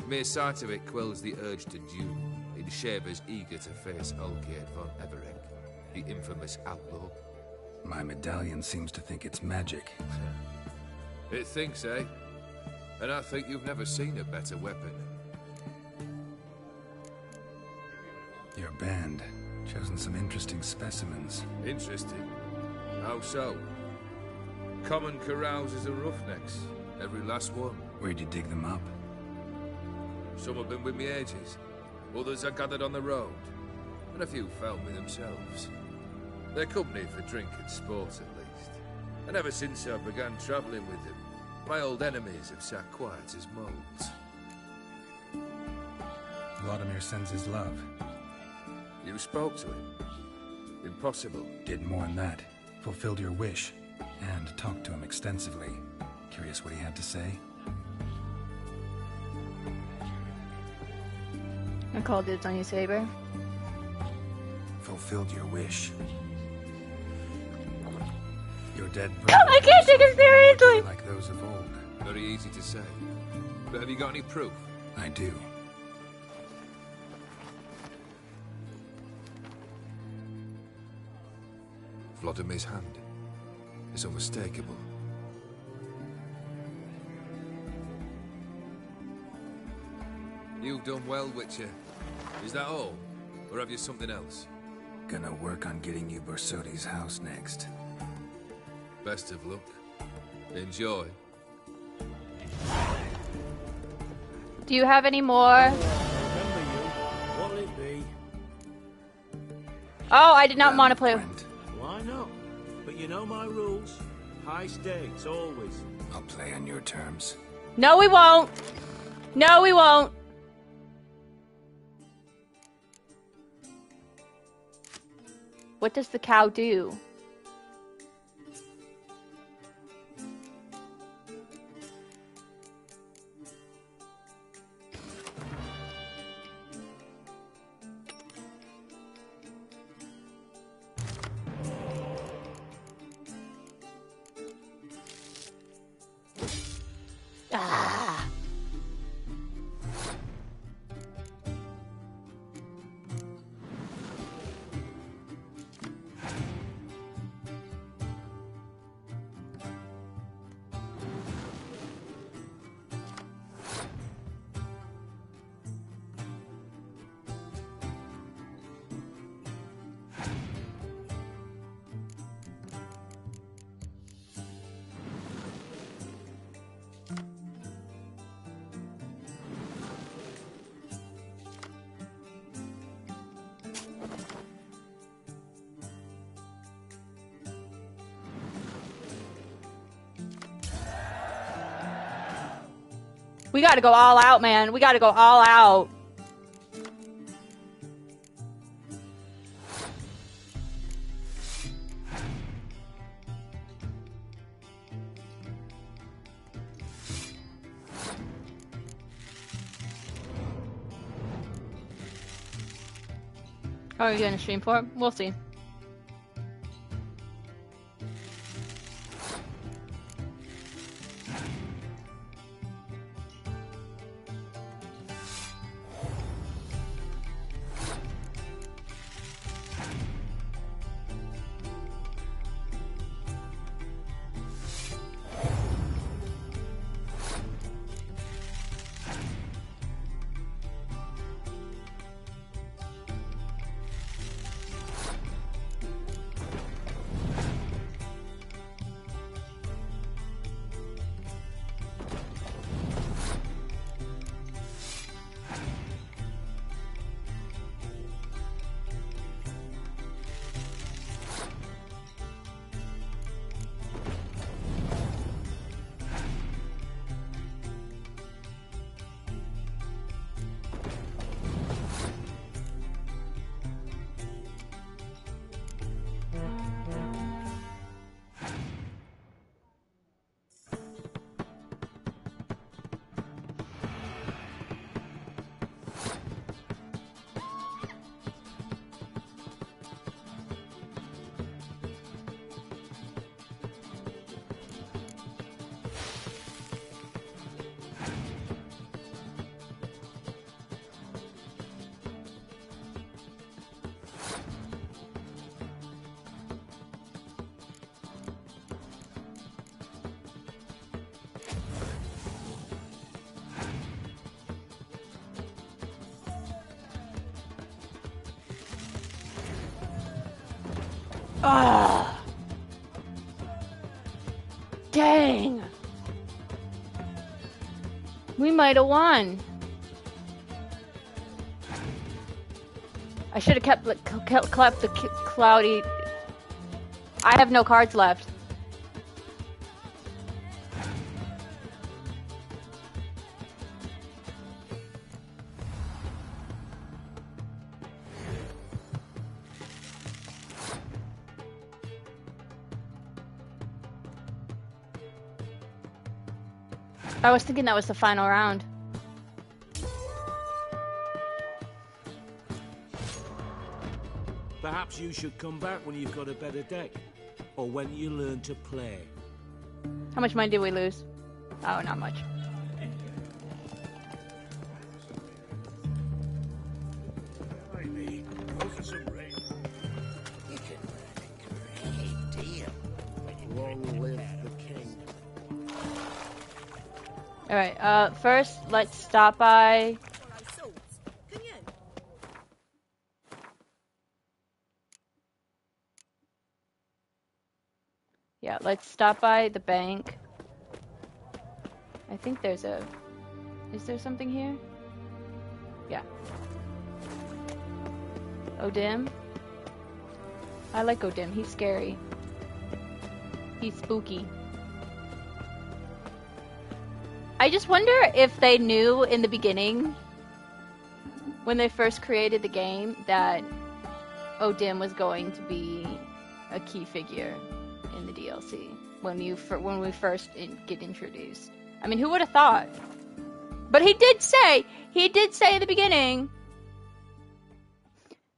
Mere sight of it quells the urge to duel in shavers eager to face Olgierd von Everett, the infamous outlaw. My medallion seems to think it's magic. It thinks, eh? And I think you've never seen a better weapon. Your band. Chosen some interesting specimens. Interesting? How so? Common carousers and roughnecks. Every last one. Where'd you dig them up? Some have been with me ages. Others are gathered on the road. And a few found me themselves. They're company for drink and sport at least. And ever since I began travelling with them, my old enemies have sat quiet as moles. Vladimir sends his love. You spoke to him? Impossible. Did more than that. Fulfilled your wish. And talked to him extensively. Curious what he had to say? I called dibs on you, Saber. Fulfilled your wish. Your dead I can't take it seriously! Like those of old. Very easy to say. But have you got any proof? I do. Vladimir's hand is unmistakable. You've done well, Witcher. Is that all? Or have you something else? Gonna work on getting you Borsodi's house next. Best of luck. Enjoy. Do you have any more? What'll it be? Oh, I did not want to play. Why not? But you know my rules. High stakes, always. I'll play on your terms. No, we won't. No, we won't. What does the cow do? Ah. We gotta go all out, man. We gotta go all out. How are you gonna stream for it? We'll see. Ah. Dang. We might have won. I should have kept the cloudy. I have no cards left. I was thinking that was the final round. Perhaps you should come back when you've got a better deck. Or when you learn to play. How much money did we lose? Oh, not much. Long live the king. Alright, first, let's stop by... Yeah, let's stop by the bank. I think there's a... Is there something here? Yeah. Odim? I like Odim, he's scary. He's spooky. I just wonder if they knew in the beginning, when they first created the game, that Odim was going to be a key figure in the DLC when we first get introduced. I mean, who would have thought? But he did say at the beginning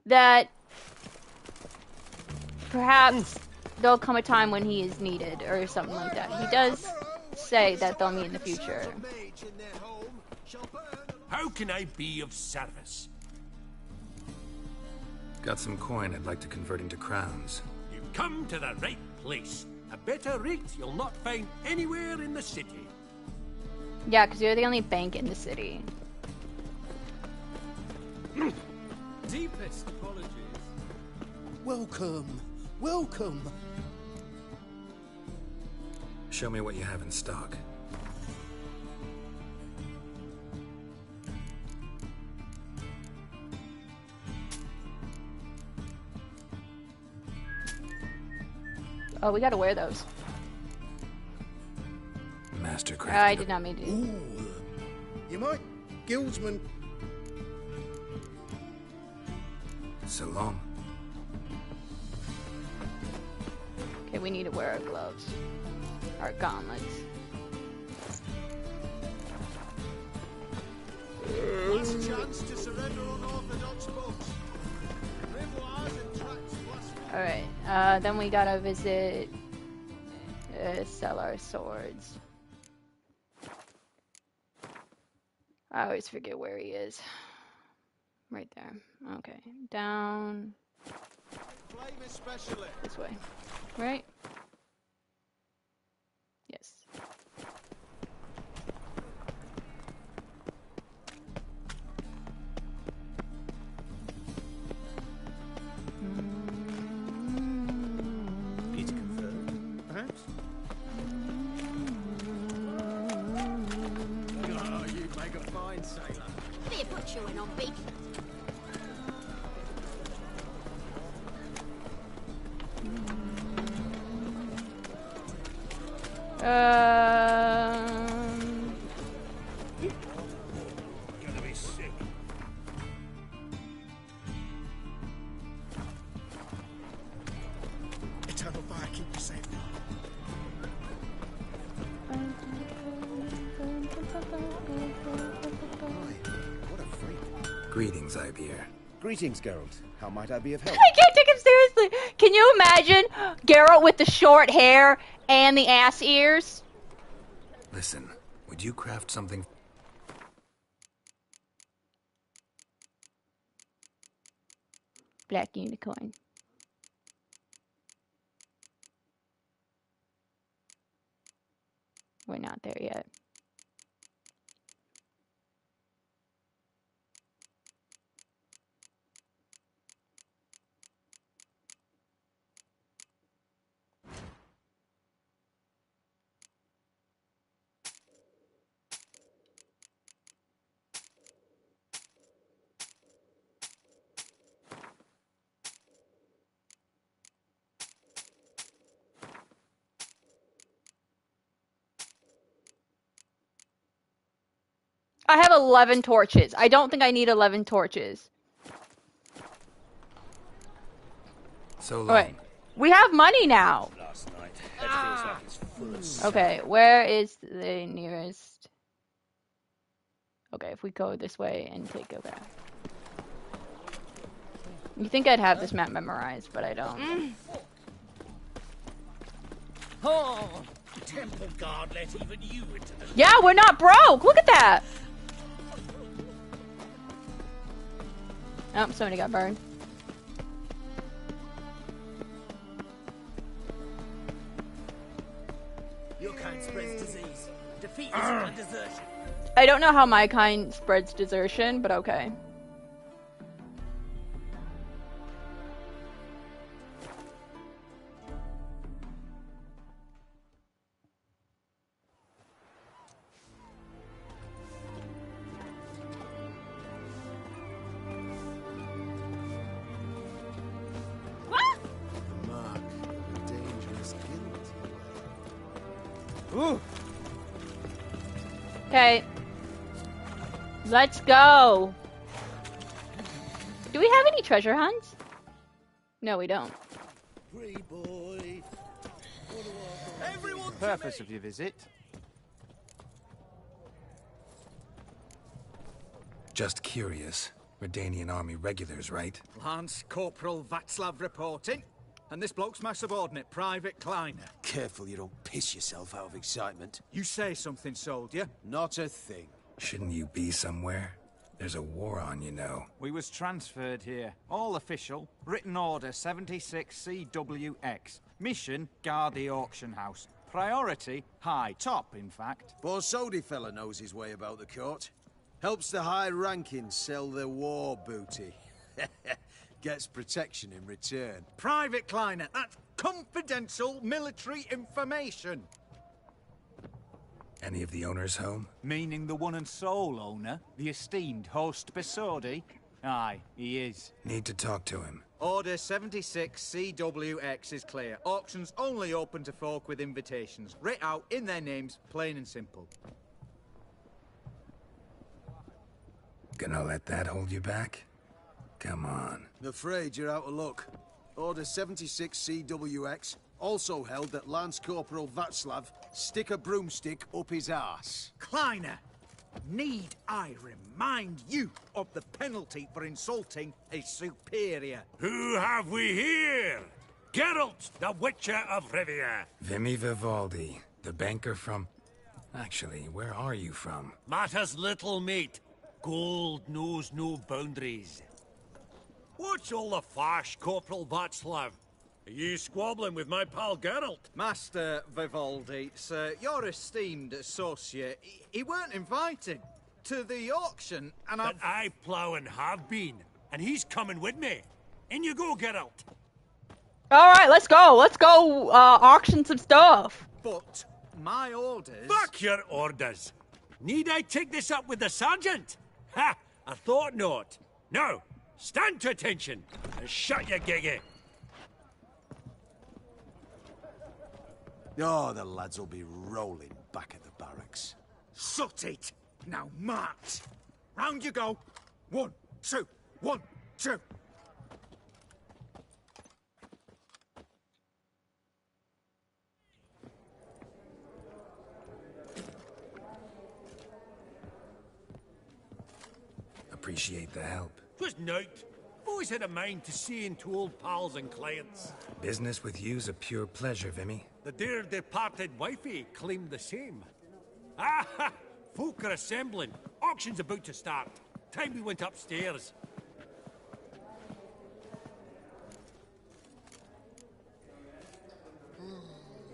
that perhaps there'll come a time when he is needed or something like that. He does say that they'll meet in the future. How can I be of service? Got some coin I'd like to convert into crowns. You've come to the right place. A better rate you'll not find anywhere in the city. Yeah, because you're the only bank in the city. Deepest apologies. Welcome. Welcome. Show me what you have in stock. Oh, we gotta wear those. Mastercraft. I did not mean to. Ooh. You might, Guildsman. So long. Okay, we need to wear our gloves. Our gauntlets. Last chance to surrender unorthodox books. Alright, then we gotta visit... sell our swords. I always forget where he is. Right there. Okay, down... This way. Right? Yes. Peter confirmed, perhaps? Oh, you'd make a fine sailor. They put you in on beak. Gonna be sick. Eternal fire, keep you safe. What a freak. Greetings, Ibier. Greetings, Geralt. How might I be of help? I can't take him seriously! Can you imagine Geralt with the short hair and the ass ears? Listen, would you craft something? Black unicorn. We're not there yet. I have 11 torches. I don't think I need 11 torches. So long. Alright. We have money now. Last night, head feels like it's full of sand. Okay, where is the nearest? Okay, if we go this way and take a back. You think I'd have this map memorized, but I don't. Oh, temple guard let even you into the... Yeah, we're not broke! Look at that! Oh, somebody got burned. Your kind spreads disease. Defeat is and desertion. I don't know how my kind spreads desertion, but okay. The mark of dangerous guilt. Ooh. Okay. Let's go. Do we have any treasure hunts? No, we don't. Free boy. Everyone Purpose of your visit? Just curious. Redanian army regulars, right? Lance Corporal Václav reporting. And this bloke's my subordinate, Private Kleiner. Careful you don't piss yourself out of excitement. You say something, soldier. Not a thing. Shouldn't you be somewhere? There's a war on, you know. We was transferred here. All official. Written order 76 CWX. Mission, guard the auction house. Priority, high. Top, in fact. Borsodi fella knows his way about the court. Helps the high-ranking sell their war booty. Gets protection in return. Private Kleiner, that's confidential military information. Any of the owners home? Meaning the one and sole owner, the esteemed host Borsodi? Aye, he is. Need to talk to him. Order 76 CWX is clear. Auctions only open to folk with invitations. Writ out in their names, plain and simple. Gonna let that hold you back? Come on. I'm afraid you're out of luck. Order 76 CWX also held that Lance Corporal Václav stick a broomstick up his arse. Kleiner, need I remind you of the penalty for insulting a superior? Who have we here? Geralt, the Witcher of Rivia. Vimy Vivaldi, the banker from... Actually, where are you from? Matters little, mate. Gold knows no boundaries. What's all the fash, Corporal Václav? Are you squabbling with my pal Geralt? Master Vivaldi, sir, your esteemed associate, he weren't invited to the auction, and But I plough and have been, and he's coming with me. In you go, Geralt. Alright, let's go. Let's go auction some stuff. But my orders... Fuck your orders. Need I take this up with the sergeant? Ha! I thought not. Now, stand to attention and shut your giggy. Oh, the lads will be rolling back at the barracks. Sut it! Now march! Round you go! 1, 2, 1, 2! Appreciate the help. 'Twas nowt. Always had a mind to see into old pals and clients. Business with you's a pure pleasure, Vimy. The dear departed wifey claimed the same. Ah ha! Folk are assembling. Auction's about to start. Time we went upstairs.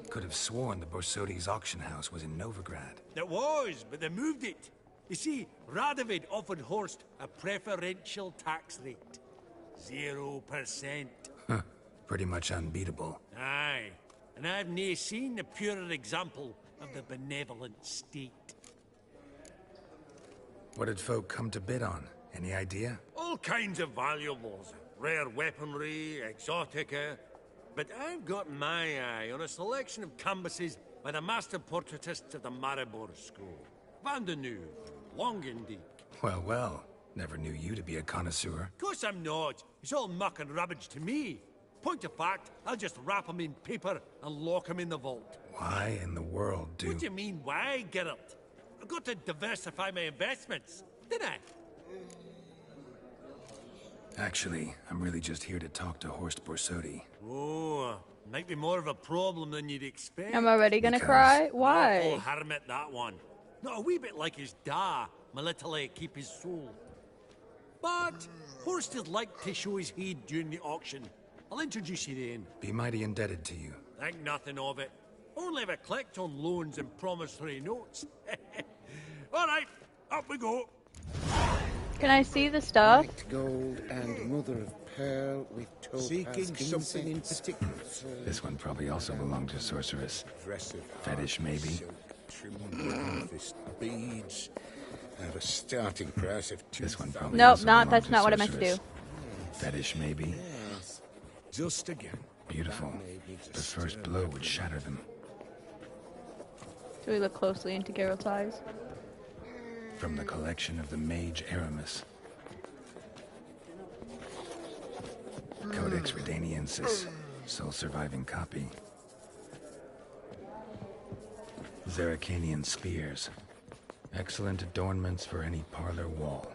Could have sworn the Borsodi's auction house was in Novigrad. It was, but they moved it. You see, Radovid offered Horst a preferential tax rate. 0%. Huh. Pretty much unbeatable. Aye. And I've nae seen a purer example of the benevolent state. What did folk come to bid on? Any idea? All kinds of valuables. Rare weaponry, exotica. But I've got my eye on a selection of canvases by the master portraitists of the Maribor School. Van de Neuve, long indeed. Well, well. Never knew you to be a connoisseur. Of course I'm not. It's all muck and rubbish to me. Point of fact, I'll just wrap them in paper and lock them in the vault. Why in the world do... What do you mean, why, Geralt? I've got to diversify my investments, didn't I? Actually, I'm really just here to talk to Horst Borsodi. Oh, might be more of a problem than you'd expect. I'm already gonna cry? Why? Oh, hermit, that one. Not a wee bit like his da, my little keep his soul. But Horst would like to show his head during the auction. I'll introduce you then. Be mighty indebted to you. Think nothing of it. Only if I collect on loans and promissory notes. All right, up we go. Can I see the stuff? White gold and mother of pearl with topaz. Seeking something in particular. This one probably also belonged to Sorceress. Fetish, maybe? Beads. At a starting price of this one probably. Nope, that's not what I meant to do. Fetish, maybe. Yes. Just again. Beautiful. The first blow would shatter them. Do we look closely into Geralt's eyes? From the collection of the mage Aramis. Codex Redaniensis, sole surviving copy. Zeracanian spears. Excellent adornments for any parlor wall.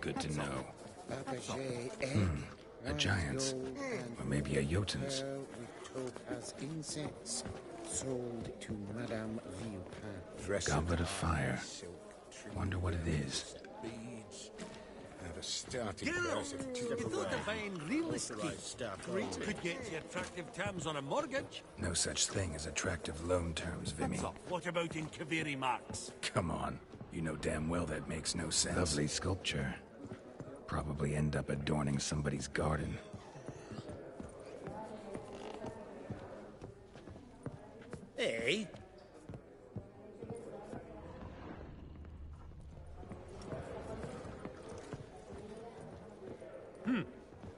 Good to know. A giant's. Or maybe a Jotun's. Sold to Madame Villepin. Goblet of fire. Wonder what it is. You thought the buying real estate could get you attractive terms on a mortgage? No such thing as attractive loan terms, Vimy. What about in Kaveri marks? Come on. You know damn well that makes no sense. Lovely sculpture. Probably end up adorning somebody's garden. Hey?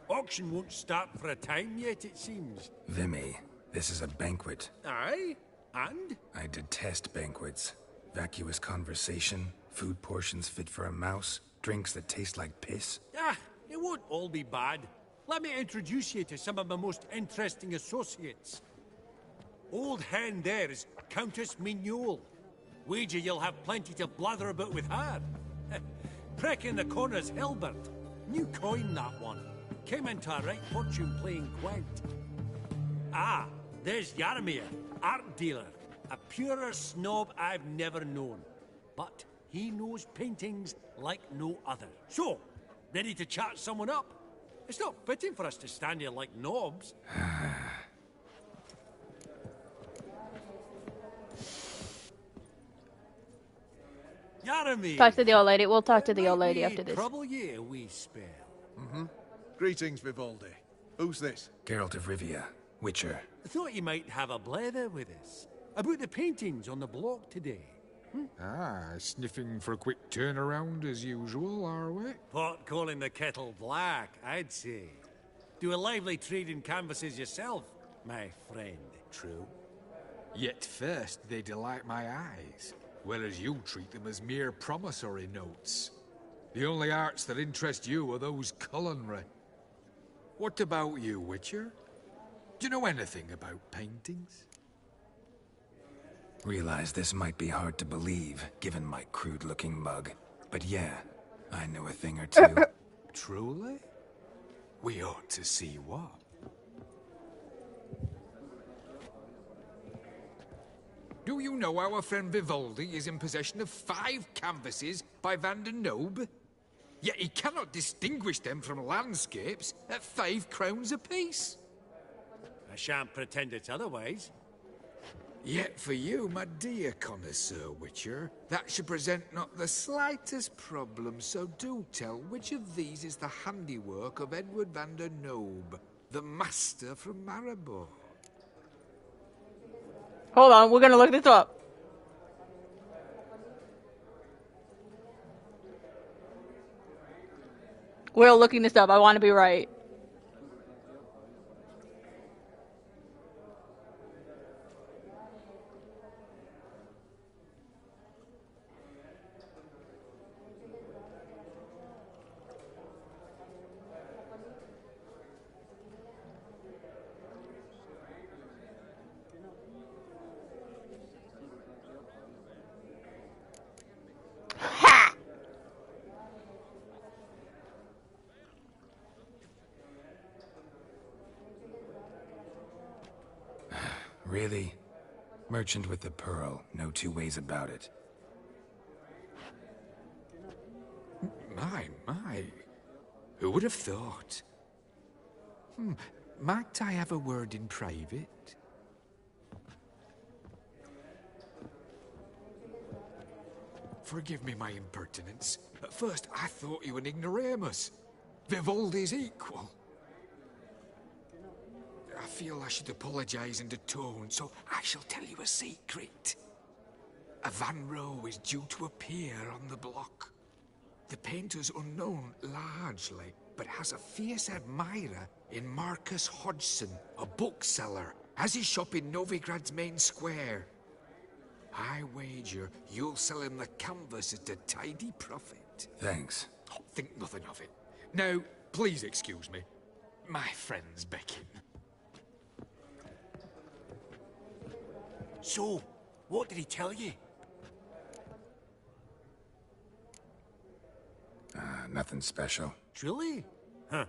Auction won't start for a time yet, it seems. Vimy, this is a banquet. Aye? And? I detest banquets. Vacuous conversation, food portions fit for a mouse, drinks that taste like piss. Ah, it won't all be bad. Let me introduce you to some of my most interesting associates. Old hen there is Countess Mignole. Wager you'll have plenty to blather about with her. Prick in the corner's Hilbert. New coin, that one. Came into a right fortune playing quaint. Ah, there's Yarmir, art dealer. A purer snob I've never known. But he knows paintings like no other. So, ready to chat someone up? It's not fitting for us to stand here like knobs. Yarmir! Talk to the old lady. We'll talk to the old lady after this. Trouble ye a wee spell. Greetings, Vivaldi. Who's this? Geralt of Rivia, Witcher. I thought you might have a blather with us. About the paintings on the block today. Sniffing for a quick turnaround as usual, are we? Pot calling the kettle black, I'd say. Do a lively trade in canvases yourself, my friend. True. Yet first they delight my eyes, whereas you treat them as mere promissory notes. The only arts that interest you are those culinary. What about you, Witcher? Do you know anything about paintings? Realize this might be hard to believe, given my crude-looking mug. But yeah, I know a thing or two. Truly? We ought to see what. Do you know our friend Vivaldi is in possession of 5 canvases by Van der Nobe? Yet he cannot distinguish them from landscapes at 5 crowns apiece. I shan't pretend it's otherwise. Yet for you, my dear connoisseur Witcher, that should present not the slightest problem, so do tell which of these is the handiwork of Edward van der Nobe, the master from Maribor. Hold on, we're gonna look this up. We're looking this up. I want to be right. Really? Merchant with the pearl, no two ways about it. My. Who would have thought? Might I have a word in private? Forgive me my impertinence. At first, I thought you an ignoramus. Vivaldi's equal. I feel I should apologize and atone, so I shall tell you a secret. A Van Row is due to appear on the block. The painter's unknown largely, but has a fierce admirer in Marcus Hodgson, a bookseller, has his shop in Novigrad's main square. I wager you'll sell him the canvas at a tidy profit. Thanks. Oh, think nothing of it. Now, please excuse me. My friend's beckon. So, what did he tell you? Nothing special. Truly? Huh.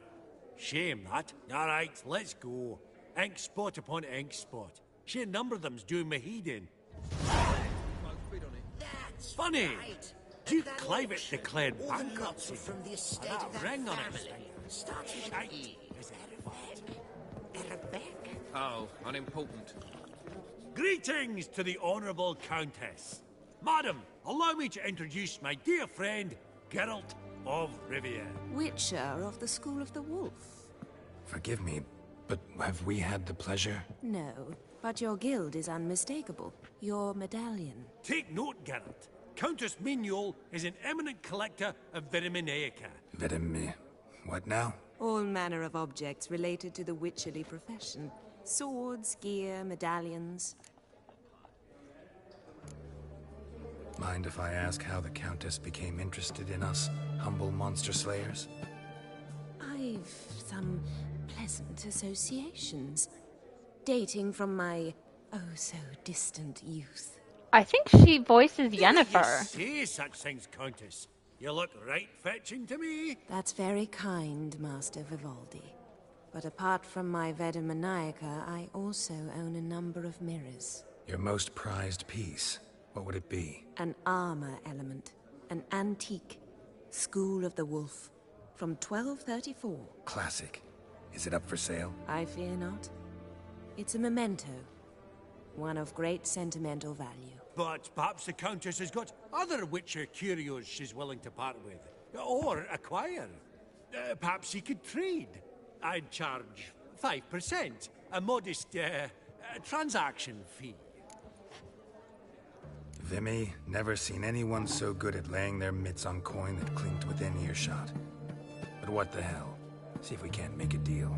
Shame that. Alright, let's go. Ink spot upon ink spot. Sheer number of them's doing me heed in. That's Funny! right. Duke That Clivet auction, declared all the lots bankruptcy. are from the estate And of that that ring on family. it. Starts with an E. Oh, unimportant. Greetings to the Honourable Countess. Madam, allow me to introduce my dear friend, Geralt of Rivia. Witcher of the School of the Wolf. Forgive me, but have we had the pleasure? No, but your guild is unmistakable. Your medallion. Take note, Geralt. Countess Mignoul is an eminent collector of Yunalescka. What now? All manner of objects related to the witcherly profession. Swords, gear, medallions. Mind if I ask how the Countess became interested in us, humble monster slayers? I've some pleasant associations. Dating from my oh-so-distant youth. I think she voices Yennefer. You say such things, Countess. You look right fetching to me. That's very kind, Master Vivaldi. But apart from my Vedemaniaca, I also own a number of mirrors. Your most prized piece, what would it be? An armor element. An antique. School of the Wolf. From 1234. Classic. Is it up for sale? I fear not. It's a memento. One of great sentimental value. But perhaps the Countess has got other Witcher curios she's willing to part with. Or acquire. Perhaps he could trade. I'd charge 5%. A modest, transaction fee. Vimy, never seen anyone so good at laying their mitts on coin that clinked within earshot. But what the hell? See if we can't make a deal.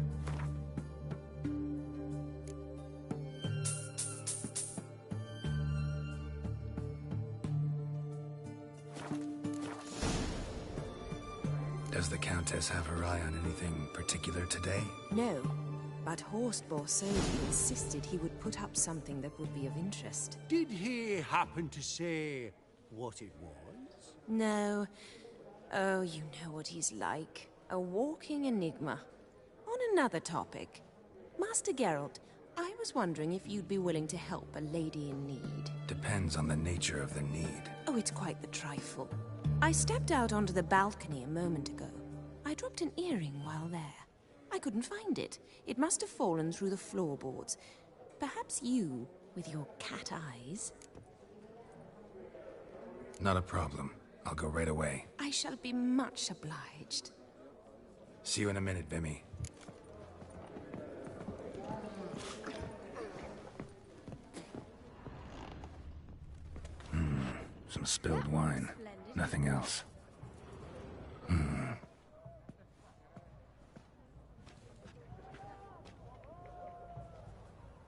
Does the Countess have her eye on anything particular today? No, but Horst Borsodi insisted he would put up something that would be of interest. Did he happen to say what it was? No. Oh, you know what he's like. A walking enigma. On another topic. Master Geralt, I was wondering if you'd be willing to help a lady in need. Depends on the nature of the need. Oh, it's quite the trifle. I stepped out onto the balcony a moment ago. I dropped an earring while there. I couldn't find it. It must have fallen through the floorboards. Perhaps you, with your cat eyes... Not a problem. I'll go right away. I shall be much obliged. See you in a minute, Vimy. Some spilled wine. Nothing else.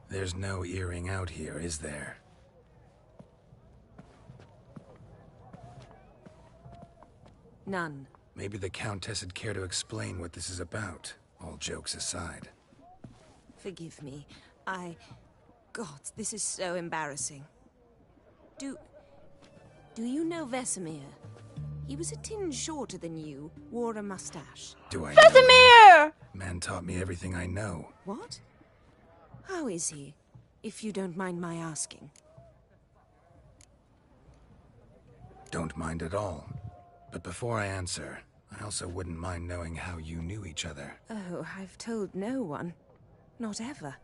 There's no earring out here, is there? None. Maybe the Countess would care to explain what this is about, all jokes aside. Forgive me. God, this is so embarrassing. Do you know Vesemir? He was a tinge shorter than you, wore a mustache. Do I Vesemir! Man taught me everything I know. What? How is he? if you don't mind my asking. Don't mind at all. But before I answer, I also wouldn't mind knowing how you knew each other. Oh, I've told no one. Not ever.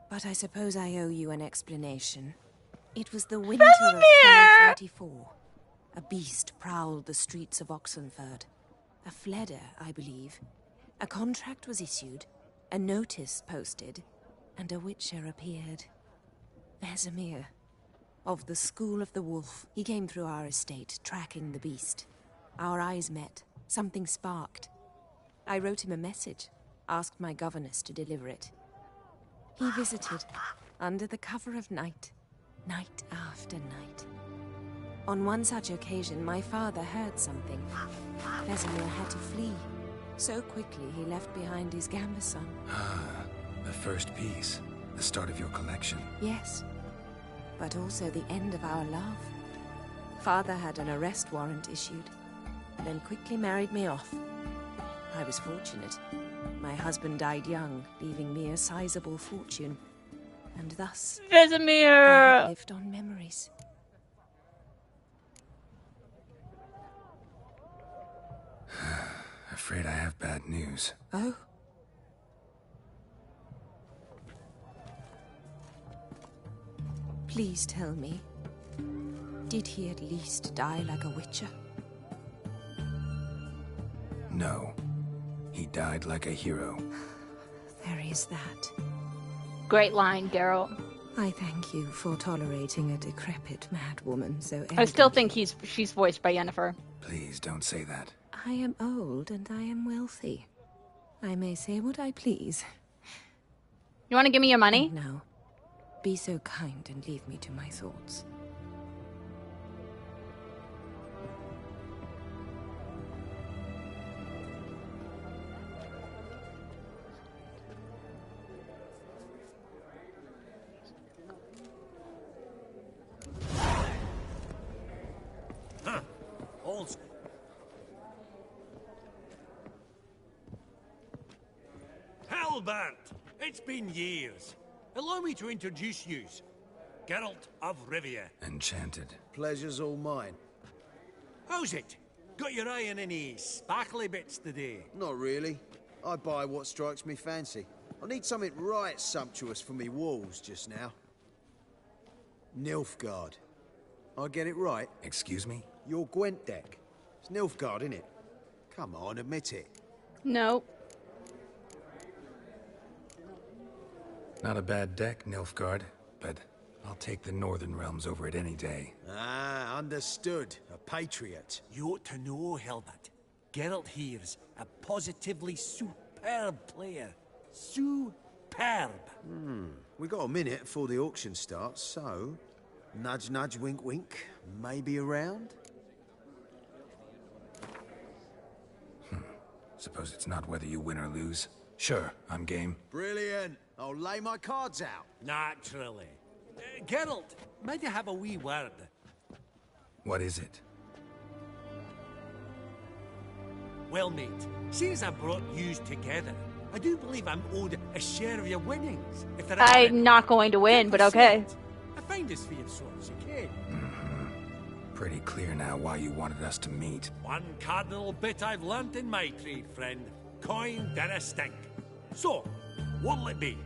But I suppose I owe you an explanation. It was the winter of 1034. A beast prowled the streets of Oxenford. A fledder, I believe. A contract was issued, a notice posted, and a witcher appeared. Vesemir, of the School of the Wolf. He came through our estate, tracking the beast. Our eyes met. Something sparked. I wrote him a message, asked my governess to deliver it. He visited, under the cover of night, night after night. On one such occasion, my father heard something. Vesemir had to flee. So quickly, he left behind his gambeson. Ah, the first piece. The start of your collection. Yes, but also the end of our love. Father had an arrest warrant issued, then quickly married me off. I was fortunate. My husband died young, leaving me a sizable fortune. And thus, Vesemir! I lived on memories. Afraid I have bad news. Oh? Please tell me, did he at least die like a witcher? No. He died like a hero. There is that. Great line, Geralt. I thank you for tolerating a decrepit madwoman so I still think she's voiced by Yennefer. Please don't say that. I am old and I am wealthy. I may say what I please. You want to give me your money? No. Be so kind and leave me to my thoughts. Huh. Old. Hellbent! It's been years. Allow me to introduce you. Geralt of Rivia. Enchanted. Pleasure's all mine. How's it? Got your eye on any sparkly bits today? Not really. I buy what strikes me fancy. I need something right sumptuous for me walls just now. Nilfgaard. I get it right? Excuse me? Your Gwent deck. It's Nilfgaard, innit? Come on, admit it. No. Not a bad deck, Nilfgaard, but I'll take the Northern Realms over it any day. Ah, understood. A patriot. You ought to know, Helbert. Geralt here's a positively superb player. Superb. We got a minute before the auction starts, so... Nudge, nudge, wink, wink. Maybe around? Suppose it's not whether you win or lose. Sure, I'm game. Brilliant. I'll lay my cards out. Naturally. Geralt, might I have a wee word? What is it? Well, mate, seeing as I brought yous together, I do believe I'm owed a share of your winnings. If there are I'm not going to win, but okay. I find this for your sorts of kid. Pretty clear now why you wanted us to meet. One cardinal bit I've learnt in my trade, friend. Coin dinna stink. So, what'll it be?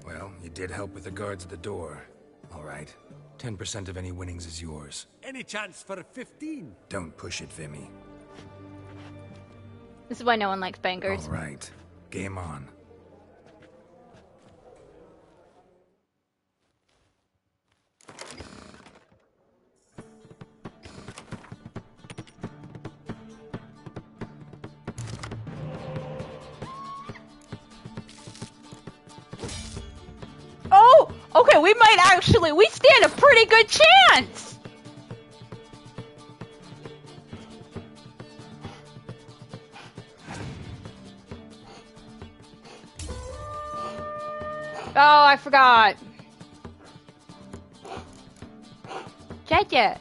Well, you did help with the guards at the door. All right. 10% of any winnings is yours. Any chance for a 15? Don't push it, Vimy. This is why no one likes bankers. All right. Game on. Oh! Okay, we stand a pretty good chance! Oh, I forgot. Jaja.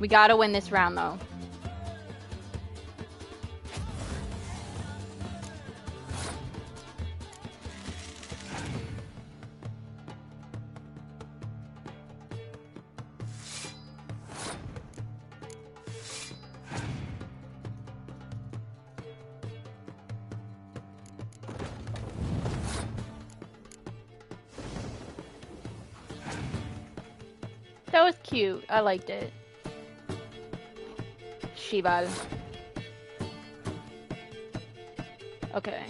We gotta win this round, though. That was cute. I liked it. Shival. Okay.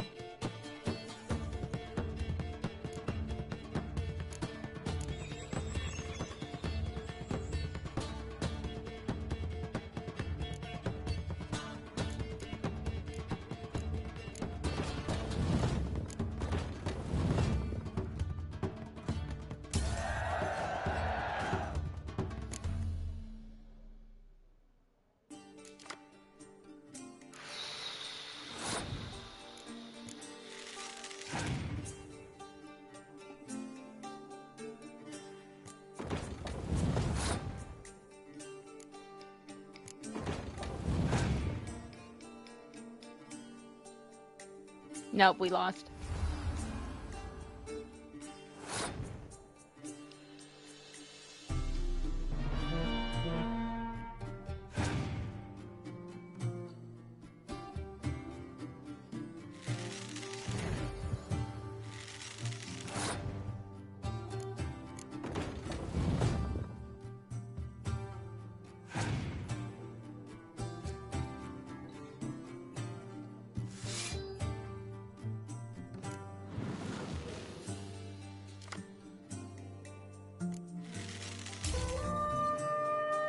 Nope, we lost.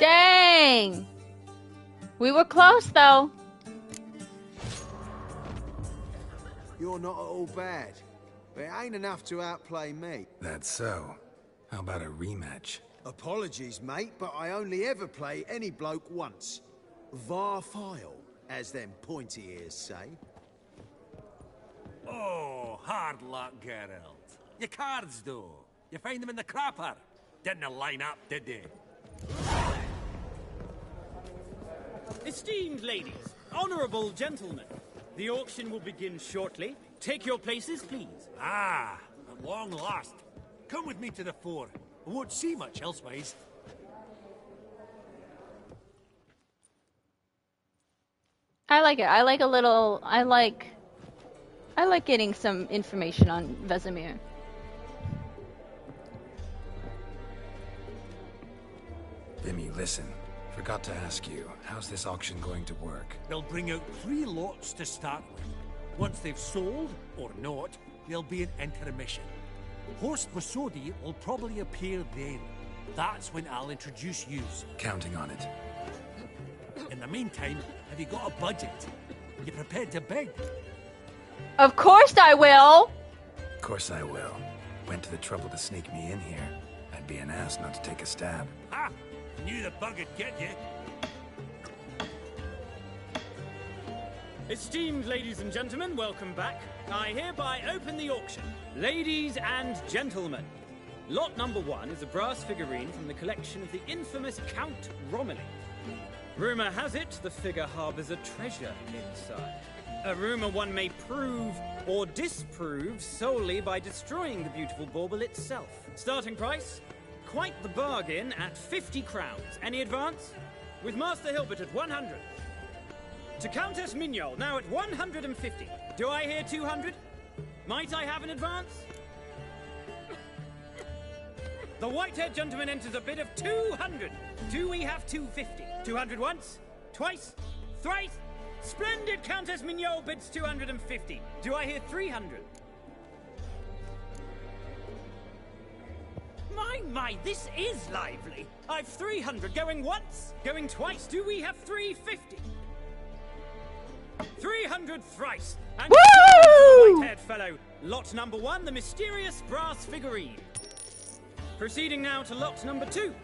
Dang! We were close, though. You're not at all bad, but it ain't enough to outplay me. That's so. How about a rematch? Apologies, mate, but I only ever play any bloke once. Var file, as them pointy ears say. Oh, hard luck, Geralt. Your cards, though. You find them in the crapper. Didn't line up, did they? Esteemed ladies, honorable gentlemen, the auction will begin shortly. Take your places, please. Ah, at long last. Come with me to the fore. I won't see much elsewise. I like it. I like a little. I like getting some information on Vesemir. Vimy, listen. Forgot to ask you, how's this auction going to work? They'll bring out 3 lots to start with. Once they've sold, or not, there'll be an intermission. Horst Vasodi will probably appear then. That's when I'll introduce yous. Counting on it. In the meantime, have you got a budget? You prepared to beg? Of course I will! Of course I will. Went to the trouble to sneak me in here. I'd be an ass not to take a stab. Ha! Knew the bug would get you. Esteemed ladies and gentlemen, welcome back. I hereby open the auction. Ladies and gentlemen, lot number 1 is a brass figurine from the collection of the infamous Count Romilly. Rumor has it the figure harbors a treasure inside. A rumor one may prove or disprove solely by destroying the beautiful bauble itself. Starting price? Quite the bargain at 50 crowns. Any advance? With Master Hilbert at 100. To Countess Mignol, now at 150. Do I hear 200? Might I have an advance? The white-haired gentleman enters a bid of 200. Do we have 250? 200 once? Twice? Thrice? Splendid! Countess Mignol bids 250. Do I hear 300? My, this is lively. I've 300 going once, going twice. Do we have 350? 300 thrice. And woo! White-haired fellow. Lot number 1, the mysterious brass figurine. Proceeding now to lot number 2.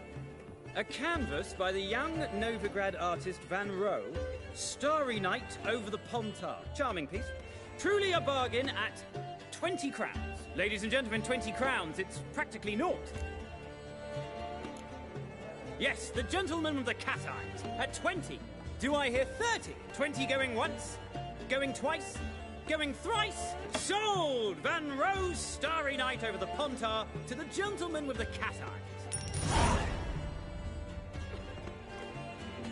A canvas by the young Novigrad artist Van Rohe, Starry Night over the Pontar. Charming piece. Truly a bargain at 20 crowns. Ladies and gentlemen, 20 crowns. It's practically naught. Yes, the gentleman with the cat eyes. At 20. Do I hear 30? 20 going once? Going twice? Going thrice? Sold! Van Roe's Starry Night over the Pontar to the gentleman with the cat eyes.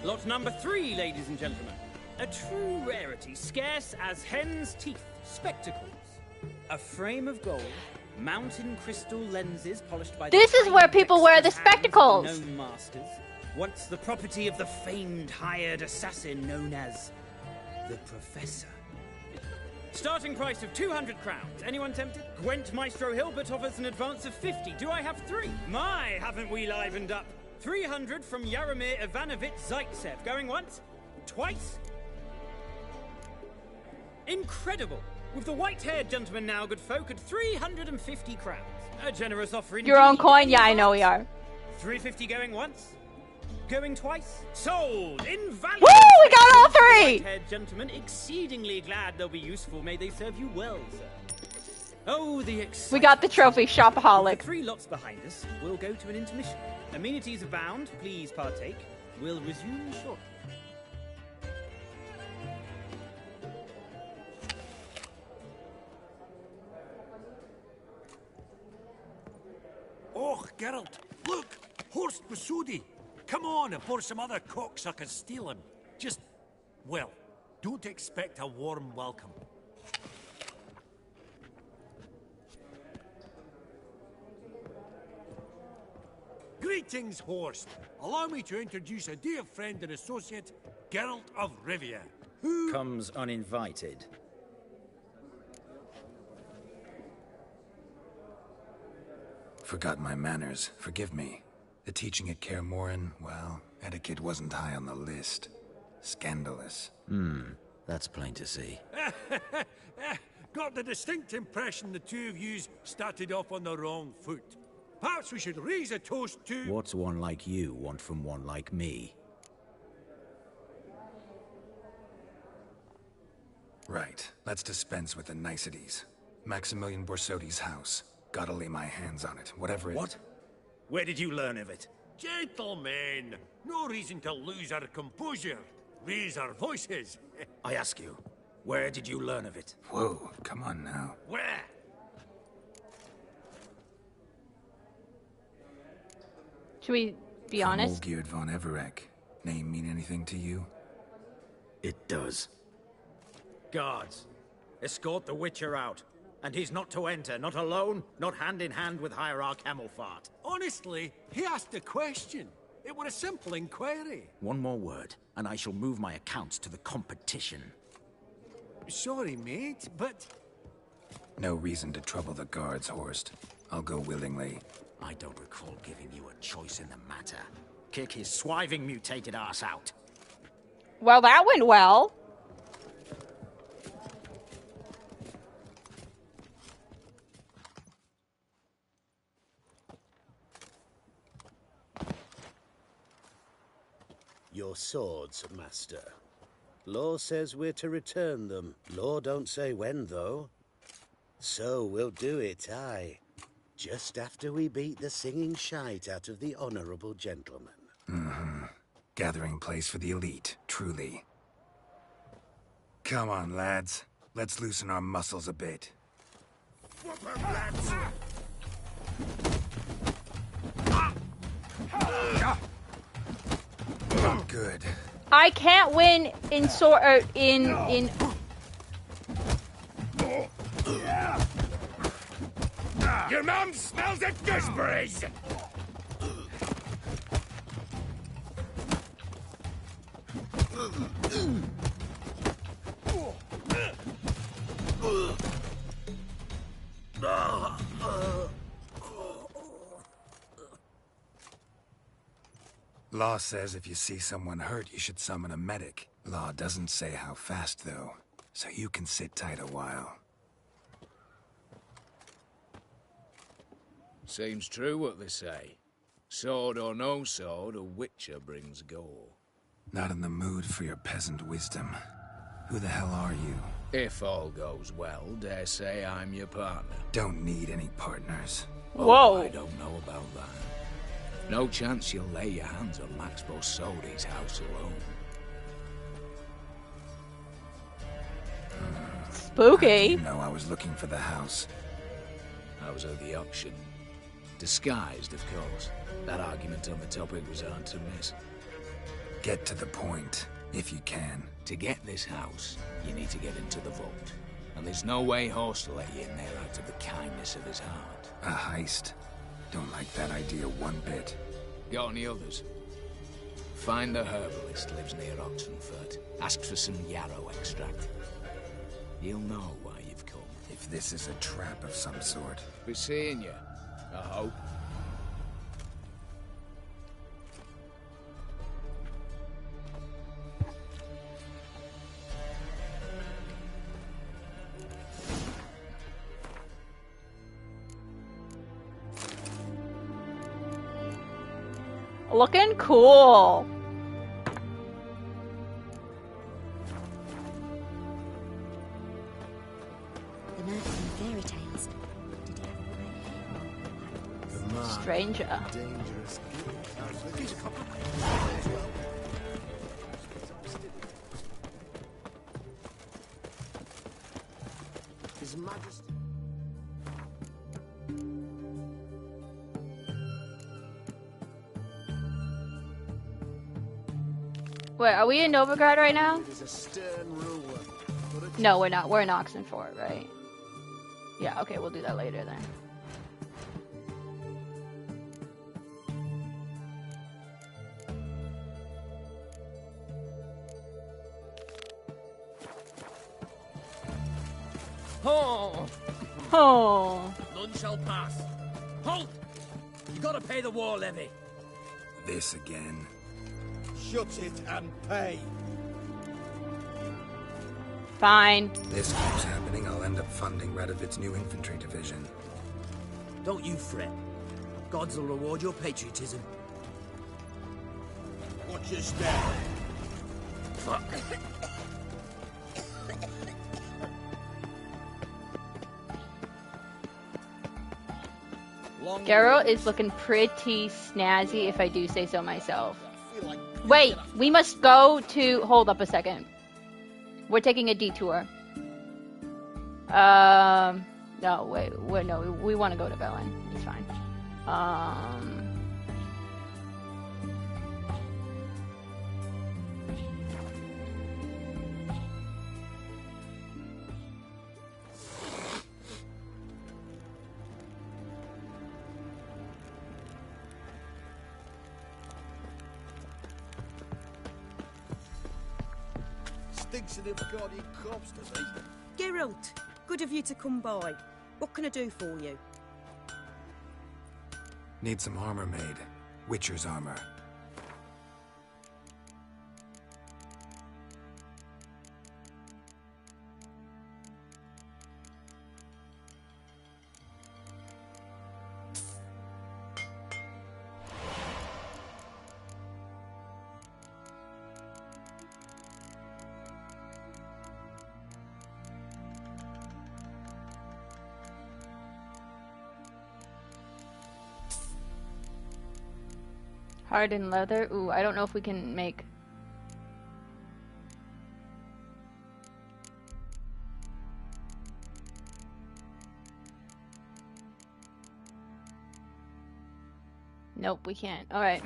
Lot number 3, ladies and gentlemen. A true rarity, scarce as hen's teeth. Spectacles. A frame of gold. Mountain crystal lenses polished by This is where people wear the spectacles. Known masters. Once the property of the famed hired assassin known as the Professor. Starting price of 200 crowns. Anyone tempted? Gwent Maestro Hilbert offers an advance of 50. Do I have 3? My, haven't we livened up? 300 from Yaromir Ivanovich Zaitsev. Going once? Twice? Incredible! With the white-haired gentleman now, good folk, at 350 crowns. A generous offer indeed. Your own coin? Yeah, I know we are. 350 going once? Going twice? Sold! Invaluable! Woo! We got all 3! White-haired gentlemen, exceedingly glad they'll be useful. May they serve you well, sir. Oh, the excitement. We got the trophy, shopaholic. The 3 lots behind us, we'll go to an intermission. Amenities abound, please partake. We'll resume shortly. Oh, Geralt, look! Horst Masudi! Come on and pour some other cocksuckers steal him. Just, well, don't expect a warm welcome. Greetings, Horst. Allow me to introduce a dear friend and associate, Geralt of Rivia, who comes uninvited. Forgot my manners. Forgive me. The teaching at Kaer Morhen, well, etiquette wasn't high on the list. Scandalous. That's plain to see. Got the distinct impression the two of yous started off on the wrong foot. Perhaps we should raise a toast to... What's one like you want from one like me? Right. Let's dispense with the niceties. Maximilian Borsodi's house. Gotta lay my hands on it, whatever it... What? Where did you learn of it? Gentlemen, no reason to lose our composure. Raise our voices. I ask you, where did you learn of it? Whoa, come on now. Where? Should we be honest? Olgierd von Everec. Name mean anything to you? It does. Guards, escort the Witcher out. And he's not to enter, not alone, not hand in hand with Hierarch Hamelfart. Honestly, he asked a question. It was a simple inquiry. One more word, and I shall move my accounts to the competition. Sorry, mate, but... No reason to trouble the guards, Horst. I'll go willingly. I don't recall giving you a choice in the matter. Kick his swiving mutated ass out. Well, that went well. Your swords, Master. Law says we're to return them. Law don't say when, though. So we'll do it, aye. Just after we beat the singing shite out of the honourable gentleman. Gathering place for the elite, truly. Come on, lads. Let's loosen our muscles a bit. Whoop 'em, lads! Not good. I can't win in in Your mum smells of gooseberries! Law says if you see someone hurt, you should summon a medic. Law doesn't say how fast, though, so you can sit tight a while. Seems true what they say. Sword or no sword, a witcher brings gore. Not in the mood for your peasant wisdom. Who the hell are you? If all goes well, dare say I'm your partner. Don't need any partners. Whoa! I don't know about that. No chance you'll lay your hands on Max Bossodi's house alone. Spooky. You know I was looking for the house. I was at the auction. Disguised, of course. That argument on the topic was hard to miss. Get to the point, if you can. To get this house, you need to get into the vault. And there's no way Horst will let you in there out of the kindness of his heart. A heist. Don't like that idea one bit. Got any others? Find the herbalist lives near Oxenfurt. Ask for some yarrow extract. He'll know why you've come. If this is a trap of some sort. Be seeing you, I hope. Looking cool. The man from fairy tales. Did he have Stranger. Dangerous. His Majesty. Wait, are we in Novigrad right now? Is a stern ruler. No, we're not. We're in Oxenfurt, right? Yeah, okay, we'll do that later then. Oh! Oh! None shall pass. Halt! You gotta pay the war levy. This again. Shut it and pay. Fine. This keeps happening, I'll end up funding Radovid's new infantry division. Don't you fret. Gods will reward your patriotism. Watch your step. Fuck. Geralt is looking pretty snazzy, if I do say so myself. Wait, we must go to... Hold up a second. We're taking a detour. No, wait, no, we want to go to Belen. It's fine. Stinks of them bloody cops, does he? Geralt, good of you to come by. What can I do for you? Need some armor made. Witcher's armor. Hardened leather. Ooh, I don't know if we can make... Nope, we can't. Alright.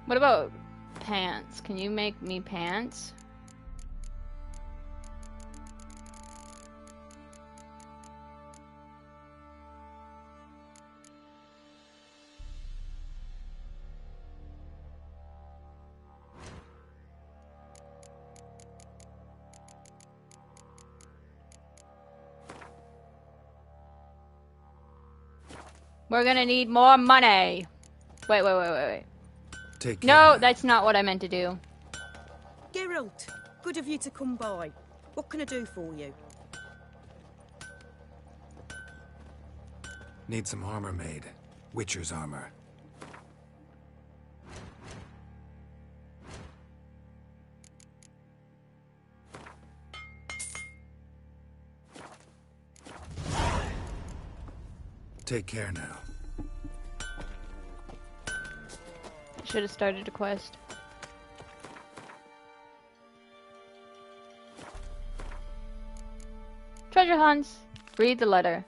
What about pants? Can you make me pants? We're gonna need more money. Wait. Take no, that's not what I meant to do. Geralt, good of you to come by. What can I do for you? Need some armor made. Witcher's armor. Take care now. Should have started a quest. Treasure hunts. Read the letter.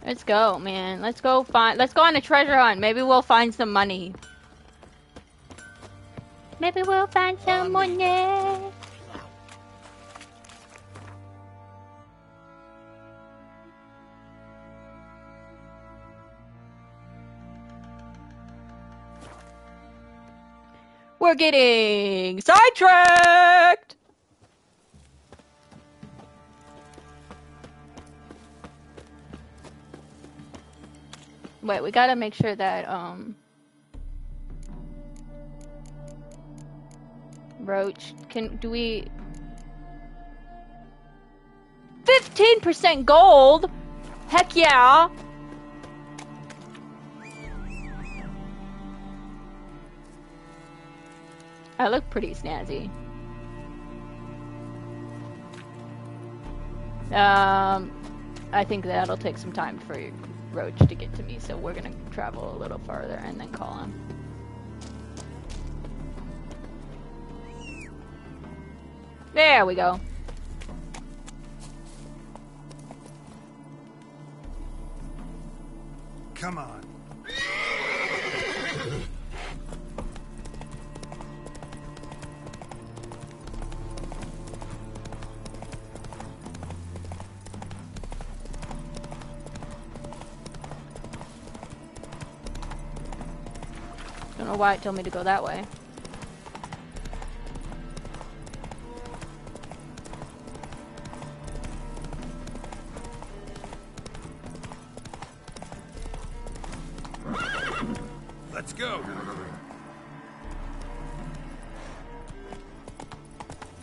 Let's go, man. Let's go on a treasure hunt. Maybe we'll find some money. Maybe we'll find some money. We're getting sidetracked. Wait, we gotta make sure that, Roach, do we... 15% gold? Heck yeah! I look pretty snazzy. I think that'll take some time for Roach to get to me, so we're gonna travel a little farther and then call him. There we go. Come on. Don't know why it told me to go that way. Let's go.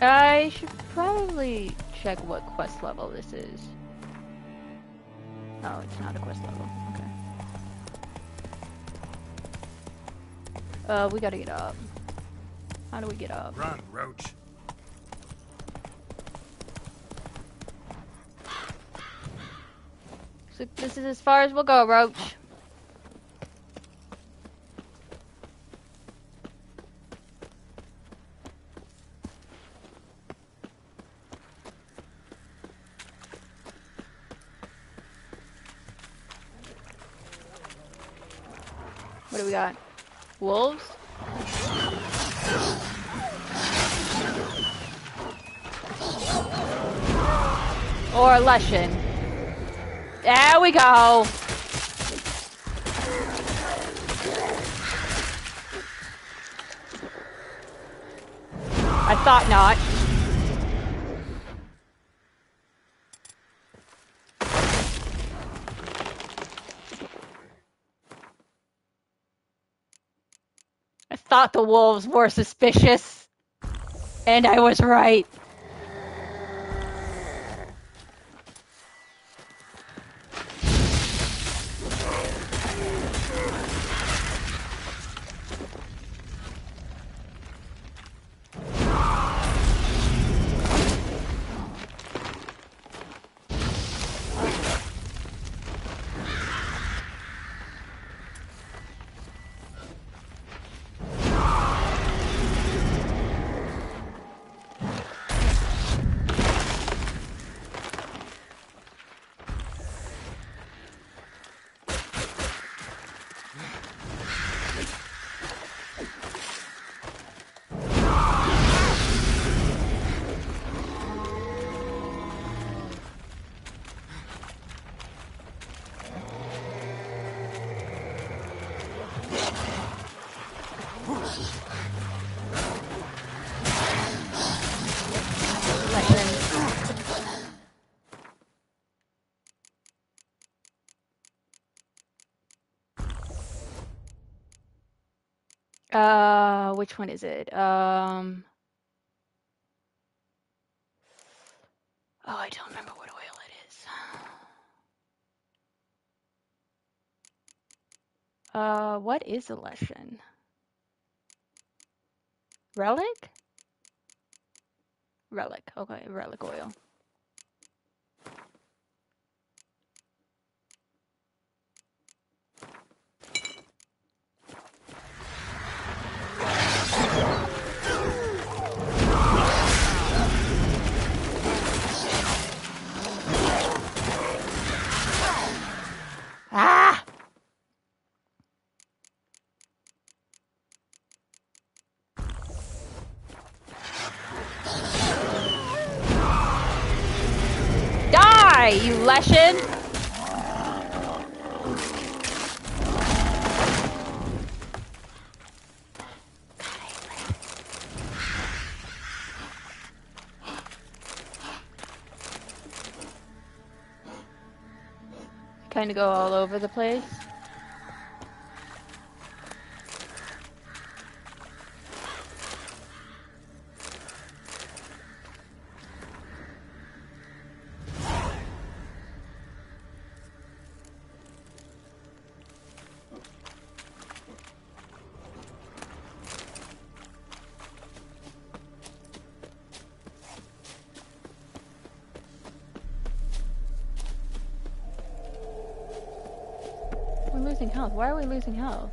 I should probably check what quest level this is. Oh, it's not a quest level. Okay. We gotta get up. How do we get up? Run, Roach. So this is as far as we'll go, Roach. What do we got? Wolves? Or Lushan. There we go. I thought not. I thought the wolves were suspicious. And I was right. Which one is it? Oh, I don't remember what oil it is. What is a lesson? Relic? Relic. Okay, relic oil. Ah! Die, you lesson! Kind of go all over the place. We're losing health. Why are we losing health?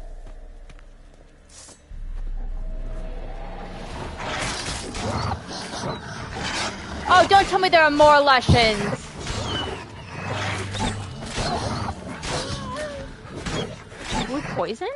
Oh, don't tell me there are more lessons. Are we poisoned?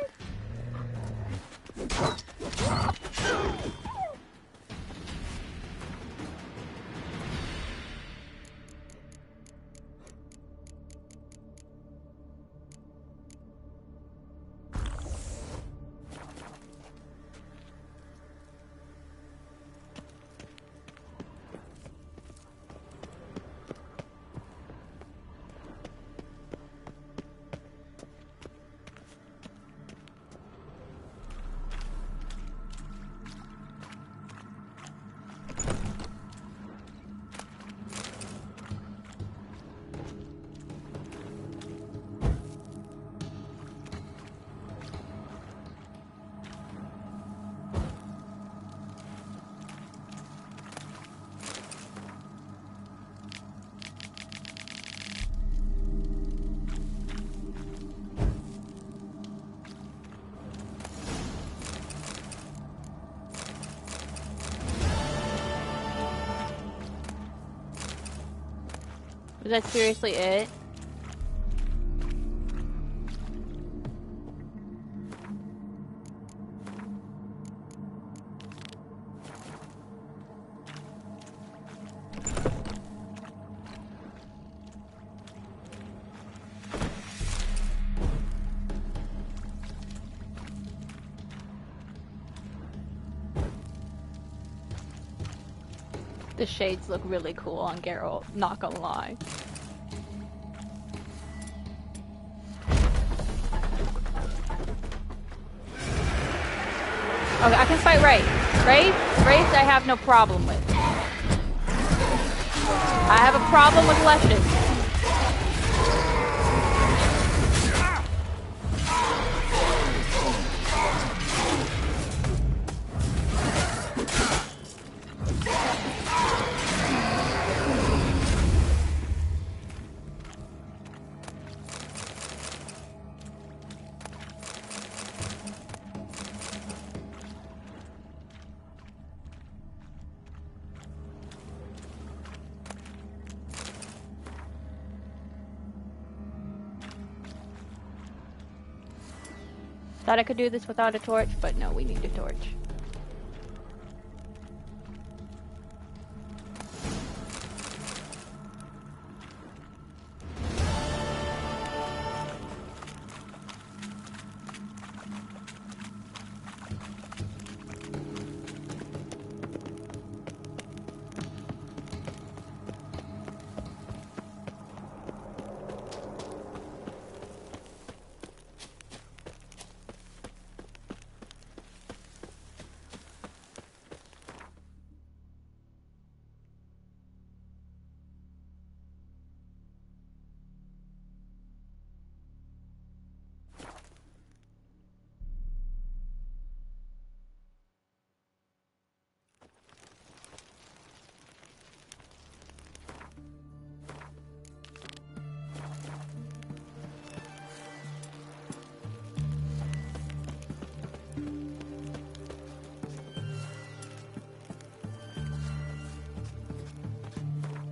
Was that seriously it? The shades look really cool on Geralt, not gonna lie. Okay, I can fight Wraith. Wraith I have no problem with. I have a problem with Leshes. Thought I could do this without a torch, but no, we need a torch.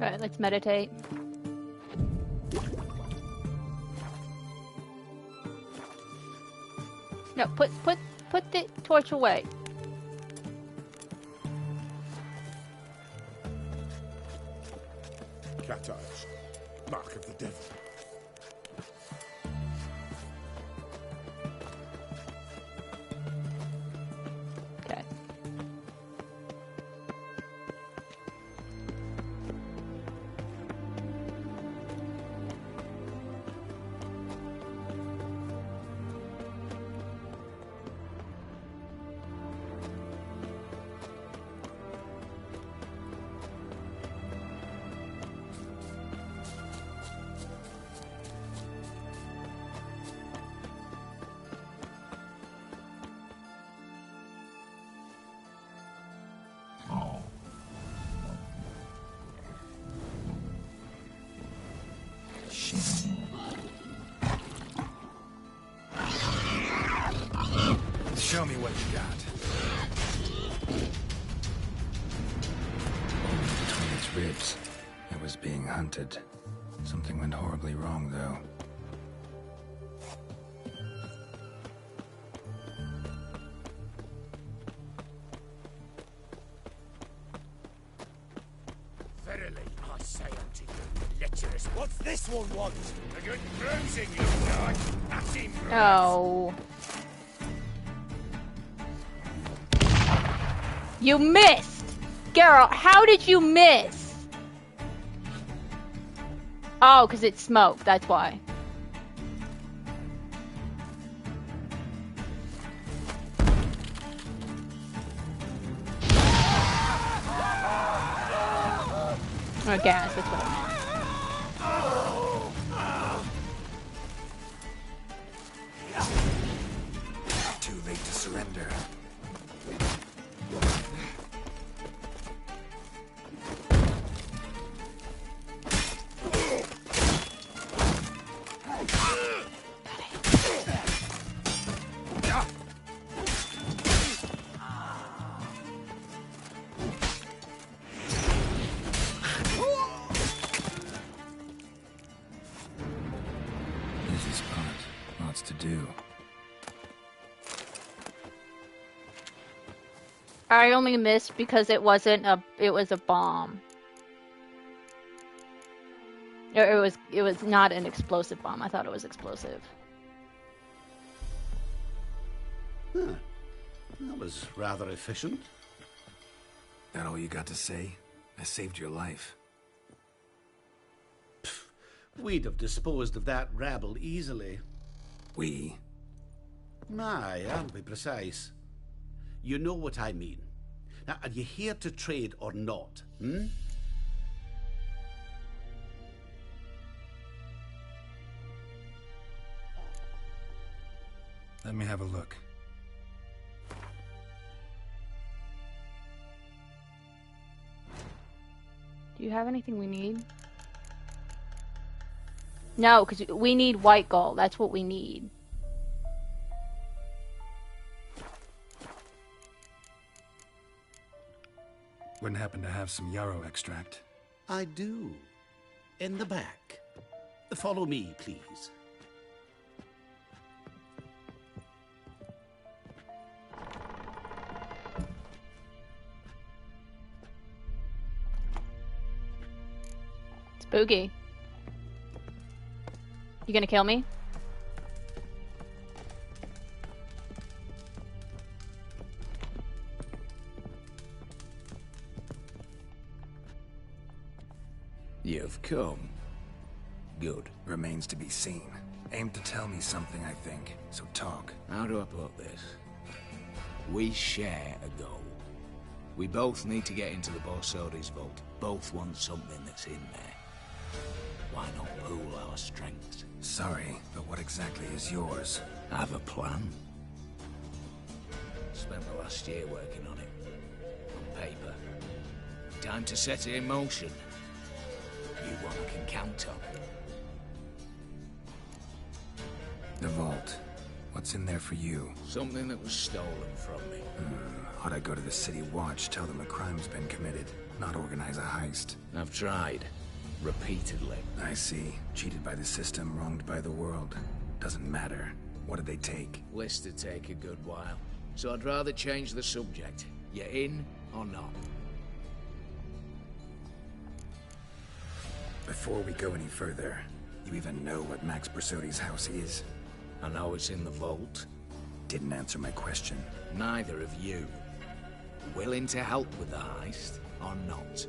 Alright, let's meditate. No, put the torch away. Cat eyes. Mark of the devil. Okay. Show me what you got. Between its ribs, it was being hunted. Something went horribly wrong, though. Verily, I say unto you, lecherous, what's this one want? A good bruising, you dog. At him, Oh. You missed! Girl, how did you miss? Oh, because it's smoke, that's why. Or gas, that's what I meant. Too late to surrender. Easy spot. Lots to do. I only missed because it wasn't a, it was a bomb. It was not an explosive bomb. I thought it was explosive. Huh. That was rather efficient. That all you got to say? I saved your life. We'd have disposed of that rabble easily. We? Aye, I'll be precise. You know what I mean. Now, are you here to trade or not, hmm? Let me have a look. Do you have anything we need? No, because we need white gold. That's what we need. Wouldn't happen to have some yarrow extract. I do. In the back. Follow me, please. Spooky. You gonna kill me? You've come. Good. Remains to be seen. Aim to tell me something, I think. So talk. How do I put this? We share a goal. We both need to get into the Borsodi's vault. Both want something that's in there. Why not pool our strengths? Sorry, but what exactly is yours? I have a plan. Spent the last year working on it. On paper. Time to set it in motion. You one I can count on. The vault. What's in there for you? Something that was stolen from me. Ought I go to the city watch, tell them a crime's been committed, not organize a heist? I've tried. Repeatedly. I see. Cheated by the system, wronged by the world. Doesn't matter. What did they take? List to take a good while. So I'd rather change the subject. You in or not? Before we go any further, you even know what Max Bersodi's house is? I know it's in the vault. Didn't answer my question. Neither of you. Willing to help with the heist or not?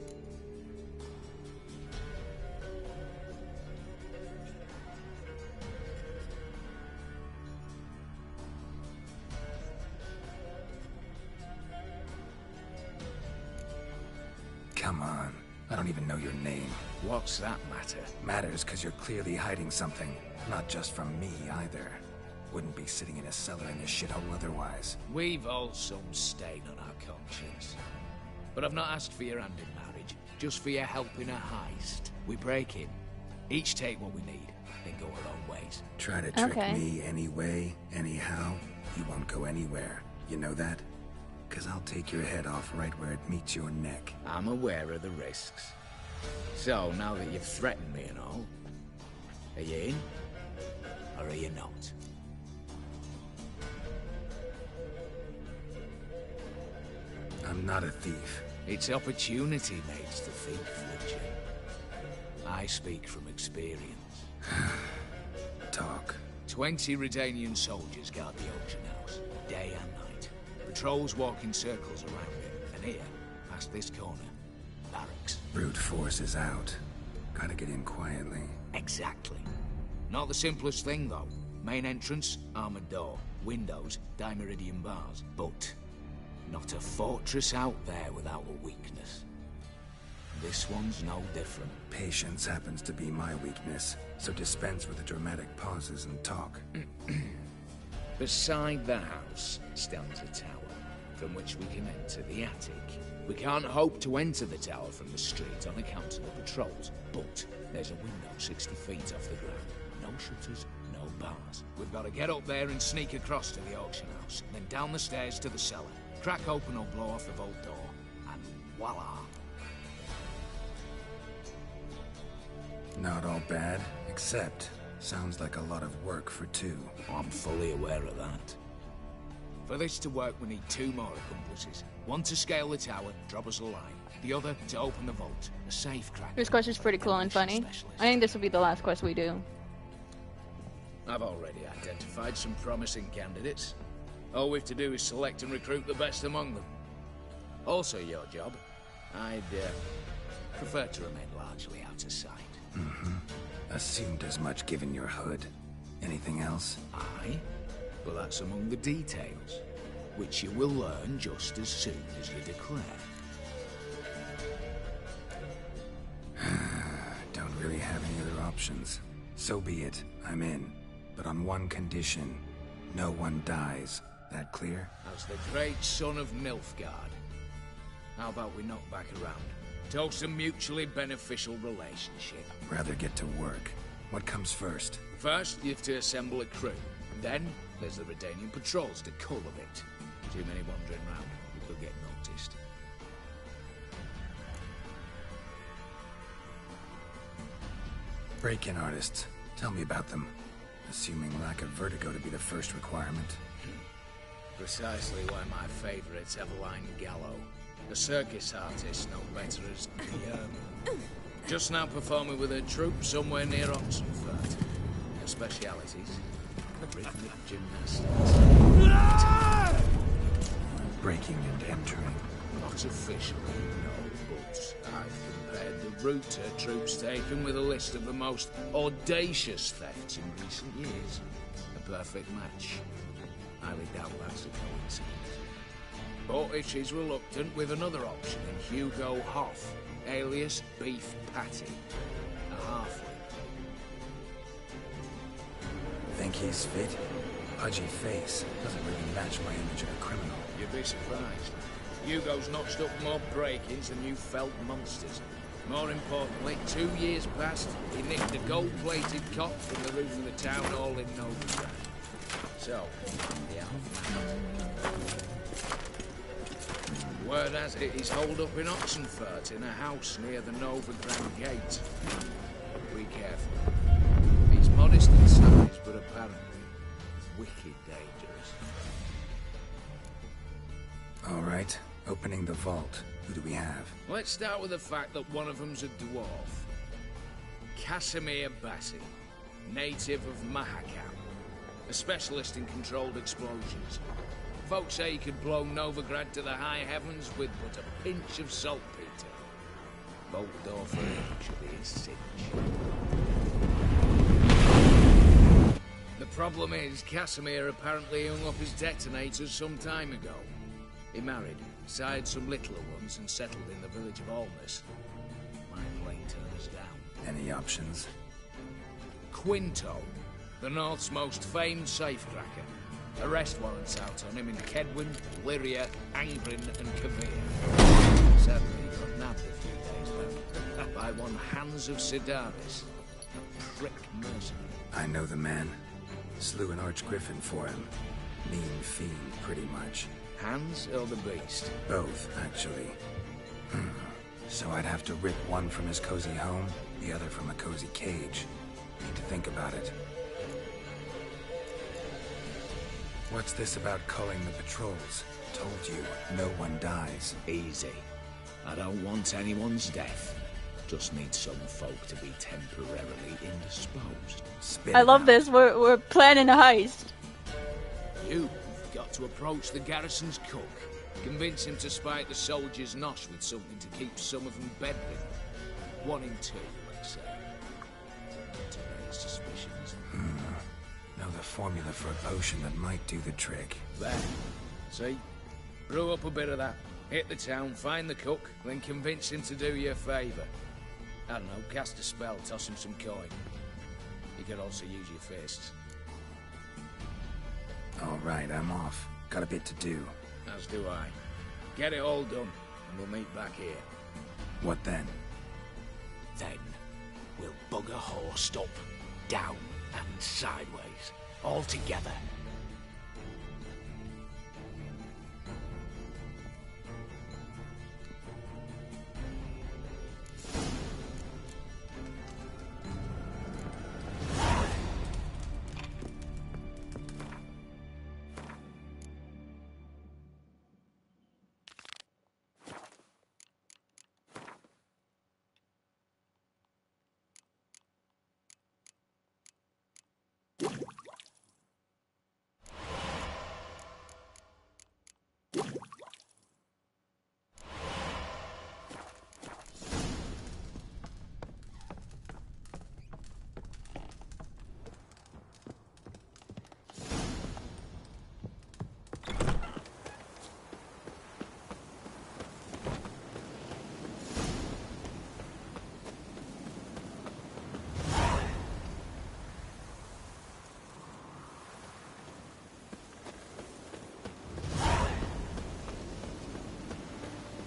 Come on. I don't even know your name. What's that matter? Matters because you're clearly hiding something. Not just from me, either. Wouldn't be sitting in a cellar in this shithole otherwise. We've all some stain on our conscience. But I've not asked for your hand in marriage, just for your help in a heist. We break in, each take what we need, then go our own ways. Try to trick me anyway, anyhow, you won't go anywhere. You know that? Because I'll take your head off right where it meets your neck. I'm aware of the risks. So, now that you've threatened me and all, are you in, or are you not? I'm not a thief. It's opportunity makes the thief, Witcher. I speak from experience. Talk. 20 Redanian soldiers guard the auction house, day and night. Patrols walk in circles around it, and here, past this corner, barracks. Brute force is out. Gotta get in quietly. Exactly. Not the simplest thing, though. Main entrance, armored door. Windows, dimeridian bars. But not a fortress out there without a weakness. This one's no different. Patience happens to be my weakness, so dispense with the dramatic pauses and talk. Beside the house stands a tower, from which we can enter the attic. We can't hope to enter the tower from the street on account of the patrols, but there's a window 60 feet off the ground. No shutters, no bars. We've got to get up there and sneak across to the auction house, then down the stairs to the cellar. Crack open or blow off the vault door, and voila! Not all bad, except sounds like a lot of work for two. I'm fully aware of that. For this to work, we need 2 more accomplices. One to scale the tower, drop us a line. The other to open the vault, a safe crack. This quest is pretty cool and funny. I think this will be the last quest we do. I've already identified some promising candidates. All we have to do is select and recruit the best among them. Also your job. I'd prefer to remain largely out of sight. Assumed as much given your hood. Anything else? Aye, but that's among the details, which you will learn just as soon as you declare. Don't really have any other options. So be it. I'm in. But on one condition. No one dies. That clear? As the great son of Nilfgaard. How about we knock back around? Toast a mutually beneficial relationship. Rather get to work. What comes first? First, you have to assemble a crew. Then, there's the Redanian patrols to cultivate. Too many wandering round. We could get noticed. Break-in artists. Tell me about them. Assuming lack of vertigo to be the first requirement. Precisely why my favourites Eveline Gallo. The circus artist, no better as the just now performing with her troupe somewhere near Oxenford. Her specialities, rhythmic gymnastics. Breaking and entering. Not officially, no, but I've compared the route her troope's taken with a list of the most audacious thefts in recent years. A perfect match. Highly doubt that's a coincidence. But if she's reluctant with another option in Hugo Hoff, alias Beef Patty, a halfling. Think he's fit? Pudgy face doesn't really match my image of a criminal. You'd be surprised. Hugo's notched up more break-ins than you felt monsters. More importantly, 2 years past, he nicked a gold-plated cop from the roof of the town hall in Novigrad. So, yeah. Word has it he's holed up in Oxenfurt in a house near the Novigrad Gate. Be careful. He's modest in size, but apparently wicked dangerous. All right, opening the vault. Who do we have? Let's start with the fact that one of them's a dwarf. Casimir Bassi, native of Mahakam, a specialist in controlled explosions. Folks say he could blow Novigrad to the high heavens with but a pinch of saltpeter. Bolt door for him should be his cinch. The problem is, Casimir apparently hung up his detonators some time ago. He married, sired some littler ones, and settled in the village of Alness. My plane turned us down. Any options? Quinto, the North's most famed safecracker. Arrest warrants out on him in Kedwin, Lyria, Angrin, and Kavir. Sadly, he got nabbed a few days back by one Hans of Sidaris, a prick mercenary. I know the man. Slew an archgriffin for him. Mean fiend, pretty much. Hans or the beast? Both, actually. So I'd have to rip one from his cozy home, the other from a cozy cage. Need to think about it. What's this about culling the patrols? Told you, no one dies. Easy. I don't want anyone's death. Just need some folk to be temporarily indisposed. I love this. We're planning a heist. You've got to approach the garrison's cook. Convince him to spike the soldiers' nosh with something to keep some of them bedridden. 1 in 2, let's say. To raise suspicions. Know the formula for a potion that might do the trick. There. See? Brew up a bit of that. Hit the town, find the cook, then convince him to do you a favour. I don't know, cast a spell, toss him some coin. You could also use your fists. All right, I'm off. Got a bit to do. As do I. Get it all done, and we'll meet back here. What then? Then, we'll bugger horsed up, down, and sideways. All together.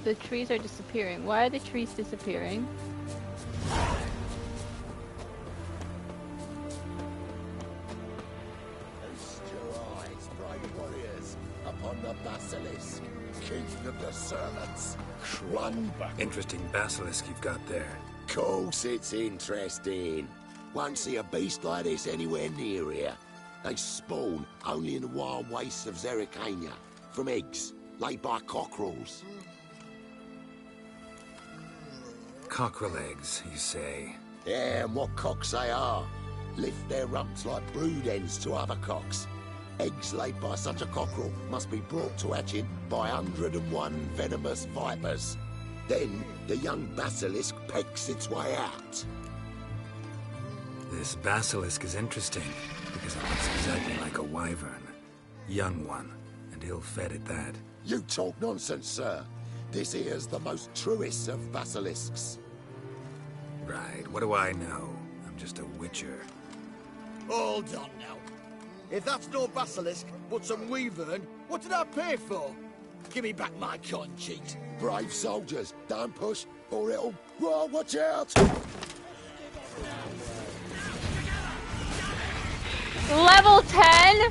The trees are disappearing. Why are the trees disappearing? Cast your eyes, brave warriors, upon the basilisk, king of the servants. One Interesting basilisk you've got there. course it's interesting. Won't see a beast like this anywhere near here. They spawn only in the wild wastes of Zerrikania, from eggs laid by cockerels. Cockerel eggs, you say? Yeah, and what cocks they are. Lift their rumps like brood hens to other cocks. Eggs laid by such a cockerel must be brought to hatching by 101 venomous vipers. Then the young basilisk pecks its way out. This basilisk is interesting, because it looks exactly like a wyvern. Young one, and ill-fed at that. You talk nonsense, sir. This here's the most truest of basilisks. Right, what do I know? I'm just a witcher. Hold on now. If that's no basilisk, but some wyvern, what did I pay for? Give me back my cotton cheat. Brave soldiers, don't push, or it'll... Whoa, watch out! Level 10?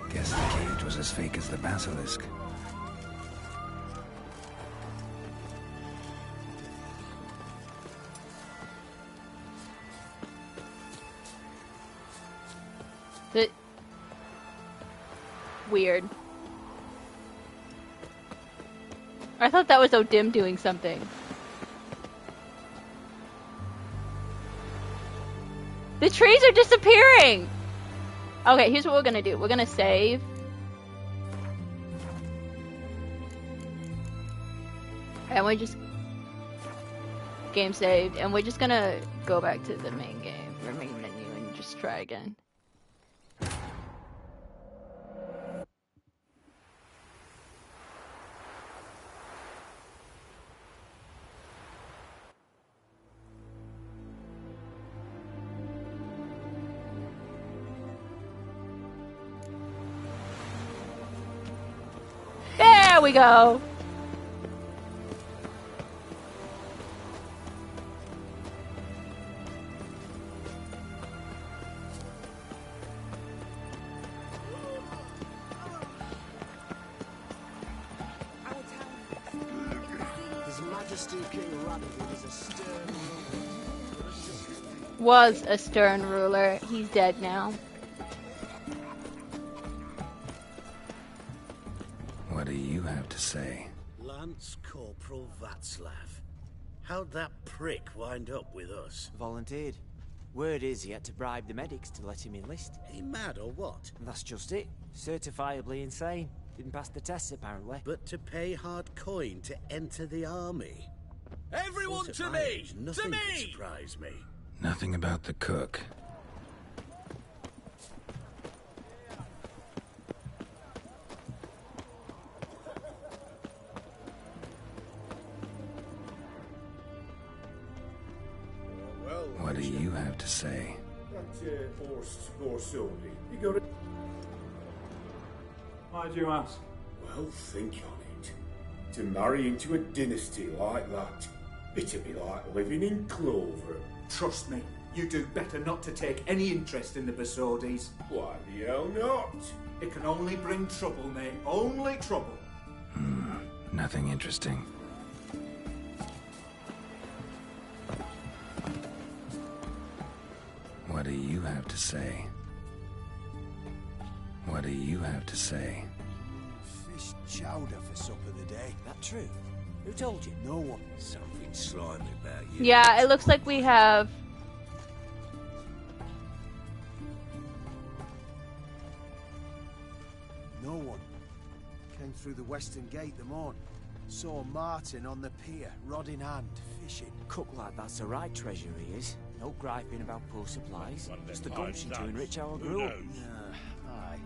Guess the cage was as fake as the basilisk. Weird. I thought that was O'Dim doing something. The trees are disappearing! Okay, here's what we're gonna do. We're gonna save. And we're just... Game saved. And we're just gonna go back to the main game, or main menu, and just try again. There we go. His Majesty King Radwood is a stern ruler. Was a stern ruler. He's dead now. What do you have to say? Lance Corporal Václav. How'd that prick wind up with us? Volunteered. Word is he had to bribe the medics to let him enlist. He mad or what? And that's just it. Certifiably insane. Didn't pass the tests apparently. But to pay hard coin to enter the army. Everyone to me! Nothing To me! could surprise me. Nothing about the cook. What do you have to say? Why'd you ask? Well, think on it. To marry into a dynasty like that, it'd be like living in clover. Trust me, you do better not to take any interest in the Basodis. Why the hell not? It can only bring trouble, mate. Only trouble. Nothing interesting. What do you have to say? What do you have to say? Fish chowder for supper today. That true? Who told you? No one. Something slimy about you. Yeah, it looks like we have... No one. Came through the western gate the morn. Saw Martin on the pier, rod in hand, fishing. Cook like that's the right treasure he is. No griping about poor supplies. Just the gumption to enrich our group. Aye.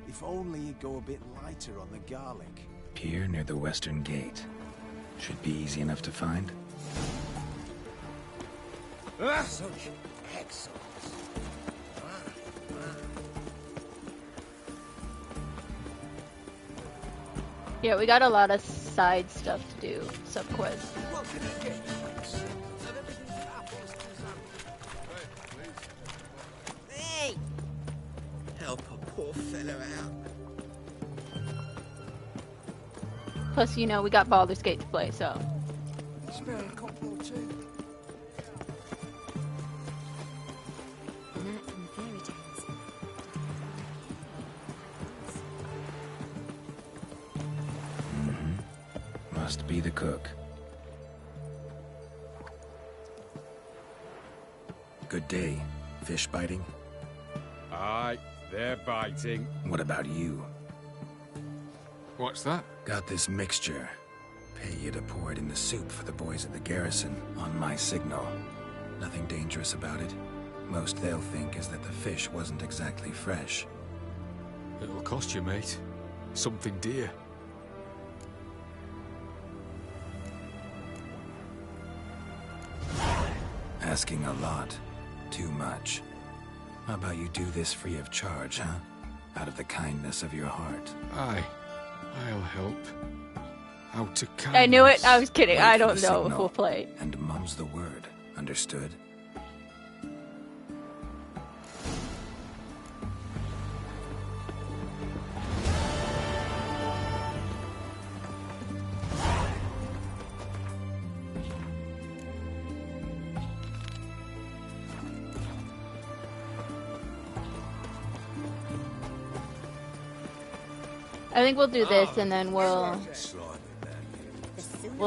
If only he'd go a bit lighter on the garlic. Pier near the western gate. Should be easy enough to find. Such excellence. Yeah, we got a lot of side stuff to do. Sub-quests. Hey! Help a poor fellow out. Plus, you know, we got Baldur's Gate to play, so... Spare a couple or two. Must be the cook. Good day. Fish biting? Aye, they're biting. What about you? What's that? Got this mixture. Pay you to pour it in the soup for the boys at the garrison, on my signal. Nothing dangerous about it. Most they'll think is that the fish wasn't exactly fresh. It'll cost you, mate. Something dear. Asking a lot. Too much. How about you do this free of charge, huh? Out of the kindness of your heart. Aye, I'll help. out of kindness. I knew it. I was kidding. Wait I for don't the know if signal, we'll play. And mum's the word. Understood? I think we'll do this and then we'll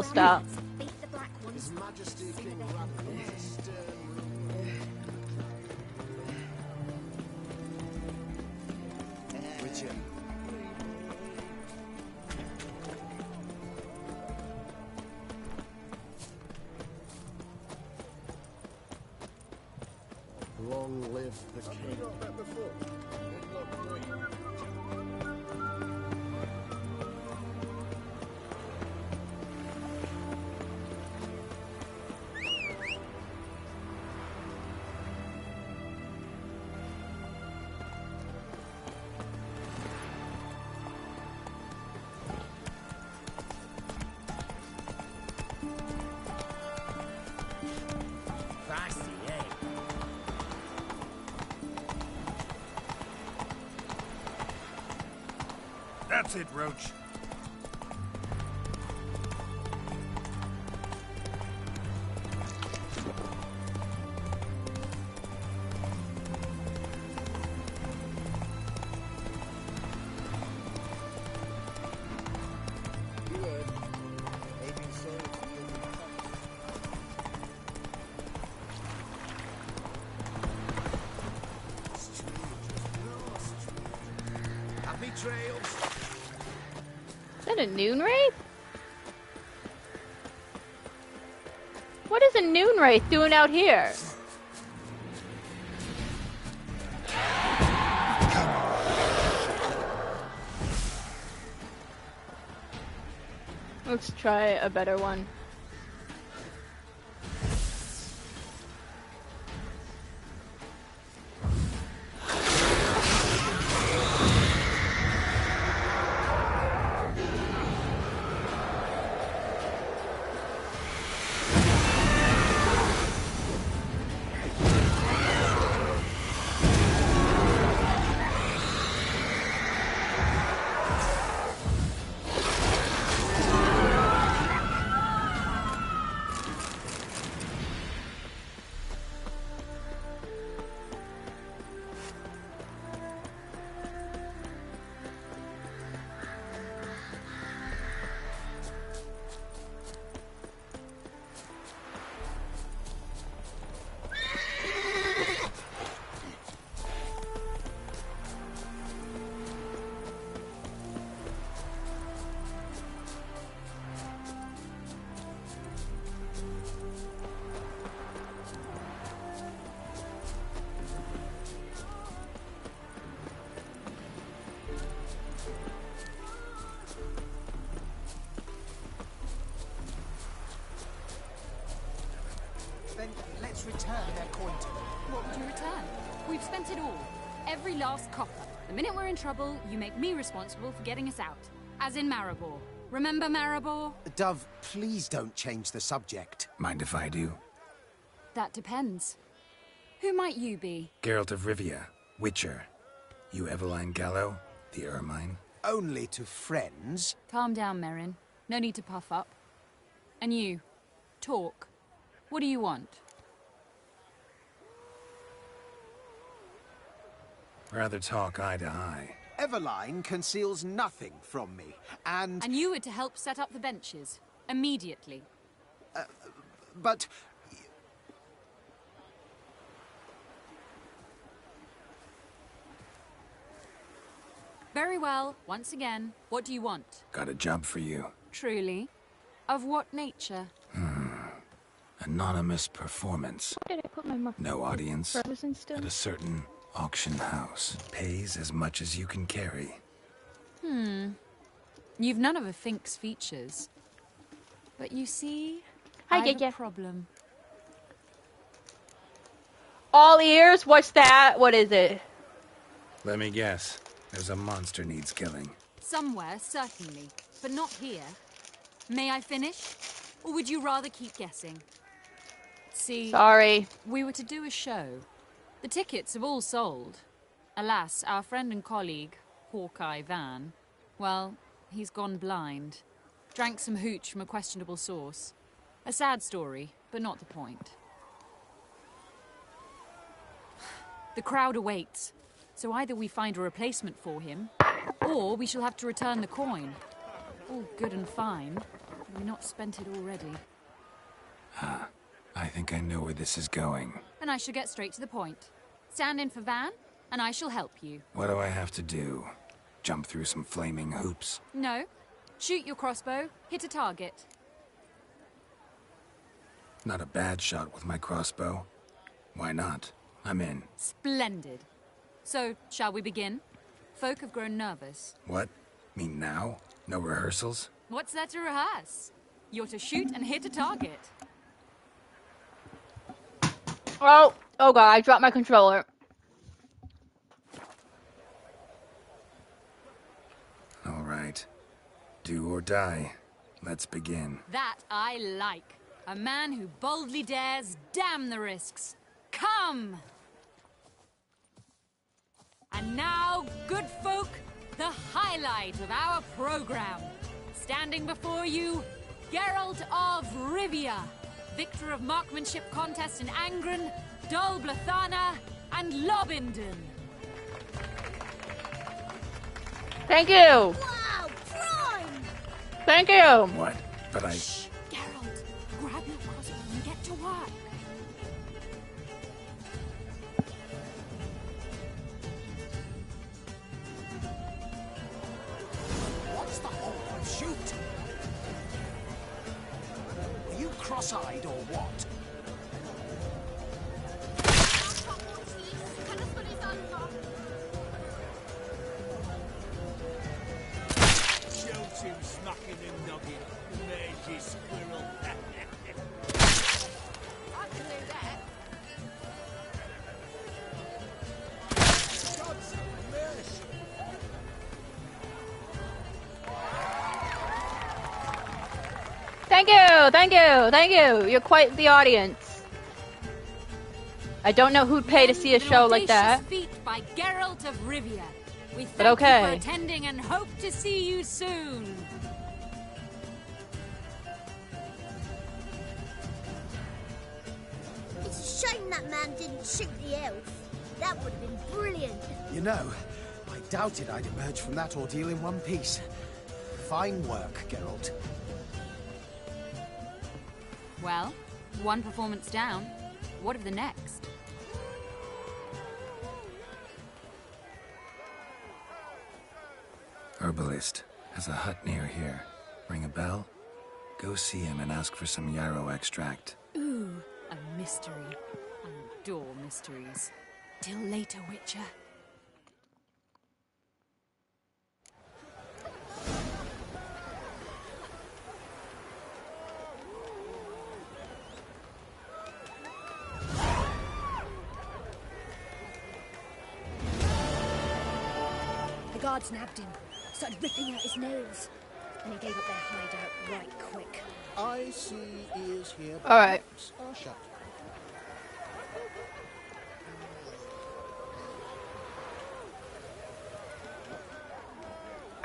stop. His Majesty King Richard. Long live the king. That's it, Roach. Happy trails. Is that a noon wraith? What is a noon wraith doing out here? Let's try a better one. Then let's return their coin to them. What would you return? We've spent it all. Every last copper. The minute we're in trouble, you make me responsible for getting us out. As in Maribor. Remember Maribor? Dove, please don't change the subject. Mind if I do? That depends. Who might you be? Geralt of Rivia, Witcher. You Eveline Gallo, the Ermine. Only to friends. Calm down, Merrin. No need to puff up. And you, talk. What do you want? Rather talk eye to eye. Eveline conceals nothing from me, and... And you were to help set up the benches. Immediately. But... Very well. Once again, what do you want? Got a job for you. Truly? Of what nature? Anonymous performance. Where did I put my No audience. frozen still? At a certain auction house. Pays as much as you can carry. You've none of a Fink's features. But you see, Hi, I have Gigi. a problem. All ears? What's that? What is it? Let me guess. There's a monster needs killing. Somewhere, certainly. But not here. May I finish? Or would you rather keep guessing? See, sorry. We were to do a show. The tickets have all sold. Alas, our friend and colleague, Hawkeye Van, well, he's gone blind. Drank some hooch from a questionable source. A sad story, but not the point. The crowd awaits, so either we find a replacement for him, or we shall have to return the coin. All good and fine. Have we not spent it already? I think I know where this is going. And I shall get straight to the point. Stand in for Van, and I shall help you. What do I have to do? Jump through some flaming hoops? No. Shoot your crossbow, hit a target. Not a bad shot with my crossbow. Why not? I'm in. Splendid. So, shall we begin? Folk have grown nervous. What? Mean now? No rehearsals? What's there to rehearse? You're to shoot and hit a target. Oh god, I dropped my controller. All right. Do or die. Let's begin. That I like. A man who boldly dares, damn the risks. Come! And now, good folk, the highlight of our program. Standing before you, Geralt of Rivia, victor of marksmanship contests in Angren, Dol Blathana, and Lobindon. Thank you! Wow, prime! Thank you! What? But I... Shh, Geralt, grab your crossbow and get to work. What's the whole shoot? Are you cross-eyed or what? Shoot him smacking him noggin. Lazy squirrel. I can do that. God's mercy. Thank you, thank you, thank you. You're quite the audience. I don't know who'd pay to see a show like that. Feat by Geralt of Rivia. We thank But okay. you for attending and hope to see you soon. It's a shame that man didn't shoot the elf. That would have been brilliant. You know, I doubted I'd emerge from that ordeal in one piece. Fine work, Geralt. Well, one performance down. What of the next? Herbalist has a hut near here. Ring a bell? Go see him and ask for some yarrow extract. Ooh, a mystery. I adore mysteries. Till later, Witcher. The guards nabbed him, started ripping out his nails, and he gave up their hideout right quick. I see ears here. All right. Are shut.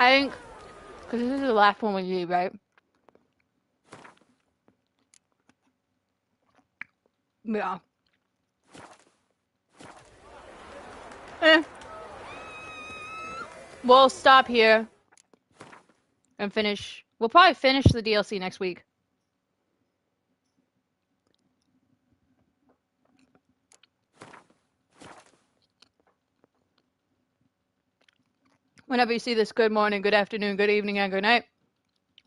I think, because this is the last one we do, right? Yeah. We'll stop here and finish. We'll probably finish the DLC next week. Whenever you see this, good morning, good afternoon, good evening, and good night.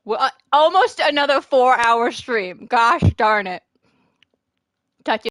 Well, almost another 4-hour stream. Gosh darn it. Talk to you.